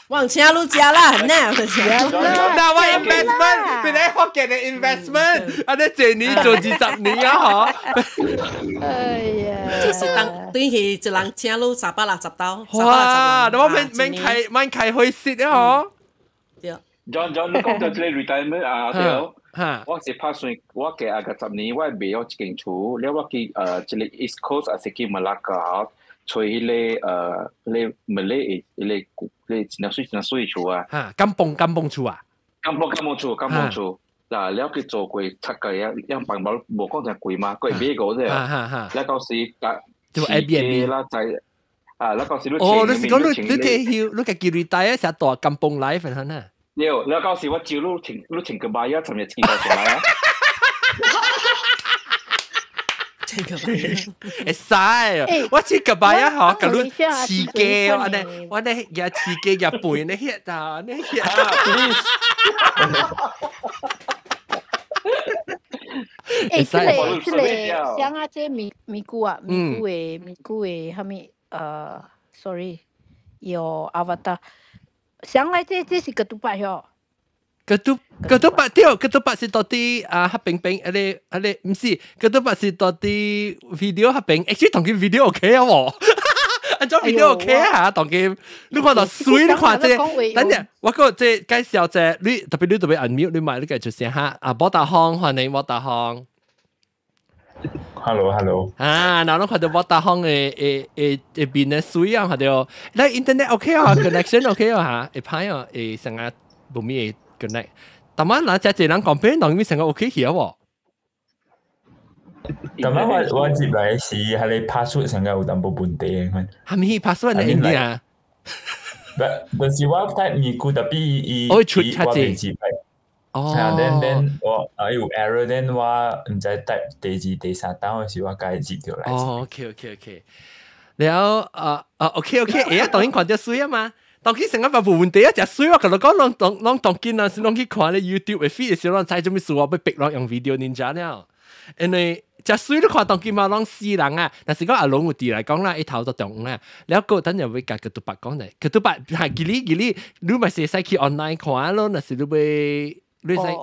往請你食啦，很難的食。那我 investment 變嚟福建嘅 investment，啊！你這年做20年啊，嗬。哎呀，就是當短期一人請你360刀。哇！那我免開會蝕啊，嗬。對。John，你講到這個 retirement 啊，對。我是打算我嘅啊個10年我買咗一間厝，了我去這個 East Coast 啊是去馬拉加，吹迄個你Malay你真水厝啊。金崩厝啊。金崩厝，嗱了去做過七個嘢，因為冇講就貴嘛，佢買個啫。แล้ว到時就 Airbnb 啦，就แล้ว到時哦，你是講你退休，你嘅叫 retire 成大金崩 life 係咪？แล้ว到時我招你請個拜一尋日請到上來啊！請個拜一，會使，我請個拜一嗬，咁你刺激我哋也刺激也背你歇啊，你歇啊 ，please。這個像啊，這咪咕啊，咪咕誒，係咪？sorry，有 avatar。上來這是個獨白喲，個獨白對，個獨白是到底啊，黑冰冰，你唔是，個獨白是到底 video 黑冰，actually 同佢 video OK 啊喎，按咗 video OK 啊，同佢你看到水，你看這，等陣我個這介紹這，你特別 unmute，你買你繼續先嚇，啊，莫大康，歡迎莫大康。Hello。啊，嗱，我看到莫大康嘅邊嘅水啊，看到，你 internet OK 啊 ，connection OK 啊嚇，派啊，成日冇咩 connect，但係嗱，只人講俾人當面成個 OK 嘅喎。咁樣我接嚟是係你 password 成個有淡薄問題嘅，係咪 password 係咩啊？但是我 type 咪顧特別我出差字。哦，then 我有 error，then 我唔知 type 第2、第3單嗰時我解接掉嚟。哦 ，OK，然後OK，當然看到水啊嘛，當佢成日話冇問題啊，只水我同你講，啷當見啊，是啷去看你 YouTube 嘅 feed 嘅時候，啷睇做咩事，我被逼落用 video ninja 了，因為只水都看當見嘛，啷死人啊，但是講阿龍有啲嚟講啦，一頭就中啦，然後個等陣會夾個獨白講嚟，個獨白係吉利，你咪寫曬去 online 看咯，那時你會。你say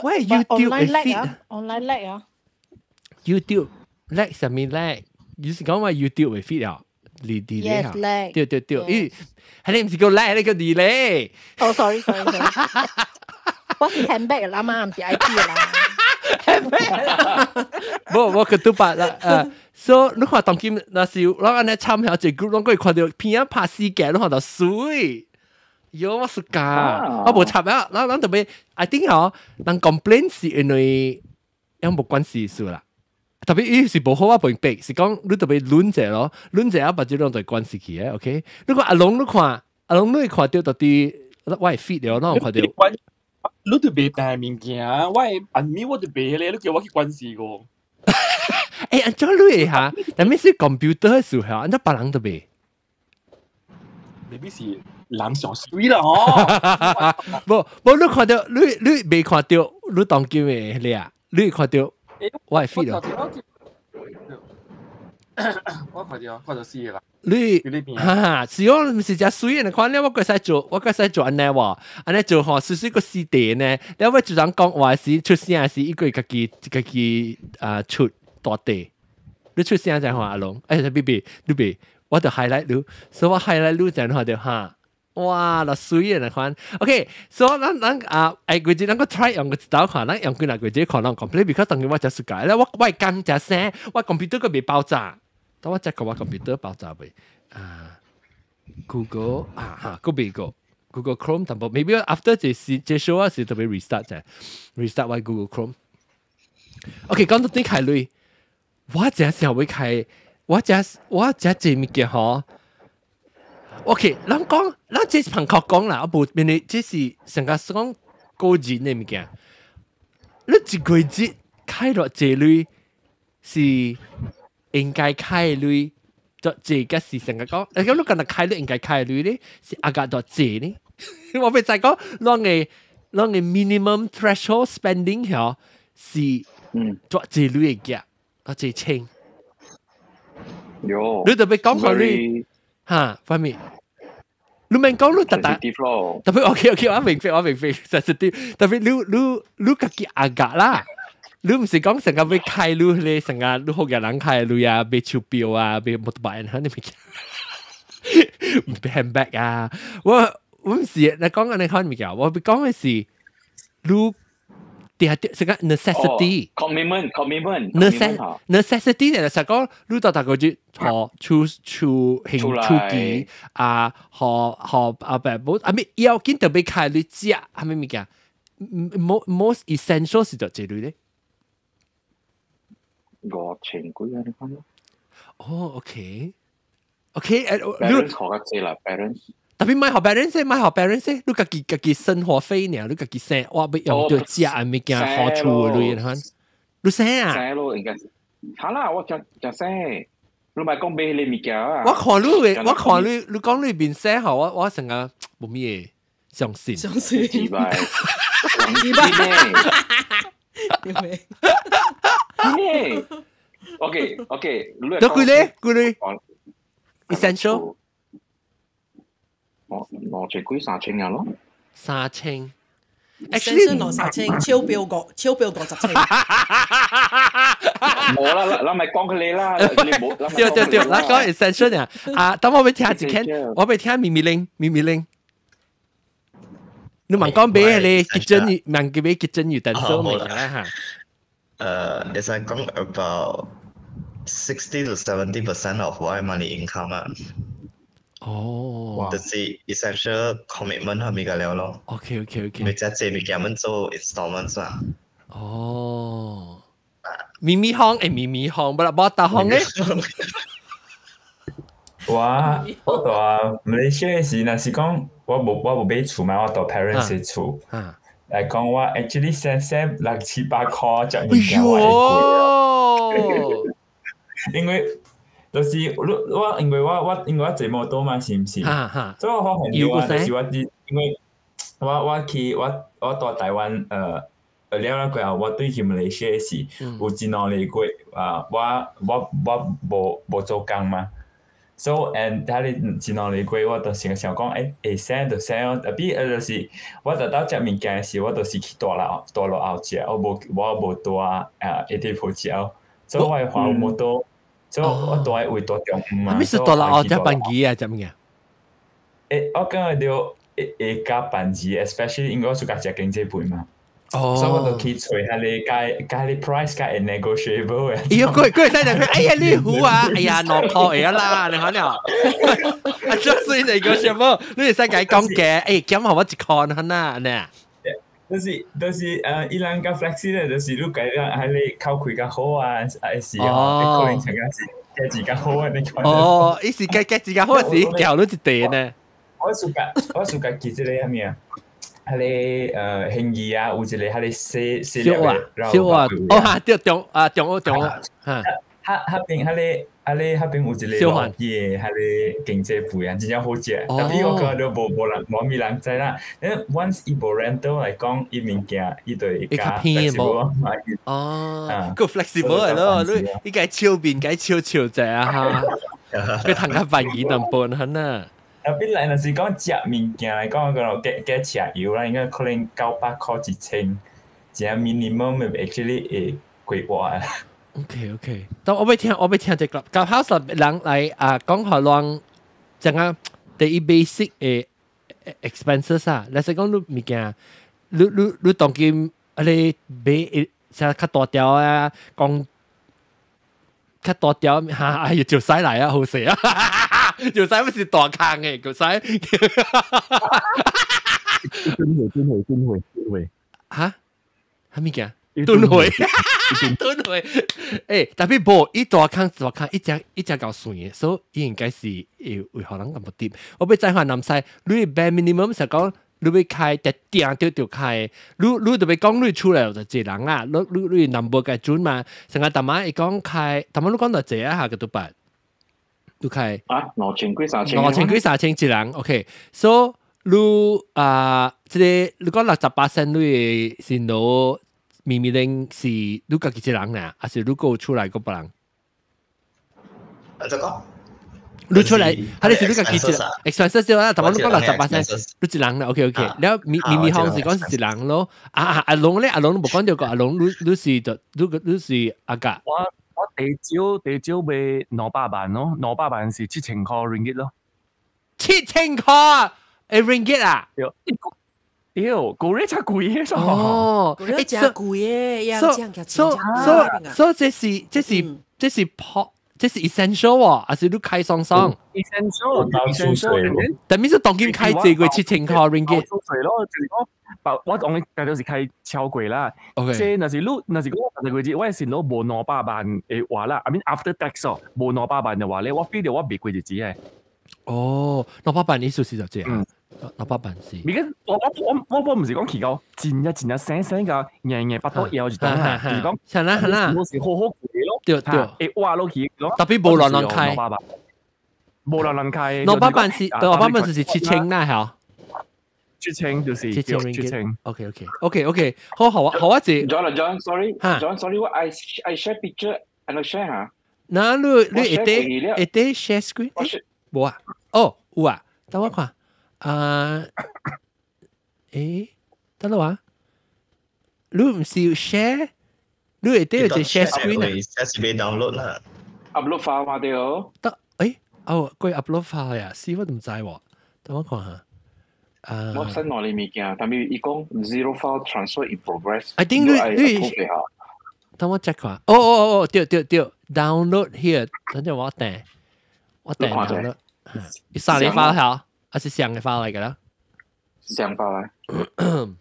why YouTube online lag 啊 ？YouTube lag 上面 lag， 你是講話 YouTube 會 fit 啊？你 delay 啊？對，咦，係你唔是叫 lag，你叫 delay。哦，sorry，我是 handbag 啦嘛，唔是 IP 啦。handbag，我個都白啦，所以你看當今那時，我安尼參考一 group， 我可以看到片拍死嘅，你看到水。有我暑假，我冇插啊！嗱特別，I think 嗬，人 complain 是因為有冇關係數啦。特別伊是冇好啊，並逼是講你特別亂者咯，亂者啊，或者兩對關係嘅，OK？如果阿龍你看到到底我係 fit 了，我看到。你特別大物件，我係按面我特別咧，你叫我去關係個。誒，按咗你嚇，但係是 computer 嘅時候，按咗別人特別。maybe 是人上水啦嗬，冇你看到你未看到你當叫咩你啊？你看到我係 fit 啊！我看到死啦！你是講唔是只水嘅看咧，我個使做安尼喎，安尼做嗬，少個試點呢，你會就咁講話是出聲是一個自己出大地，你出聲就係話阿龍，BB 你別。我就 highlight 你，所以我 highlight 你就看到嚇，哇，那水啊看 ，OK， 所以咱佢哋能夠 try 用個指導看，咱用佢那個只可能 complete，because 當然我就暑假咧，我講只聲，我 computer 個未爆炸，但我只個我 computer 爆炸未，Google 個未個 Google Chrome 淡薄 ，maybe after 這 show 啊是特別 restart 啫 ，restart 我 Google Chrome，OK， 講到啲開類，我只時候會開。我只做物件嗬 ，OK， 咱這是朋友講啦，我冇面你這是成個講個人嘅物件，你一個月開落這類是應該開類，作這個是成日講，你咁你講開類應該開類咧，是阿個作這呢？我咪就係講，攞嘅 minimum threshold spending 嗬，是作這類嘅嘢，作這清。有，你特別講佢你嚇方面。你明講你特別 OK， 我明白 sensitive， 特別你自己阿格啦，你唔是講成日要開你咧，成日你學嘅人開你啊，買手錶啊，買摩托車啊，你唔買 handbag 啊，我唔是，你講緊你看唔見，我講嘅是你第係成個 necessity，commitment necessity 咧，就講你到大個就學出興趣記啊，學啊แบบ冇啊咩要見特別開你知啊，係咪咩嘅 ？most essential 是就這類咧。5000幾啊？你講咯。哦 ，OK， parents 學嘅啫啦 ，parents。特別買學 balance，你自己生活費呢？你自己生，我要用到食啊物件好處類，你生啊？生咯，應該是。嚇啦，我就生，你咪講俾你物件啊！我看你講你邊生後，我成日冇咩相信。幾百咩 ？OK， 都佢咧 essential。我最貴3000啊咯，3000。Actually 攞3000，超標50千。冇啦，你咪講佢你啦，你冇。對，嗱講 essential 啊，等我俾聽一聽，我俾聽咪令。你問講俾你kitchen，問佢俾 kitchen utensil嚟嘅啦嚇。你想講 about 60 to 70% of my money income 啊？就是 essential commitment 係咪㗎了咯 ？OK。咪即係咪叫我們做 installments 啊？哦，咪行，冇大行咧。我到馬來西亞時，若是講我冇買厝嘛，我到 parents 嘅厝。嚟講我 actually 省6、7、8塊就物件我會貴。因為就是我因為我坐摩托嘛，是唔是？所以我好很多就是因為我去我到台灣了過後，我對去馬來西亞時有真努力過啊！我無做工嘛，所以and 睇你真努力過，我就想講會省就省哦。特別就是我到食物件時，我就是去大陸後食，我無大一啲鋪食，所以我會花摩托。所以我都係會多中午嘛。咩是多啦？哦，隻班機啊，隻咩嘅？我感覺到加班機 ，especially 因為我自家食經濟盤嘛。所以我都去找下你加你 price 加 negotiable 嘅。佢真係哎呀你好啊，哎呀攞破嚟啦，你睇下。啊，就是 negotiable， 你哋使解講嘅，減下我一看啦，呢。就是伊人較 flexible，就是你計啦，喺你口開較好啊，係時候，可能成間是價錢較好啊，你講。哦，伊是價錢較好時，交你一地呢。我暑假記住你係咩啊？係你興義啊，有一個係你小華，哦嚇，中嚇。喺你嗰邊有一個落嘢，喺你經濟部啊，真正好食。但係我覺得冇人知啦。once 伊無 rental 嚟講，伊物件伊對加 flexible。哦，個 flexible 係咯，你計超變計超隻啊嚇，佢騰下份耳能半肯啊。特別嚟若是講食物件嚟講，嗰個加車油啦，應該可能900塊1,000，只 minimum actually 會貴啊。OK， 但我要聽隻個，Clubhouse 人嚟講下啷，整個第一 basic 嘅 expenses 啊，例如講你物件，你當佢你買成較大條啊，講較大條嚇，要條曬嚟啊，好勢啊，條曬唔是大坑嘅，條曬。蹲回嚇？係咩嘅？蹲回。特別無伊大坑，一隻夠算嘅，所以應該是會可能咁啲。我俾再話南西，你bare minimum 就講你要開特定就開，你特別講你出來就一人啦，你 number 嘅準嘛，成日大媽一講開，大媽你講到這下個都辦，你開啊，2,000幾3,000， 2,000幾3,000一人 ，OK，so 你即係你講60%你是攞明明是你自己一人呢，還是你個出來個別人？這個。你出嚟，係你是你個記者 ，expenses 少啦，同埋你講60%，你一人啦 ，OK，然後咪行是講是一人咯，阿龍咧，阿龍都冇講到個，阿龍你是阿格。我地招俾200萬咯，200萬是7,000塊 ringgit 咯，7,000塊ringgit 啊？屌，個咧真貴嘅咗。哦，個咧真貴嘅，要這樣嘅錢。所以這是破。這是 essential 喎，還是你開雙雙 ？essential，但係是當今開這個7,000塊 ringgit。係咯，就是講，我講嘅就是開超貴啦。即係那是講我哋我係先攞冇200萬嘅話啦，I mean after tax 哦，冇200萬嘅話咧，我 feel 到我別貴日子嘅。哦，200萬意思是就這樣。200萬是。而家我唔是講期夠，前日醒㗎，夜8多嘢就當係，就是講，係啦，有時好攰咯，對，話落去咯，特別冇亂開，冇亂開。200萬是7,000啦，係。7,000就是7,000。OK，好啊，字。John，sorry，what I share picture，I not share 嚇。嗱，你一啲 share screen？冇啊，哦，有啊，等我看。等等話，你唔是要 share， 你一定要只 share screen 啊 ？share 俾 download 啦 ，upload file 嘛對哦。得，佢 upload file 呀，我都唔知喎，等我看下。我 send 我哋物件，但係伊講 zero file transfer in progress。I think 你等我 check 下。哦，對 ，download here， 等陣我訂 download。三連 file 係還是相嘅 file 嚟㗎啦？相 file 嚟。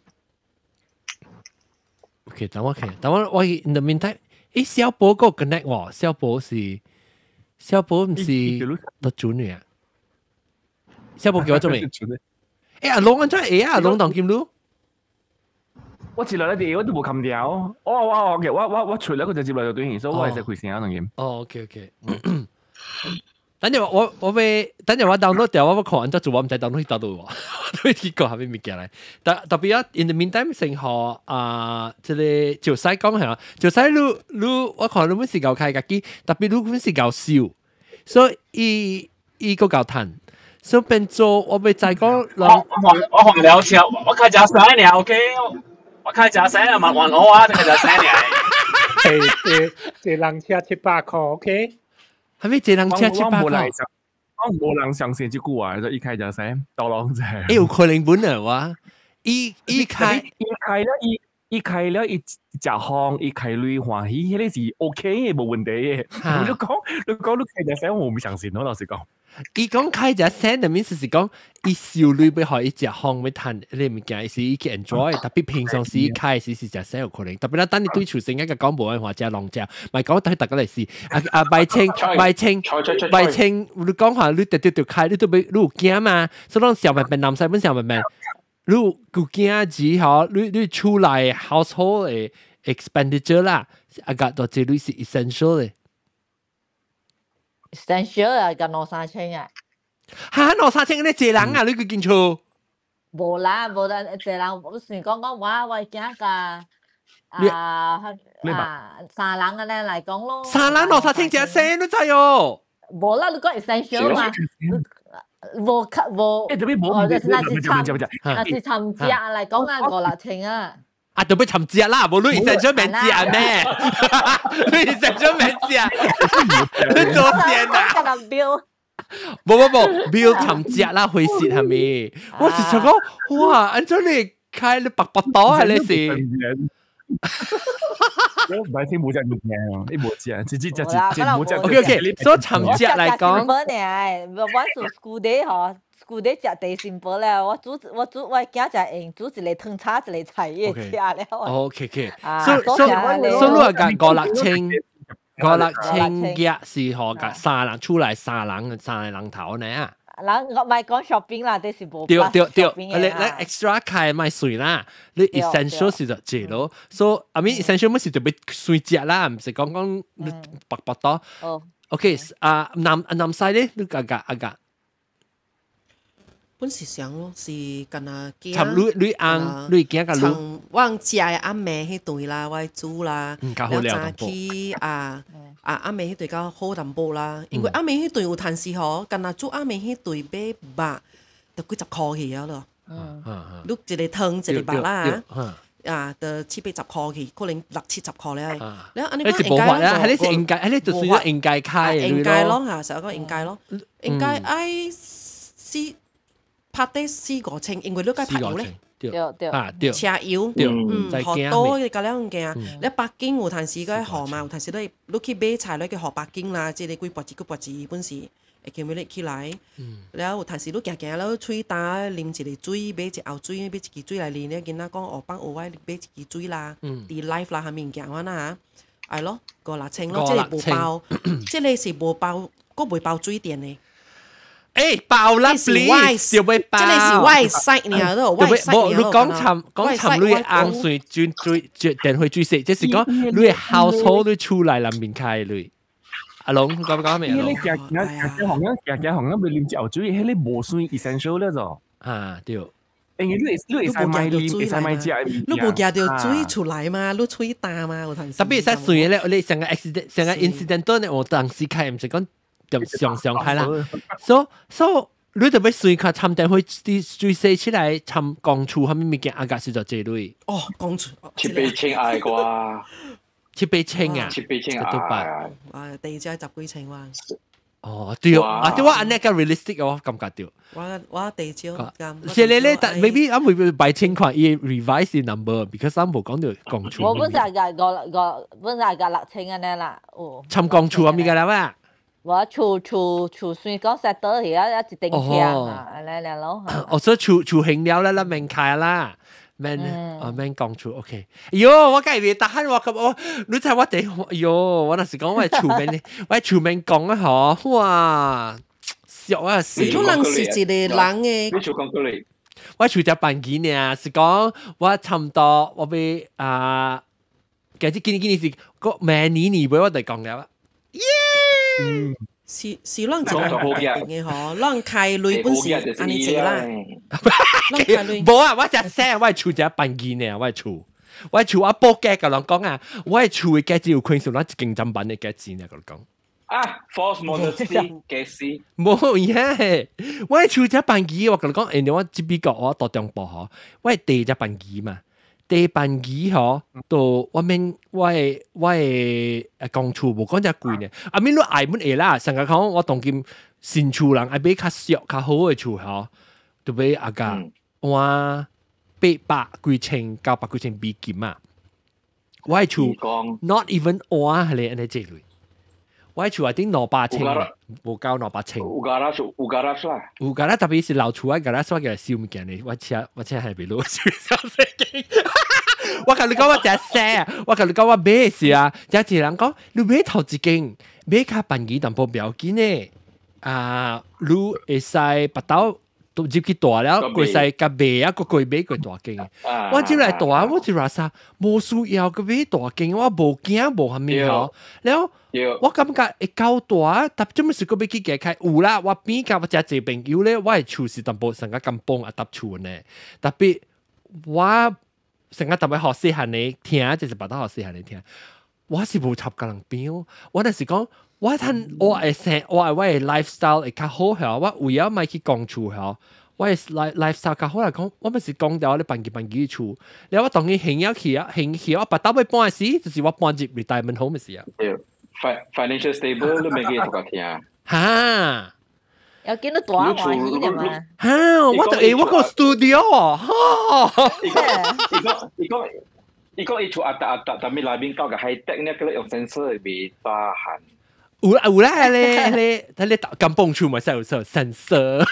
OK， 等我 in the meantime， 小寶個 connect 喎，小寶唔是得準嘅啊？小寶叫我做咩？阿龍安怎阿龍當劍路？我接落嚟我都冇冚掉。我除咗佢就接落就短，所以我係食佢先當劍。哦 ，OK。等陣我 download 掉，我看完之後我唔使 download 到喎，都結果下邊物件嚟。特別啊 ，in the meantime 成學即係就使講係嘛，就使你我看你本時夠開架機，特別你本時夠少，所以依個夠彈，所以變做我咪再講。我還了解，我開隻聲嚟 ，OK， 我開隻聲啊，問我啊，開隻聲嚟。這人車700塊 ，OK。係咪這人車700塊？我冇人相信這句話，就一開就聲，到浪啫。有可能本來話，一開了一隻行，一開類歡喜，呢是 OK 嘅，冇問題嘅。你講開隻聲，我唔相信咯，老實講。伊講開隻聲，就面是講，伊少女要學一隻行要彈，你物件是伊去 enjoy，特別平常時開始是隻聲有可能，特別啦，等你對處成一個講無話隻浪隻，咪講等大家嚟試。賣清，你講話你直接就開，你都俾你有驚嘛？所以講小慢慢男細本小慢慢，你有驚之後，你出來 household 嘅 expenditure 啦，個到這類是 essential 嘅。essential 啊，個2,300啊！嚇，2,300你借人啊？你佢見錯？無啦，借人，我算講我驚㗎三人嘅咧嚟講咯。三人2,300隻聲都滯哦。無啦，你講 essential 嘛？無，那是尋隻嚟講啊，5,600啊。啊，就俾尋隻啦，冇你 essential 名隻啊咩？你 essential 名隻，你做線啊？冇，Bill 尋隻啦，會蝕係咪？我是想講，哇，按照你開你白刀係你是？唔係先冇隻物件，你冇隻，直接冇隻。OK， 所以尋隻嚟講，我做 school day 嗬。古啲食地先寶咧，我驚就係煮一個湯叉，一個菜葉食了。OK， 所以你話5,600日是何㗎？3人出來3人頭呢？我唔係講 shopping 啦，啲是冇。對，你 extra 開買水啦，你 essential 是就借咯。所以I mean essential 乜事就俾水隻啦，唔是講白多。OK， 南西咧，你價。本時想咯，是跟啊驚。尋你驚個尋往食嘅阿妹迄對啦，我煮啦，然後早起阿妹迄對較好淡薄啦，因為阿妹迄對有陣時吼，跟啊煮阿妹迄對買肉，就幾十塊去啊咯。你一個湯一個肉啦，就7-8塊去，可能6-7塊咧。你安尼講應該咯，係你是應該，係你就算咗應該開應該咯嚇，成日講應該咯，應該愛拍啲4-5千，因為你該拍油咧，對，車油，好多嘅嗰兩件，你北京有陣時嗰河嘛，有陣時你去買菜咧，叫河北京啦，即係幾砵紙本是會叫咩起來，然後有陣時你行了吹打啉一個水，買一後水，買一支水來啉咧，囡仔講學幫學歪買一支水啦，啲 life 啦，下面行啊呐，係咯，5-6千咯，即係無包，即係是無包，個袂包水電嘅。爆啦 please， 要俾爆。即係是外塞呢，都外塞呢。你講尋你硬水轉電去最細，即係講你 household 你出來裡面開你。阿龍講咩？你行咪啉酒水，迄你無算 essential 咧就。對。因為你會使買啉，會使買食。你無夾到水出來嘛？你吹打嘛？特別係水咧，你成個 accident 咧，我當時開唔是講。就上開啦，所以你特別水卡參定去啲最細出來參鋼柱，後面物件阿格是就這類。鋼柱7-8千嗌啩，7-8千啊，7-8千嗌。地價10幾千萬。對啊，對我安那個 realistic 我感覺對。我地招咁。即係你但 maybe 我會擺情況要 revise the number，because 我冇講到鋼柱。我本身個本身個6千安尼啦，參鋼柱啊咪個啦嘛。我厝算講實到而家一頂牆啊，嚟咯。我說厝興了啦，免開啦，免講厝 OK。喲，我介意打喊我咁你睇我哋喲，我那時講我厝面講啊嗬，哇，笑啊死！你人是一個人嘅。你厝講過嚟，我厝只辦幾年是講我差唔多我俾其實今年是個明年我哋講了。是讓做嘅嗬，讓開類本是安尼做啦。冇啊，我只聲，我係厝只辦幾年，我係厝我報價個人講啊，我係厝嘅價錢有可能是攞競爭版嘅價錢啊，個人講。false modesty 嘅事。冇嘢，我係厝只辦幾，我個人講，人哋我只比較我到中部嗬，我係第一只辦幾嘛。地辦機嗬，到我講厝無講只貴呢。阿面你愛本嘢啦，成日講我當今新厝人愛買較俗較好嘅厝嗬，就買阿個我800幾千900幾千美金啊。我係厝 not even 我係你安尼這類，我係厝I think 200千，無夠200千。有 garage 啦。有 garage 特別是老厝啊 garage 我嘅燒物件呢，我車係俾攞燒機。我同你講我真聲，我同你講我買事啊，有一人講你買頭一間，買較便宜淡薄唔要緊呢。你會使把刀都入去大了，佢使甲買啊，個買佢大間。我入來大，我就話啥，無需要個買大間，我無驚無蝦米嗬。然後我感覺會夠大，但做乜事個要去解開？有啦，我邊甲我只隻朋友咧，我係厝是淡薄成個咁幫啊搭厝呢，特別我。成個特別學細漢你聽，就是把它學細漢你聽。我是無插個人標，我那時講，我係 lifestyle 會較好嗬，我為咗買去講厝嗬，我係 lifestyle 較好嚟講，我咪是講掉我哋辦幾厝，然後我當然興起，我把刀尾搬時，就是我搬入 retirement home 嘅時候。financial stable 都未記讀過聽。嚇！有見到大歡喜嘅嘛？我個 studio 伊講伊厝阿達咪內邊搞個 high tech 呢，佢用 sensor 嚟俾打痕。有啦，你咁幫厝咪有 sensor，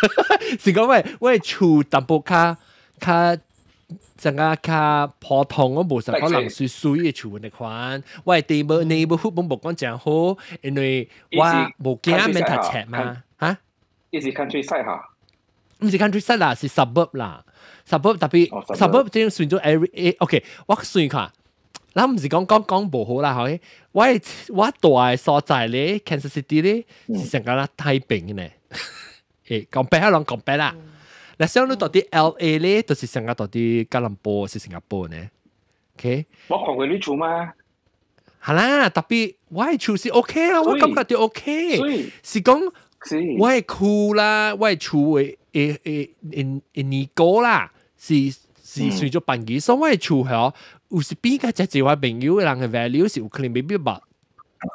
是講我厝淡薄較成個較普通，我冇實可能水嘅厝嚟款。我係neighborhood 冇講正好，因為我冇驚免讀冊嘛嚇。is it countryside 哈？唔是 countryside 啦，是 suburb 啦 ，suburb 特別 suburb 即係算咗 area。OK， 我算下，嗱唔是講無好啦，係我大嘅所在咧 ，Kansas City 咧是成個啦太平嘅呢。誒，講白啦，講白啦。嗱，相對到啲 LA 咧，就是成個到啲吉隆坡是新加坡呢。OK， 我看過你厝嘛？係啦，特別我係厝是 OK 啦，我感覺就 OK，是講我係酷啦，我係厝你哥啦，是算咗辦幾所，我係厝係有時邊個只我朋友人嘅 value 是有可能未必把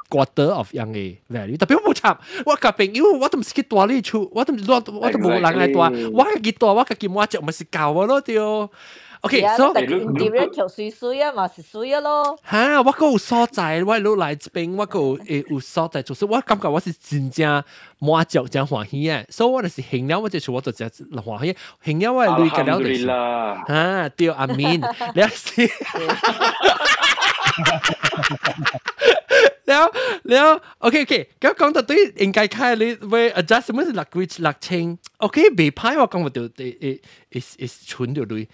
quarter of 樣嘅 value， 特別我冇插，我個朋友我都唔是幾多呢厝，我都冇人嚟多，我係幾多，我個見我只咪是教我咯掉。OK， 所以點樣做水啊，嘛是水啊咯。嚇，我個有所在，我攞來這邊，我個有所在做，所以我感覺我是真正滿足、真歡喜嘅。所以我就是行了，我就做我就真歡喜。行了我係累嘅了就是。嚇，對阿面，你是。แล้วโอเคก็講到對應該開你為 adjustment 六千 OK 未歹我講唔到存到類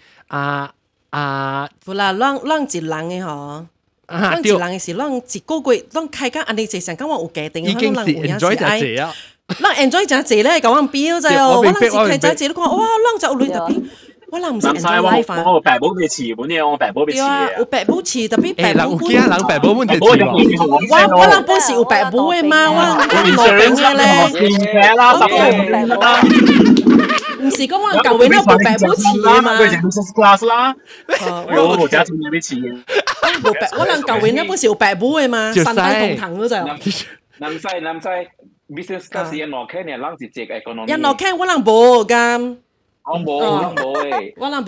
不啦讓一人嘅嗬讓一人嘅是讓一個月讓開間安尼就成講我有家庭已經是 enjoy 就係啊讓 enjoy 就係咧講我標就我讓是開就係你講哇讓就有類特別我諗唔係 enjoy life 我白寶嘅詞本嘢，我白寶嘅詞啊，有白寶詞特別白寶本，人白寶本嘅詞喎。我諗本是有白寶嘅嘛，我攞病嘅咧，唔是講我舊年都冇白寶詞啊嘛。佢就 business class 啦，我家仲有啲詞嘅。我諗舊年本是有白寶嘅嘛，身體同行嗰陣。南西 business class 一攞開呢，冷是隻 economy。一攞開我諗冇咁。我冇誒，我諗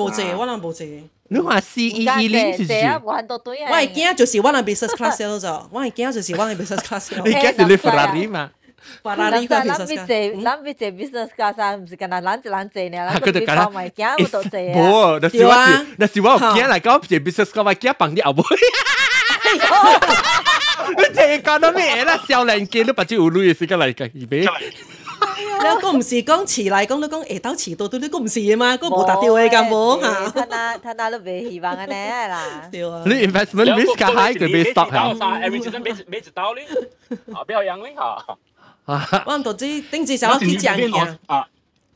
冇借。你話 CEE 是我係驚就是我諗 business class 咯就，我係驚就是我諗 business class 咯。你驚是你 Ferrari 嘛？Ferrari 嘅 business class。諗借 business class 唔是跟他攬借呢，佢就講咪驚我到借啊。冇，那是我驚嚟講借 business class，我驚幫啲後輩。你淨係講到咩啦？少年見都不知有女嘅時間嚟嘅，預備。你個唔是講遲嚟講，你講下晝遲到對你個唔是嘅嘛，個冇達到嘅咁冇嚇。睇下都未希望嘅呢啦。對啊。你 investment risk 係佢未 stop 係。every 時陣未知道咧，比較樣咧嚇。我唔知頂次時我去講嘅。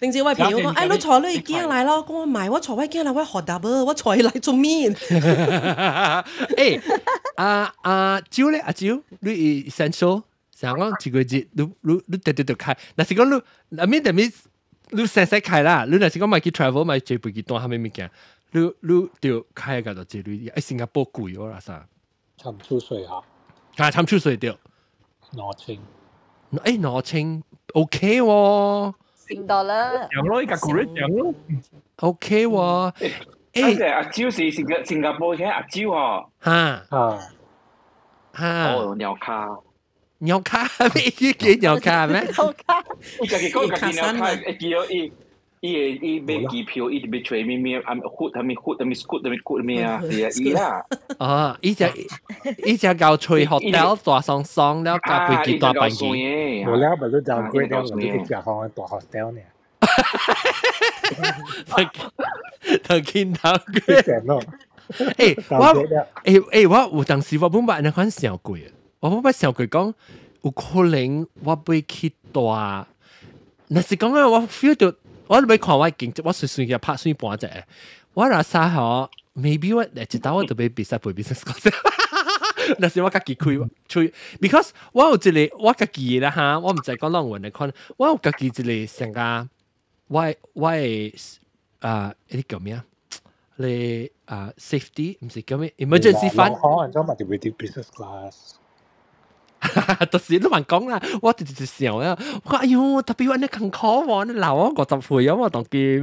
頂次我朋友講，誒你坐你驚嚟咯，我唔係我坐我驚嚟，我學習啊，我坐嚟做咩？誒，阿蕉咧，阿蕉，你 essential。想講一個月，你對開，但是講你，阿面你細開啦，你若是講買去 travel 買最背幾單，係咪物件？你就開個就這類，新加坡貴喎啦啥？參出稅嚇，參出稅對。攞清OK 喎。$10。樣咯，依家古人樣咯。OK 喎。誒，阿蕉是新加坡嘅阿蕉哦。嚇。哦，鳥卡。鳥卡咩？依幾鳥卡咩？鳥卡，我就係講個鳥卡，見到伊買機票，伊買吹咩，scoot 咩啊？係啦。哦，伊只搞吹 hotel 大雙雙，แล้ว搞飛機大班機。冇แล้ว咪都就貴咗，你啲隻行大 hotel 呢？就見到佢。我有當時我本來那款小貴。我冇乜想佢講，有可能我會去大，但是講啊，我 feel 到，我未看我經濟，我隨嘅拍算半隻，我嗱沙嗬 ，maybe 我嚟一道我就俾比賽背 business class，但是我家己開吹 ，because 我有一個我家己啦嚇，我唔知講浪文嚟看，我有家己一個成個，我呢叫咩啊？你safety 唔是叫咩 emergency fund，可能就咪就會啲 business class。就是你還講啦，我直直笑啊！我講哎呦，特別揾啲更可喎，你鬧我50倍啊！我當劍，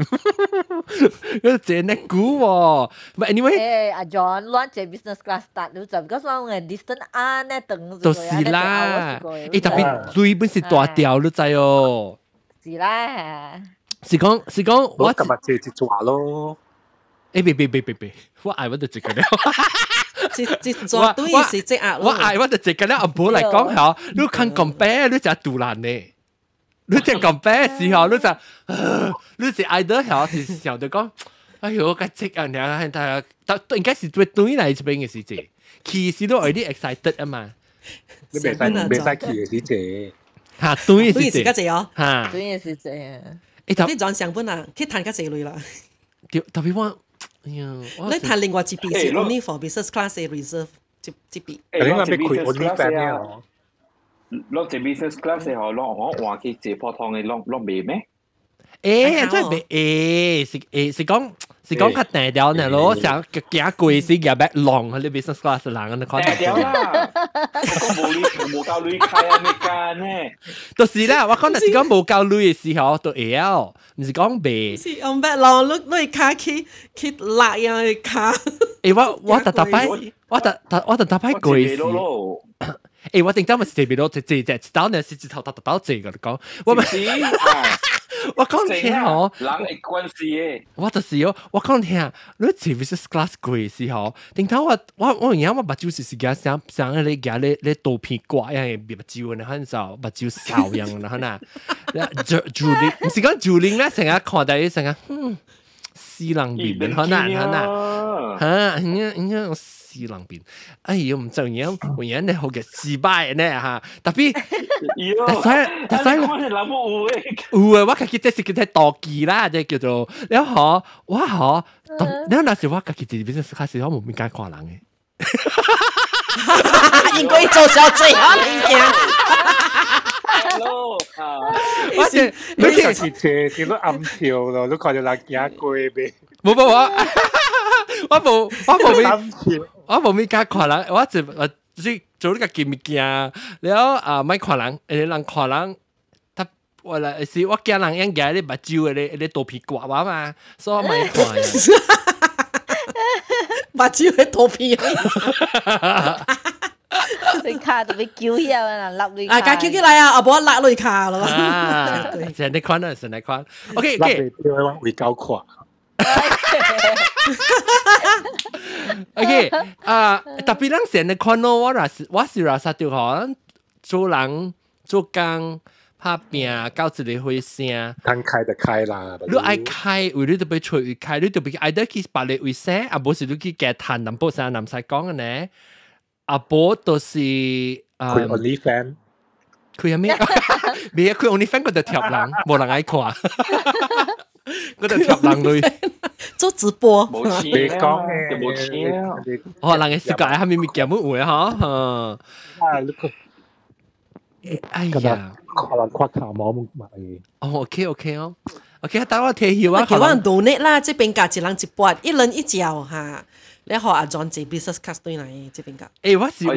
嗰隻叻股喎。But anyway，阿 John 亂借 business class 搭，你就嗰種嘅 distance 啊，呢等就是啦。誒特別最本是大條，你知哦。是啦。是講，我今日借做咯。誒別，我嗌我就直嘅了。一做對是即壓咯。我嗌我就直嘅了，阿婆嚟講下，你看compare 你就杜蘭呢。你只講白時候，你是either 係是想到講，哎呦，個積啊，但應該是對對嚟這邊嘅事情，其實都有啲 excited 啊嘛。你未使去嘅事情。嚇，對嘅事情，對哦，嚇，對嘅事情。你轉上本啊，去談個這類啦。特別我，你談另外一邊是 only for business class reserve 一邊。你話咩佢 only fan 啊？落坐 business class 嘅話，落我話佢坐普通嘅落未咩？真係未是講較定掉呢咯，想行貴時入邊浪喺啲 business class 人，你看定掉啦！我講冇夠鐳開啊，咩間呢？就是啦，我講係講冇夠鐳嘅時候都會，唔是講未。是用咩浪？你卡去辣樣嘅卡。我特擺貴時。我定當咪是邊度只刀呢？是指頭刀這個講，我講聽哦，人係關係嘅。我就是哦，我講聽，你前面是 class 貴時候，定頭我而家我目睭是間想你夾你刀片刮樣嘅目睭呢，很少目睭少樣啦，嗱，Juling 唔是講 Juling 咧，成日看到成日死人面，可能嚇，應該死人面，哎呀唔就樣，我而家你好嘅失敗呢嚇，特別，但係我哋諗冇嘅，我其實即係叫做妒忌啦，即係叫做你好，我好，你那時我其實邊開始我冇咩間看人嘅，應該做小嘴啊，你講。我哋你上次見到暗潮咯，都看到人行過唄。冇，我冇咩間看人，我只做呢個見面見，แล้วไม่看人，人看人，他我來是我見人應該你目睭你肚皮刮話嘛，所以我咪看。目睭嘅肚皮。你卡特別叫嘢啊，立你啊，加叫起來啊，阿伯拉你卡咯。成日看啊，成日看。OK，會教跨。OK，特別人成日看到我是話實條可能做人做工拍拼搞一個會聲。攤開就開啦。你愛開，為你特別隨意開，你特別愛得去把你會聲，啊，無是你去夾談南部聲南西講嘅呢。阿伯都是佢 only fan， 佢有咩？未啊！佢 only fan 嗰度貼人，冇人愛看。嗰度貼人類做直播，冇錢你講嘅冇錢。哦，人嘅世界係咪咪咁樣會嚇？哎呀，可能跨頭冇咁買。哦 ，OK 哦 ，OK， 等我睇下啊。叫我donate啦，這邊夾一人一半，一人一腳嚇。你學阿 John 做 business class 對嚟這邊㗎？我是一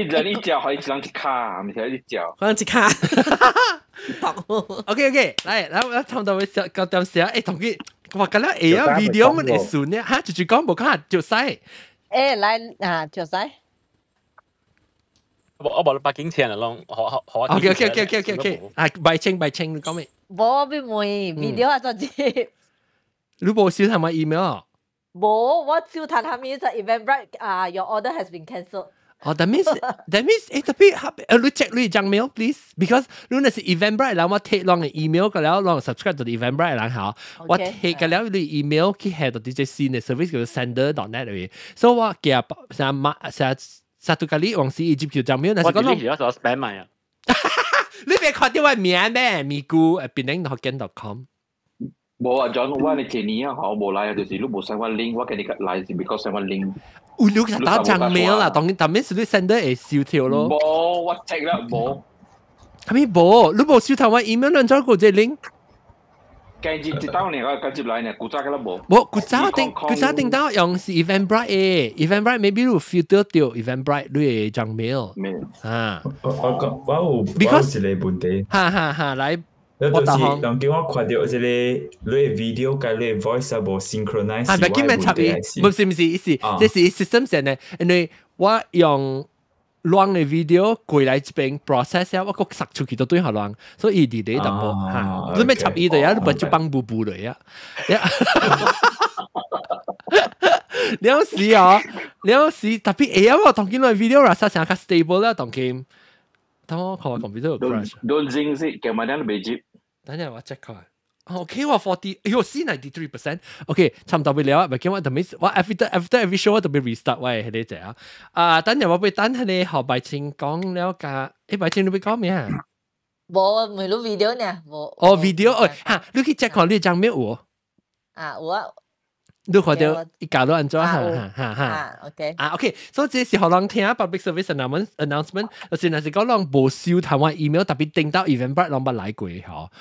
人一腳，可以一人一卡，唔係一腳。可能一卡。OK， 嚟，我差唔多會講到時啊，同佢話緊啦，video มัน係順咧，嚇，就講冇講就使。嚟啊，就使。我冇北京錢咯，好。OK，拜清你講咩？冇邊會 video 啊，總之。你冇少睇埋 email。冇，我照睇下面就 Eventbrite your order has been cancelled。哦 ，that means 特別，你 check 你張 mail please， because 如果係 Eventbrite 然後我 take 落嘅 email 嘅แล้วลอง subscribe 到 Eventbrite 然後我 take 嘅แล้ว你 email 去 head 到啲即係新嘅 service 叫做 sender.net 嚟，所以我嘅成satu kali 往時 Egypt 叫張 mail， 但係講而家做 spam 埋啊，你別看到我名咩？咪咕binang.hokkien.com。冇啊 ，John， 我你前年啊，我冇來啊，就是你冇 send 我 link， 我給你個來是 because send 我 link。你其實打張 mail 啦，當面是你 send 得係少條咯。冇，我 check 啦，冇。係咪冇？你冇少條我 email 兩張個隻 link。跟住接到你個跟住來呢，古早嘅啦冇。冇，古早定到用是 Eventbrite 嘅 ，Eventbrite maybe 你 filter 掉 Eventbrite 你嘅張 mail。啊，我有一個問題。哈，來。你就是當叫我看到這個你嘅 video 跟你嘅 voice 啊無 synchronize，係咪叫咩插嘢？唔是意思，這是 system 上嘅，因為我用亂嘅 video 過來這邊 process 我個塞出去都對下亂，所以delay 淡薄嚇。你咩插嘢對啊？你唔就幫補補嚟啊？你有時啊，特別我當見到 video 啦，實成較 stable 啦，當見。等我看我 computer 有 crash。Don't zing sih, kemudian bejip。等陣我 check 佢。OK 喎40，哎呦是93%。OK， 差唔多未了啊，咪叫我特別我 after every show 我特別 restart 喂，係你隻啊。等陣我俾等係你後擺前講了㗎，擺前你俾講咩啊？冇未錄 video 呢，冇。哦 video， 嚇，你去 check 看你張咩有？啊，我。你看到一搞到安怎哈？OK ，OK， 所以這是好人聽 public service announcement， 就是若是講人無收台灣 email， 特別訂到 Eventbrite 人捌來過吼，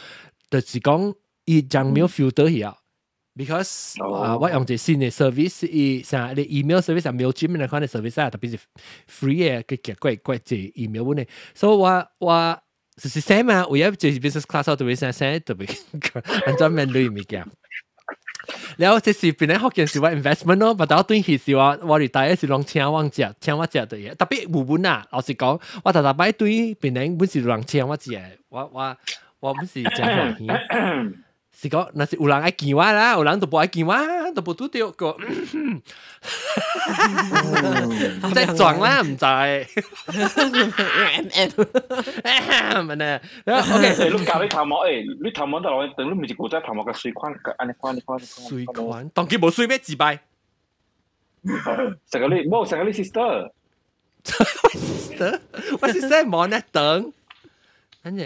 就是講伊將沒有 filter 去啊 ，because 我用一新嘅 service， 伊像你 email service 啊 Mailchimp 那款嘅 service 啊，特別是 free 嘅，佢結貴隻 email 本嚟，所以我就是 same 啊，我也就是 business class 特別same 特別安怎面對物件。แล้ว這是變嚟學件是話 investment 咯，但係我對佢是話我哋大家是攞請我食嘅嘢，特別無本啊！老實講，我大擺對變嚟本是攞請我食，我本是真歡喜。是講，那是有人愛見我啦，有人都不愛見我，都不拄到個，即係撞啦，唔知。唔係，OK， 你教你頭毛，你頭毛就攞，等你唔是古仔頭毛嘅水款，安尼款。水款，當佢冇水咩自敗？成個你冇成個你 sister， 我 sister 冇呢等，跟住。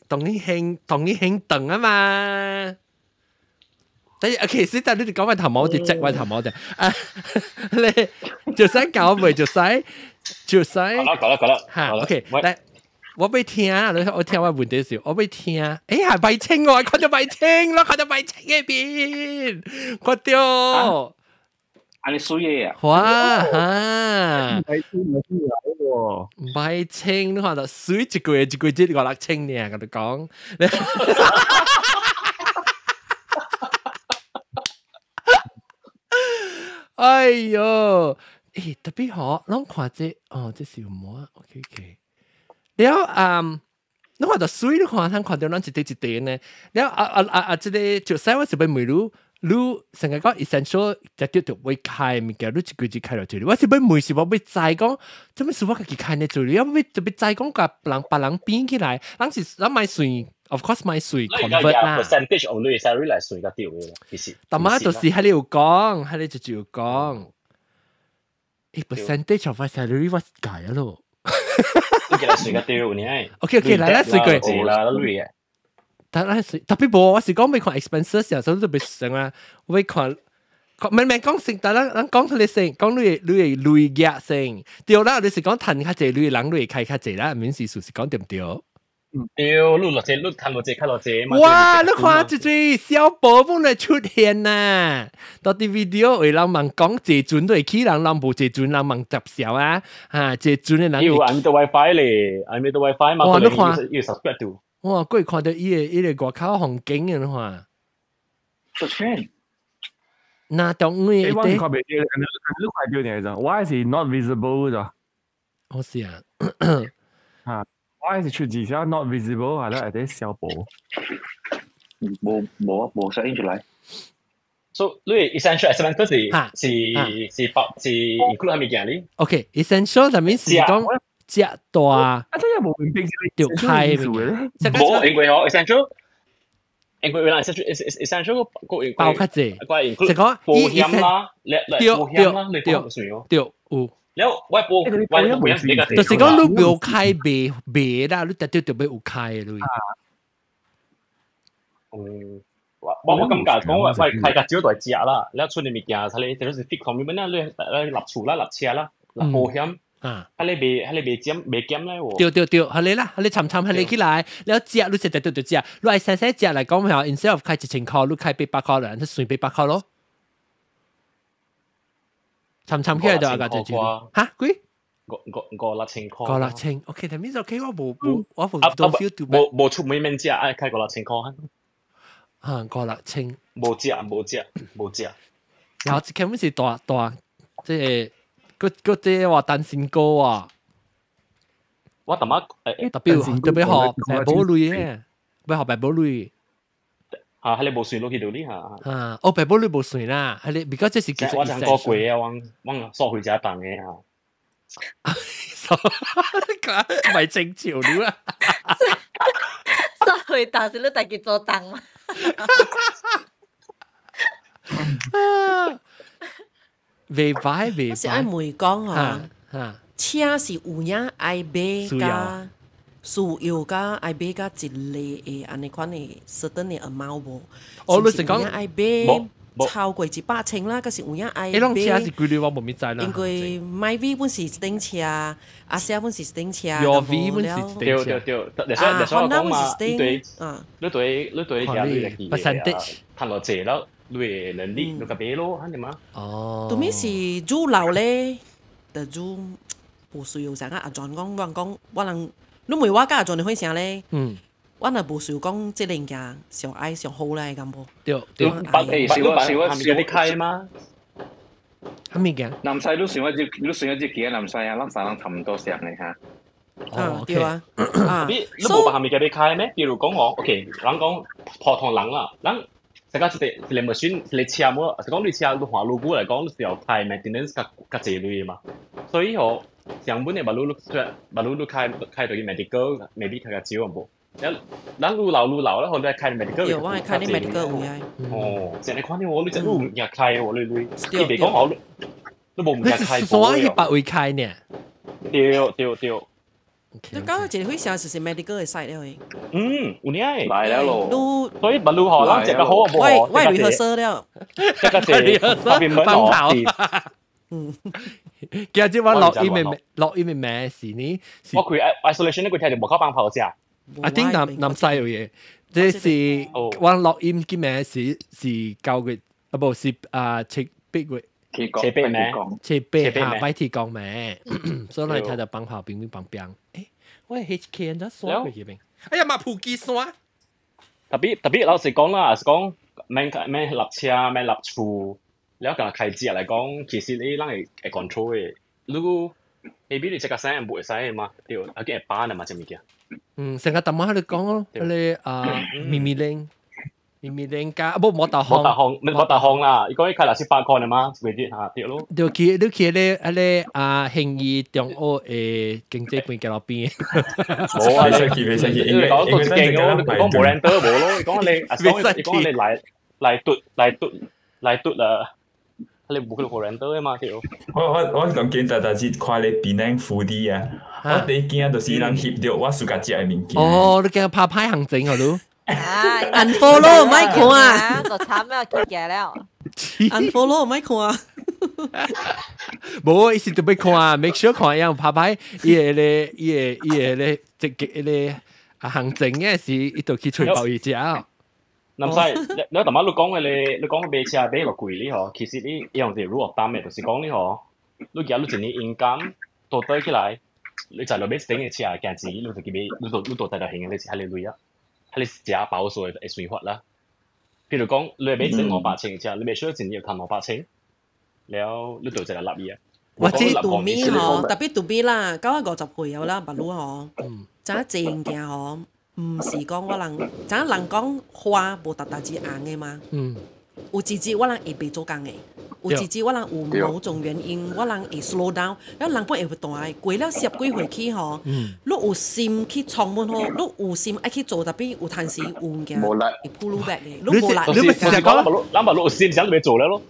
同你興等啊嘛，但係其實但你哋講埋頭毛就隻位頭毛就，你就使教未就使，講啦嚇 ，OK， 嚟我俾聽啊，我聽我問題時，我俾聽，係白青喎，看到白青咯，看到白青嘅邊，看到。你水嘢啊！哇嚇！唔係清，你看到水一個月即個六清呢，我哋講。哎呦！特別好，咱看這這是有冇啊 ？OK， 了你看到水，你看到咱一滴一滴呢？了這個就使我是被梅魯。你成日講 essential 就叫做會開物件，你一句開落去。我是要每時我要再講，做咩事我自己開呢做？我要特別再講個別人編起來，人買水 ，of course 買水 convert 啦。percentage of 你 salary 嚟水個調嘅，其實。但係就是喺你有講，喺你就有講。percentage of my salary 我改咗咯。你叫嚟水個調呢？OK， 嚟水個。但係特別冇，我是講未看 expenses 時候，所以特別想啊，未看，明講成，但係咱講佢哋成，講你累額成，對啦，你是講賺較濟，你人累開較濟啦，面試數是講對唔對？對，你落濟，你賺落濟，較落濟嘛。哇！你看一嘴小寶本來出現呐，到啲 video 為人問講這陣都會起人無這陣人問雜少啊，這陣嘅人。要按到 WiFi 咧，按到 WiFi 嘛，哇！你看要 subscribe 到。哇！佢看到伊個外口紅景嘅話，出圈。那當然，我係看唔到，你快掉嚟咗。Why is it not visible 咗？我是啊，嚇 ，Why is it 出字寫 not visible？係啦，係啲小寶。冇寫出嚟。So 你 essential expenses 是 include 係咪嘢咧 ？OK，essential 就面是講。只大，啊！真係冇明白條開嘅，冇因為嗬 essential，因為原來 essential 個包括啫，就講保險啦，保險啦，你講算咯，對，有。แล้วว่าปูว่าอย่างนี้ก็就是講你冇開白啦，你特別特別有開เลย我感覺講話開個招待隻啦，แล้ว出嚟物件，佢哋就是 fix 方面啦，你立厝啦，立車啦，立保險。喺你未檢咧喎？對，係你啦，係你尋係你起來，你有隻，你食就隻，你係細隻嚟講嘅話 ，instead of 開1000塊，你開800塊啦，你算800塊咯。尋起來就係個最主要。嚇幾？5,000塊。5,000 ，OK，但係呢個我冇 feel to。冇出門面隻，開5,000塊。嚇，5,000。冇隻。然後根本是大，即係。嗰啲話單身哥啊，我特別學白寶類嘅，要學白寶類。係你冇算落去到呢嚇。白寶類冇算啦，係你，而家即係其實我就過貴啊，我索佢只一啖嘅嚇。唔係正潮料啊！10歲但是你大結做當嘛？未歹未歹。是愛梅講啊，車是有影愛買加需要加愛買加一類嘅安尼款嘅 certain 嘅 amount 無。我老實講，愛買超過100千啦，嗰時有影愛買。誒，車是幾多我冇咪知啦。因為 my V 本是電車，阿 Sir 本是電車。Your V 本是電車。對，所以我講嘛，你對嘢你嘅睇落謝咯。你能力你個俾咯，肯定嘛？哦。對面是租樓咧，就租無需要成個阿 John 講，我能你唔係我家阿 John 你開聲咧，我係無需要講即零件上愛上好咧咁噃。對，白你開嘛？係咪嘅？南西都算一隻幾南西啊，南西差唔多上嚟嚇。對啊。你冇白係咪嘅俾開咩？比如講我 ，OK， 人講普通人啦，人。大家你咪選你車冇，講你車你華路股嚟講，你有開 maintenance 個這類嘛，所以我上本嘅馬路都開到啲 medical，未必開個少咁噃。然路流啦，我都係開 medical。有我係開啲 medical 會係。哦，成日看啲我，你真都唔日開喎，你別講我，都冇唔日開。你所以白會開呢？對。你搞到這會成時 medical 嘅 site 咧？有呢係來了咯。所以問路學啦，這個好啊，冇好。我係 rehearsal 了，這個是後面門跑。今日我落音咩事呢？我佢 isolation 呢個睇就冇靠幫跑啫。I think 南西有嘢，這是我落音嘅咩事是教嘅，啊不是切逼嘅。切背咩？切背下擺鐵講咩？所以你睇到幫跑邊邊幫邊。誒，我係 HK 人咗鎖佢邊。哎呀，馬普基鎖。特別老實講啦，講咩立車咩立厝，你一個開支嚟講，其實你啷係 control 嘅。如果未必你即刻使唔會使嘛，對，有啲班啊嘛，隻物件。成個特晚喺度講咯，你咪咪令。咪令家，冇大行啦！如果你開18塊啊嘛，會啲嚇跌咯。你企咧興義中澳經濟盤嘅落邊。冇啊！你講到勁咯，你講冇人得冇咯。講你嚟嘟啊！你冇冇人得啊嘛條。我講見大是看你變靚富啲啊！我第一件就是人翕到我自家食嘅物件。哦，你驚拍牌行政啊都？unfollow 唔係看啊，就慘咩結嘅了。unfollow 唔係看啊，冇意思就俾看啊 ，make sure 看樣拍牌，伊個咧直擊咧行政嘅是一度去吹爆伊隻。南西，你頭晚你講嘅你講嘅買車買落貴呢嗬，其實呢樣就 rule of thumb 嘅，就是講呢嗬，你而家你一年 income 到低起來，你就落買整嘅車價錢，你就叫買，你到低就興嘅，你係你累啊。你自己保數嘅算法啦，譬如講，你係俾整500千嘅車，你咪需要錢要賺500千，แล้ว你做就係立嘢。或者杜咪嗬，特別杜咪啦，950歲有啦，白佬嗬，真正件嗬，唔是講我人，真人講花無特之硬嘅嘛。有時節我人會被做工嘅，有時節我人有某種原因，我人會 slow down，แล้ว人本會大嘅，過了10幾歲起嗬，你有心去創門嗬，你有心愛去做，特別有陣時有物件會 pull back 嘅，你冇力。你咪成日講，諗你有心想咪做咧咯。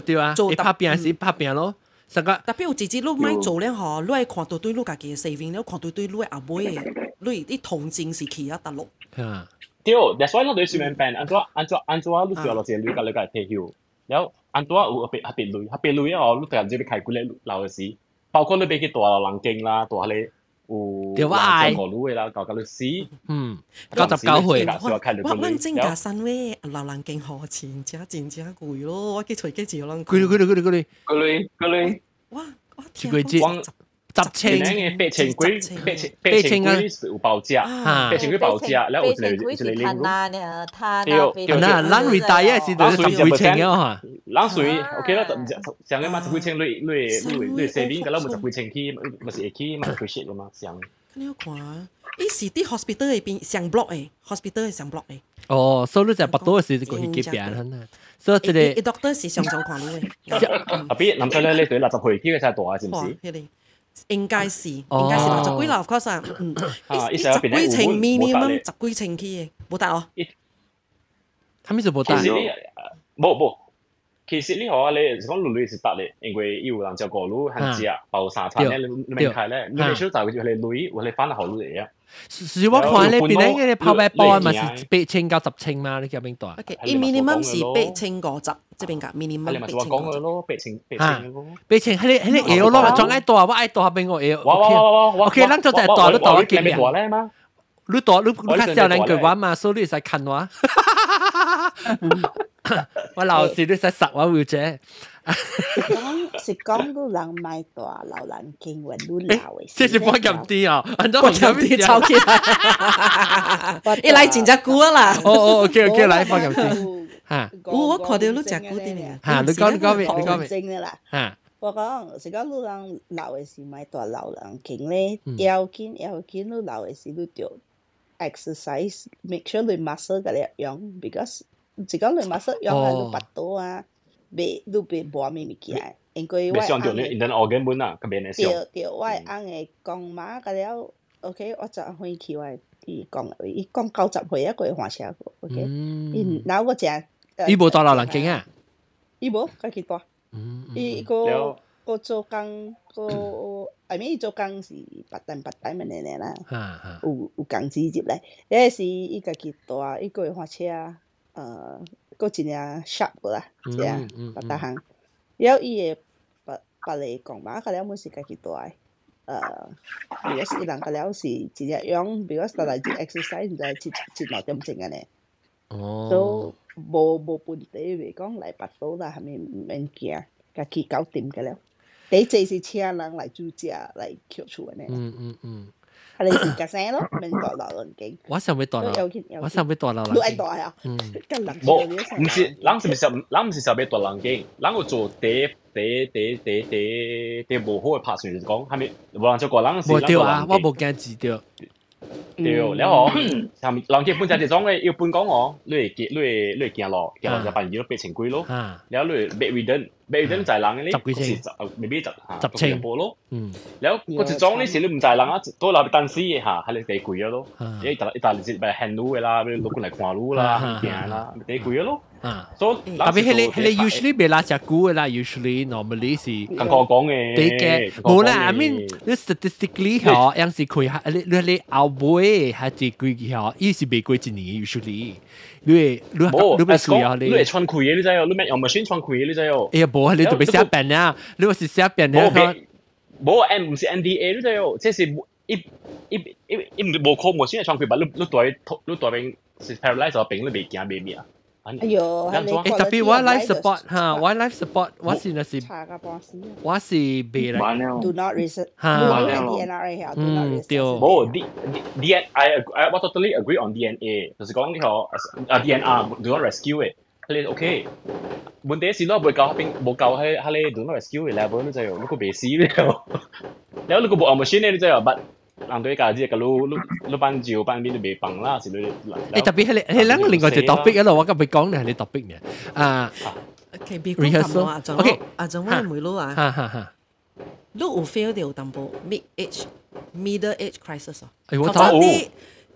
對啊，做拍拼是拍拼咯。特別有時節你咪做咧嗬，你係看到對你家己嘅 saving，你看到對你阿妹嘅，你啲同情是起啊得落。對 ，that's why 我對算命病，按照你做落隻女嘅你嘅退休，然後按照有別類哦，你突然之間開估你鬧嘅事，包括你俾佢大人經啦，大你有兩個女嘅啦，教律師，99歲，我真假新位老人經何錢真貴咯，我去隨幾字咯，佢哇10千8千幾有報價，8千幾報價，然後有一個咱 retire 時就10幾千啊，咱隨 OK 啦，上個嘛10幾千你 saving 㗎啦，冇10幾千起，咪是會起嘛 appreciate 㗎嘛，上。你要看啊，伊是啲 hospital 入邊上 block 嘅 ，hospital 係上 block 嘅。哦，所以你就百多嘅時就過去幾邊啦，所以即係 doctor 是上看路嘅。特別南西咧，你對60歲起嘅才大，是唔是？應該是60幾啦 ，of course 啊，10幾程 minimum 10幾程去嘅，冇得哦。他們就冇得。冇。其實呢個你講路是得咧，因為有人就過路很食包沙餐咧，你明睇咧，你少就佢哋女，我哋翻得好嚟啊。是我看你邊咧嘅泡白包咪是8千到10千嘛？你叫邊度啊 ？minimum 是8千50，即邊個 minimum 8千50咯，8千8千，係你 L 咯，仲愛大，我愛大邊個 L？OK， 咱就就大，你大幾咩？你大你較少人句話嘛，所以你使近話。我老時都使實話會啫。是講都人買大，老人經運都老嘅。這是幫咁啲啊，很多幫咁啲抽起來，一來真只股啦。OK，來幫咁啲。嚇，我看到你只股啲咩？嚇，你講咩？正嘅啦。嚇，我講是講你人老嘅時買大，老人經咧，腰筋你老嘅時你就 exercise，make sure 你 muscle 嘅力用 ，because 是講你 muscle 用係你拔刀啊。你被磨咩物件？因為我上條你 internal organ 本啊，咁邊嚟上？對，我啱嘅講馬嗰了 ，OK， 我就開起話伊講90歲一個月換車個 ，OK， 然後我正，伊無大老人經啊？伊無，佢幾大？伊個做工個，I mean 做工是白單咪嚟啦，有工資接咧，有時伊個幾大，一個月換車個真係 sharp 個啦，係啊，白大行。有伊嘅白嚟講嘛，個了冇是家己大。如果是人個了是真係用，如果是嚟做 exercise，就係節勞點正嘅咧。都冇本地嚟講嚟白到啦，係咪唔免驚？家己搞掂嘅了。你這是請人嚟做家嚟翹厝嘅咧。係你自家聲咯，免大老人經。我想要大老人，我想要大老人。你愛大啊？冇，唔是，咱唔是想要大人經，咱有做第無好嘅拍算就是講，係咪？無人做過，咱是。冇對啊，我冇驚字對。對，然後下面人結本就係講嘅，要半講我，你會行路就扮二咯8,000幾咯，然後你bedridden 就係人嘅呢，未必10千波咯，然後嗰隻裝呢時你唔就係人啊，都留等死嘅嚇，係你地貴咗咯，但係咪行路嘅啦，攞過嚟看路啦，行啦，地貴咗咯。所以特別係你 usually 未拉隻股嘅啦 ，usually normally 是咁我講嘅。地嘅冇啦，I mean 你 statistically 嗬，有時佢你後背係只貴嘅嗬，伊是未貴一年 usually。你未貴啊？你係穿貴嘅你知哦，你咩用 machine 穿貴嘅你知哦。哎呀，冇你特別寫病啊！你話是寫病咧？冇唔是 NDA 你知哦，即係冇靠 machine 穿貴，你代病是 paralyze 咗病你未驚未咩啊？哎呦，特別wildlife support 嚇 ，wildlife support 我是那是，我是別嚟。 Do not research。DNR 係 do not research。冇 I totally agree on DNA， 就是講呢個DNR do not rescue 嘅，你 OK。問題是咯，冇教喺 do not rescue 嘅 level 你就有，你個別死了，然後你個部 machine 咧你就有乜？人對家姐個你班照班邊都未bằng啦，是你。特別係兩個另外隻 topic 嗰度，我今日講嘅係你 topic 嘅。OK， 別講咁多啊，仲我係梅魯啊。你有 feel 到淡薄 middle age crisis 啊？我睇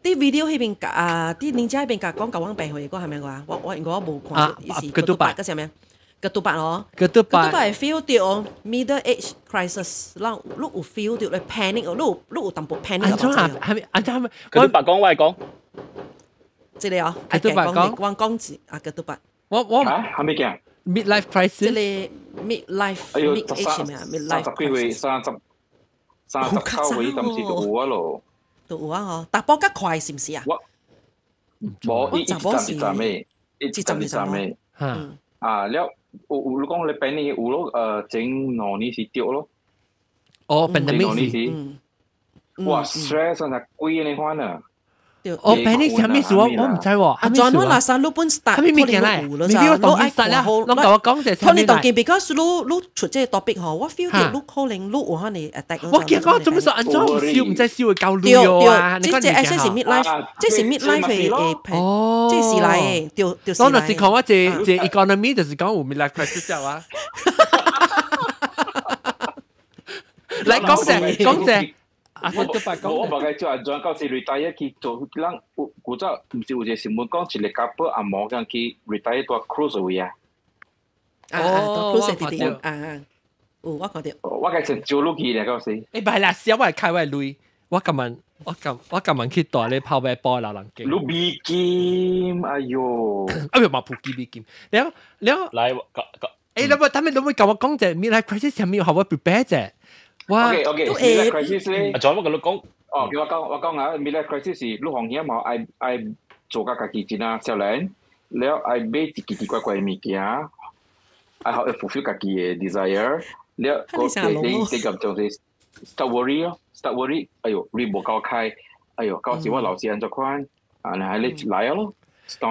啲 video 喺邊啲人家喺邊講舊灣病去嗰係咪話？我冇看，意思嗰度白嗰時係咩？ketupat 咯，ketupat 係 feel 到 middle age crisis， 你有 feel 到你 panic， 你有淡薄 panic。係咪？ketupat 講我係講，即係啊，ketupat 講字啊 ketupat。我係咪嘅 midlife crisis？ 即係 midlife mid age 咩啊 ？midlife 30九歲咁時都有啊咯，都有啊嗬，但波吉快是唔是啊？冇，一陣咩？一陣咩？了。有講你病呢有咯，整攞呢是掉咯。哦，病得咩事？哇 ，stress 係貴你看啊！哦，病呢係咩事？我唔知喎。啊，轉開垃圾，你本 start，係咩嘢嚟？你俾我當 start 啦，我同我講就係。你當見 because 你出這個 topic 嗬，我 feel 到你可能你有可能 attack。我見我做乜安裝唔笑，唔知笑會夠亂啊！即係 S 是 midlife，即係 midlife 嘅哦，即係嚟嘅，掉。我就是講我這 economy 就是講有 midlife crisis 啊。嚟講者。我唔係做做嗰時 retire 去做，人古早唔是有隻新聞講，一個 couple 阿毛咁去 retire 到 cruise 位啊。到 cruise 地點啊，我覺得。我嘅成做落去咧嗰時。誒唔係啦，小我係開胃累，我今日去帶你泡杯波流浪機。你比金，哎呦！哎呦，冇比金，แล้ว嚟誒，你會教我講隻 midlife crisis 係咪要學我 prepare 啫？哇 ，midlife crisis 咧，仲有乜嘅講？哦，我講啊 ，midlife crisis 是你行嘢冇愛做家己真啊，少年，แล้ว愛買一奇奇怪怪嘅物件，愛學 fulfill 家己嘅 desire，แล้ว個你咁做嘅 start worry，哎呦 ，read 冇夠開，哎呦，嗰時我老師按咗款，啊，係你嚟咯。所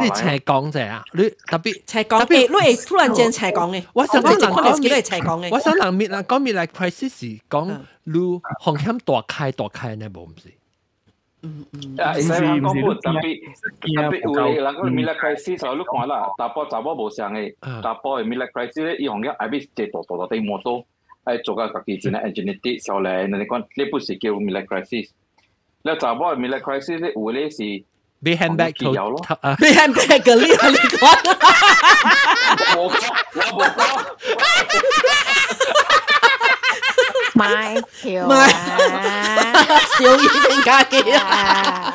以斜講啫啊！你特別斜講，你係突然間斜講嘅。我想講人係斜講嘅。我想人面啊，講面嚟 crisis 講你風險大開呢冇唔是？啊，係講冇特別有嘅人講面嚟 crisis 就你看啦，大波查某無相嘅，大波嘅面嚟 crisis 咧，伊行嘅係俾借大地摩托，係做個家己真係 engineer 少年，你講你不是叫面嚟 crisis，แล้ว查某嘅面嚟 crisis 咧，有咧是。俾 handbag 俾 handbag 嘅呢個你講，我冇講，買票小耳定家嘅啊！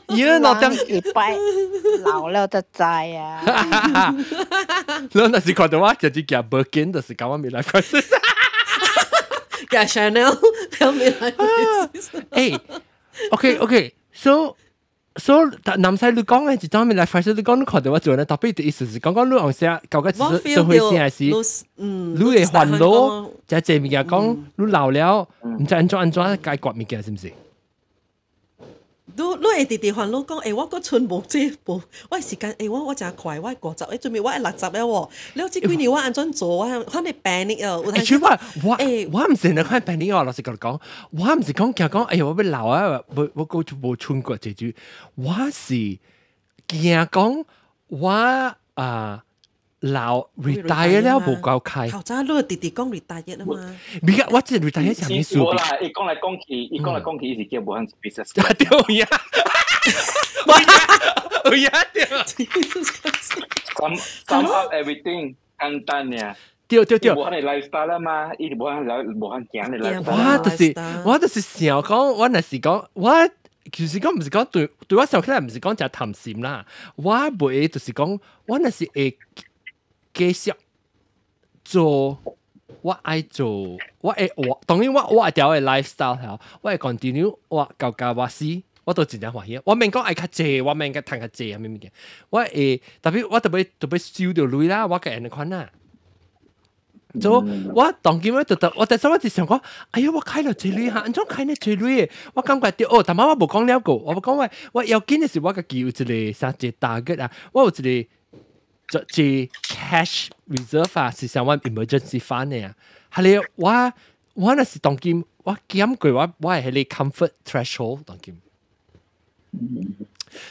我等禮拜老了就知啊！你那時看到我就是夾 Birkin，就是講我未來 crisis，夾 Chanel， 未來 crisis。誒 ，OK，so。男仔你講嘅一種面嚟 crisis，你講你看到我做呢，特別的意思是講你用些舊嘅詞就會先係是，你嘅煩惱，就係這物件講，你老了，唔知安怎解決物件是唔是？你會直直煩惱講，我個存無這無，我時間我真快，我50，準備我60了喎，你這幾年我安怎做，我你病啊！我唔成日看病啊！老實講，我唔是講講，我要老啊，我個就無存過這句，我是驚講我老 retire 了無夠開。頭先你直直講 retire 啊嘛。而家我只 retire 係咩數？我啦，伊講來講去，是叫無限 business。對呀，對呀，對。Sum up everything，簡單呀。對。無限嘅 lifestyle 啦嘛，伊無限行嘅 lifestyle。我就是想講，我那時講我。其實講唔是講對我上起來唔是講就貪心啦，我袂就是講我那是會繼續做，我愛做，我當然我一條嘅 lifestyle 我會 continue 我教我死，我都真正歡喜。我免講愛較濟，我免講賺較濟啊咩物件，我會特別燒到累啦，我個人款啦。就我當今我但係我就想講，哎呀，我開了最累嚇，安怎開呢最累？我感覺到但係我冇講了個，我講我要緊嘅是我個有一個啥隻 target 啊，我有一個即 cash reserve 啊，是想我 emergency fund 嘅啊。係你我那是當今我減過我係迄個 comfort threshold 當今，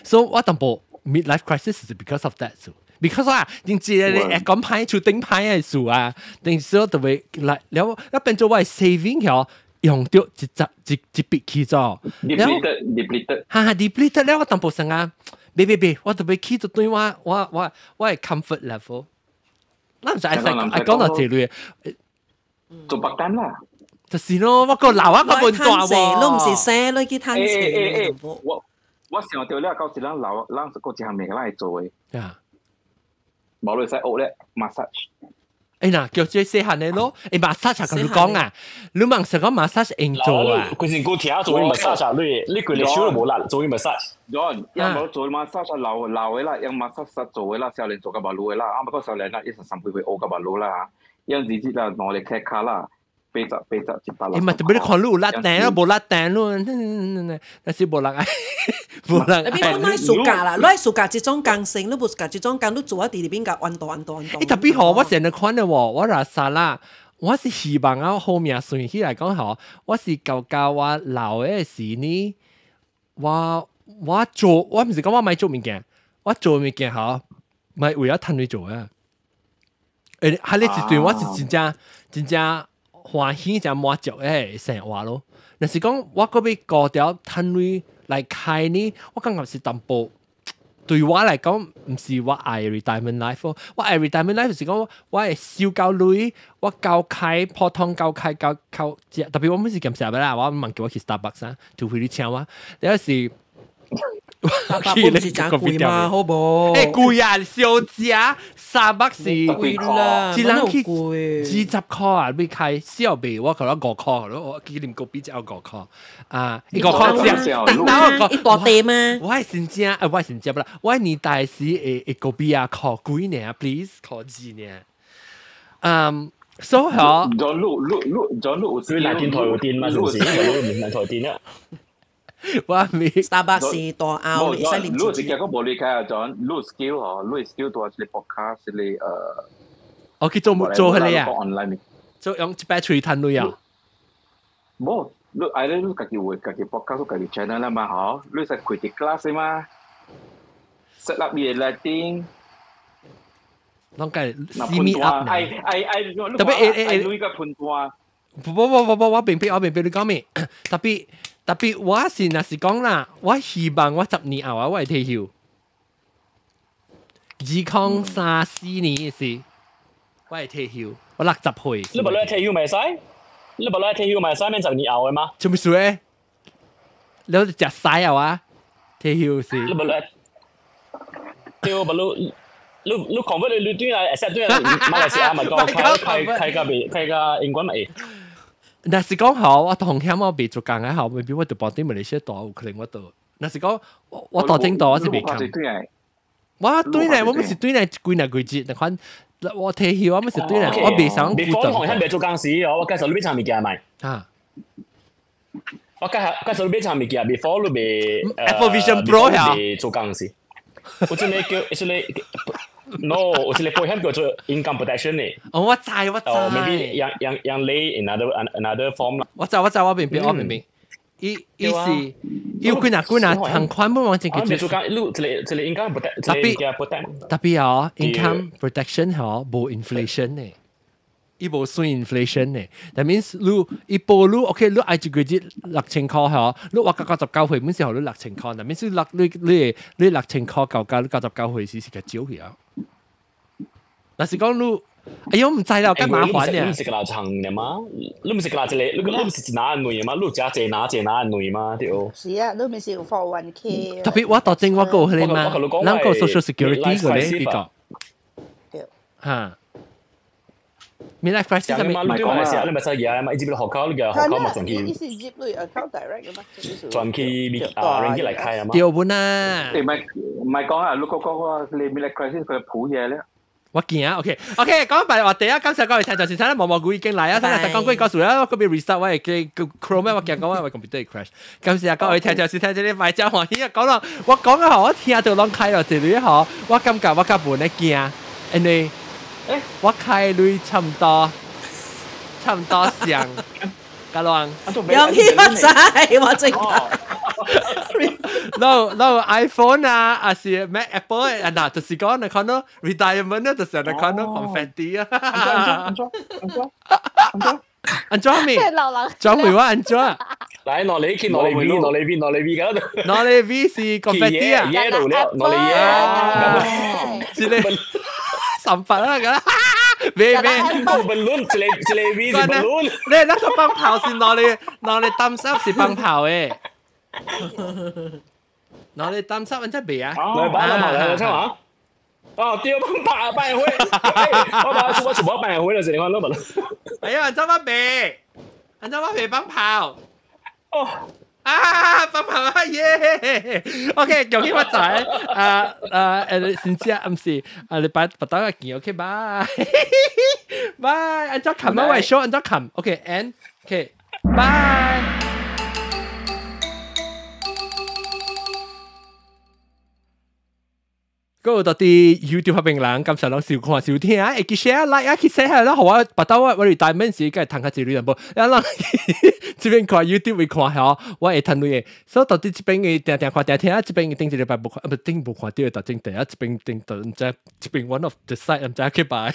所以我淡薄 midlife crisis is because of that so。because 定知你講牌出頂牌嘅數啊，定時就會嚟，แล้ว變做我 saving 咗用掉一筆去咗 depleted 哈 depleted แล้ว我淡薄成啊，別，我特別去到對我係 comfort level， 我唔使講到這類，做白單啦，就是咯，我個老我個半大喎，都唔是寫你去貪錢，我想到咧，到時咱老咱個一項物來做嘅。冇你使學咧 massage。嗱，叫最細漢嘅咯，massage 咁講啊，你問成個 massage 應做啊？佢先個聽做 massage 啊，你佢哋手都冇力做 massage。有冇做 massage 老嘅啦，用 massage 做嘅啦，少年做個馬路嘅啦，不過少年啦，一時三倍學個馬路啦，樣子之啦，攞嚟踢卡啦。背脊100。咪特別你看路拉單咯，冇拉單咯，那是冇人愛，冇人愛。你講你暑假啦，你暑假這種工程，你冇暑假這種工，你做喺地邊個運動。特別好，我成日看嘅喎，我話啥啦，我是希望啊後面順起來講好，我是教我老嘅時呢，我做，我唔是講我咪做物件，我做物件好，咪為咗趁你做啊。係你一段我是真正。歡喜就滿足誒生活咯。但是講我嗰邊高調攤位來開呢，我感覺是淡薄。對我嚟講，唔是我愛 retirement life 我愛 retirement life 就是講我係燒夠累，我夠開普通夠開夠只，特別我每次咁成日啦，我問叫我去 Starbucks 啊，就會你請我，有時。Starbucks 唔是真貴嘛，好冇？貴啊，小隻，Starbucks 是貴啦，一人去20塊啊，你開小杯，我可能5塊，我紀念個比較5塊啊，5塊只，一大地嘛。我係新疆，我係新疆不啦，我係年代是個比較貴呢 ，please 考幾呢？So 好。John 有水拿電台有電嘛？是唔是？有唔拿台電啊？我未 Starbucks 大澳，你使連住。你個冇理解啊 ，John， 你 skill 嗬，你 skill 多啲 podcast 你我去做佢哋啊，做用 battery 攤女啊。冇，你嗌你自己會自己 podcast 自己 channel 啦嘛，嗬，你使開啲 class 嘛 ，set up 啲 lighting。啷個 see me up 呢？特別你個判斷。我明白你講咩？特別我是若是講啦，我希望我10年後我會退休，2034年是，我會退休，我60歲。你唔攞退休咪使？你唔攞退休咪使免10年後嘅嘛？做咩事誒？你食曬啊？退休是。你唔攞退休唔攞。你 convert 你對嚟 accept 對嚟馬來西亞咪講開個英國咪？但是講好，我同鄉我別做工嘅好，未必我就幫啲馬來西亞大有可能我到。但是講我到正到我是別看。我對嚟，我唔是對嚟幾年幾節，但看我退休我唔是對嚟，我別想。別講同鄉別做工時，我介紹你邊場物件咪？啊！我介紹你邊場物件，before 你別 Apple Vision Pro 呀，做工時。我真係叫，係你 no， 我真係保險叫做 income protection 呢。哦，我知。maybe yang lay another form 啦。我明白。伊是要幾哪行款不往正嘅。做工，你 income protection，特別哦 ，income protection 嗬冇 inflation 呢。伊無算 inflation 呢，但 means 伊報你 OK， 你愛一個月6000塊嗬，你話99歲，每時候你6000塊，但 means 你6000塊夠99歲是個少嘅啊。但是講你，哎呦唔知啦，咁麻煩嘅。你唔是個老長嘅嘛？你唔是個老你唔是拿人類嘛？你只拿人類嘛？對。是啊，你唔是有 401k。特別我當正我個佢哋嘛，啷個 social security 嗰啲呢個。嚇。Midlife crisis 係咪？你講啊！你咪使嘢嘛？你知唔知學校你嘅學校咪轉去？你是接你 account direct 嘅嘛？轉去ringgit 嚟開啊嘛？調本啊！唔係講啊！你講你 midlife crisis 佢普嘢咧。我見啊 ，OK， 講白話第一，今次各位聽就先睇毛股已經嚟啊！今日講句告訴啦，嗰邊 restart 喂嘅 Chrome 我見講話 computer crash。今次各位聽就先睇啲賣獎歡喜啊！講咯，我講嘅嗬，我聽到啷開咗這裏嗬，我感覺我根本咧驚，因為我開類差唔多上，噶啷？有幾乜仔？我正。no iPhone 啊，還是 Mac Apple 啊，嗱，就是講你看到 retirement 咧，就是你看到 confetti 啊，安裝咩？裝咩話安裝？嚟攞你見攞你 V 嗰度，攞你 V 是 confetti 啊，yellow 咧，攞你 yellow，是你神佛啊咁。咩balloon 一個 V 是 balloon， 你那個棒炮是攞你擔心是棒炮誒。攞你擔心，真係未啊？嚟擺啦，嚟聽話。哦，丟棒炮辦會，我全部辦會啦，成個都問。哎呀，安怎我未棒炮？哦。棒炮啊耶 ！OK， 用起我仔，先知啊，唔是，你擺到個件 ，OK， bye， bye， 安怎冚啊？喂 ，show 安怎冚 ？OK，and OK，bye。嗰個到啲 YouTube 發明人，咁實兩笑看笑聽啊，記 share like 啊，記 share 係啦，好啊，把刀我 retirement 時，梗係談下自己人噃，然後這邊看 YouTube 會看下，我會談類嘅，所以到底這邊嘅定看聽啊，這邊嘅頂一禮拜冇看，唔頂冇看到，到頂第一，這邊頂到唔知，這邊 one of the side 唔知去擺。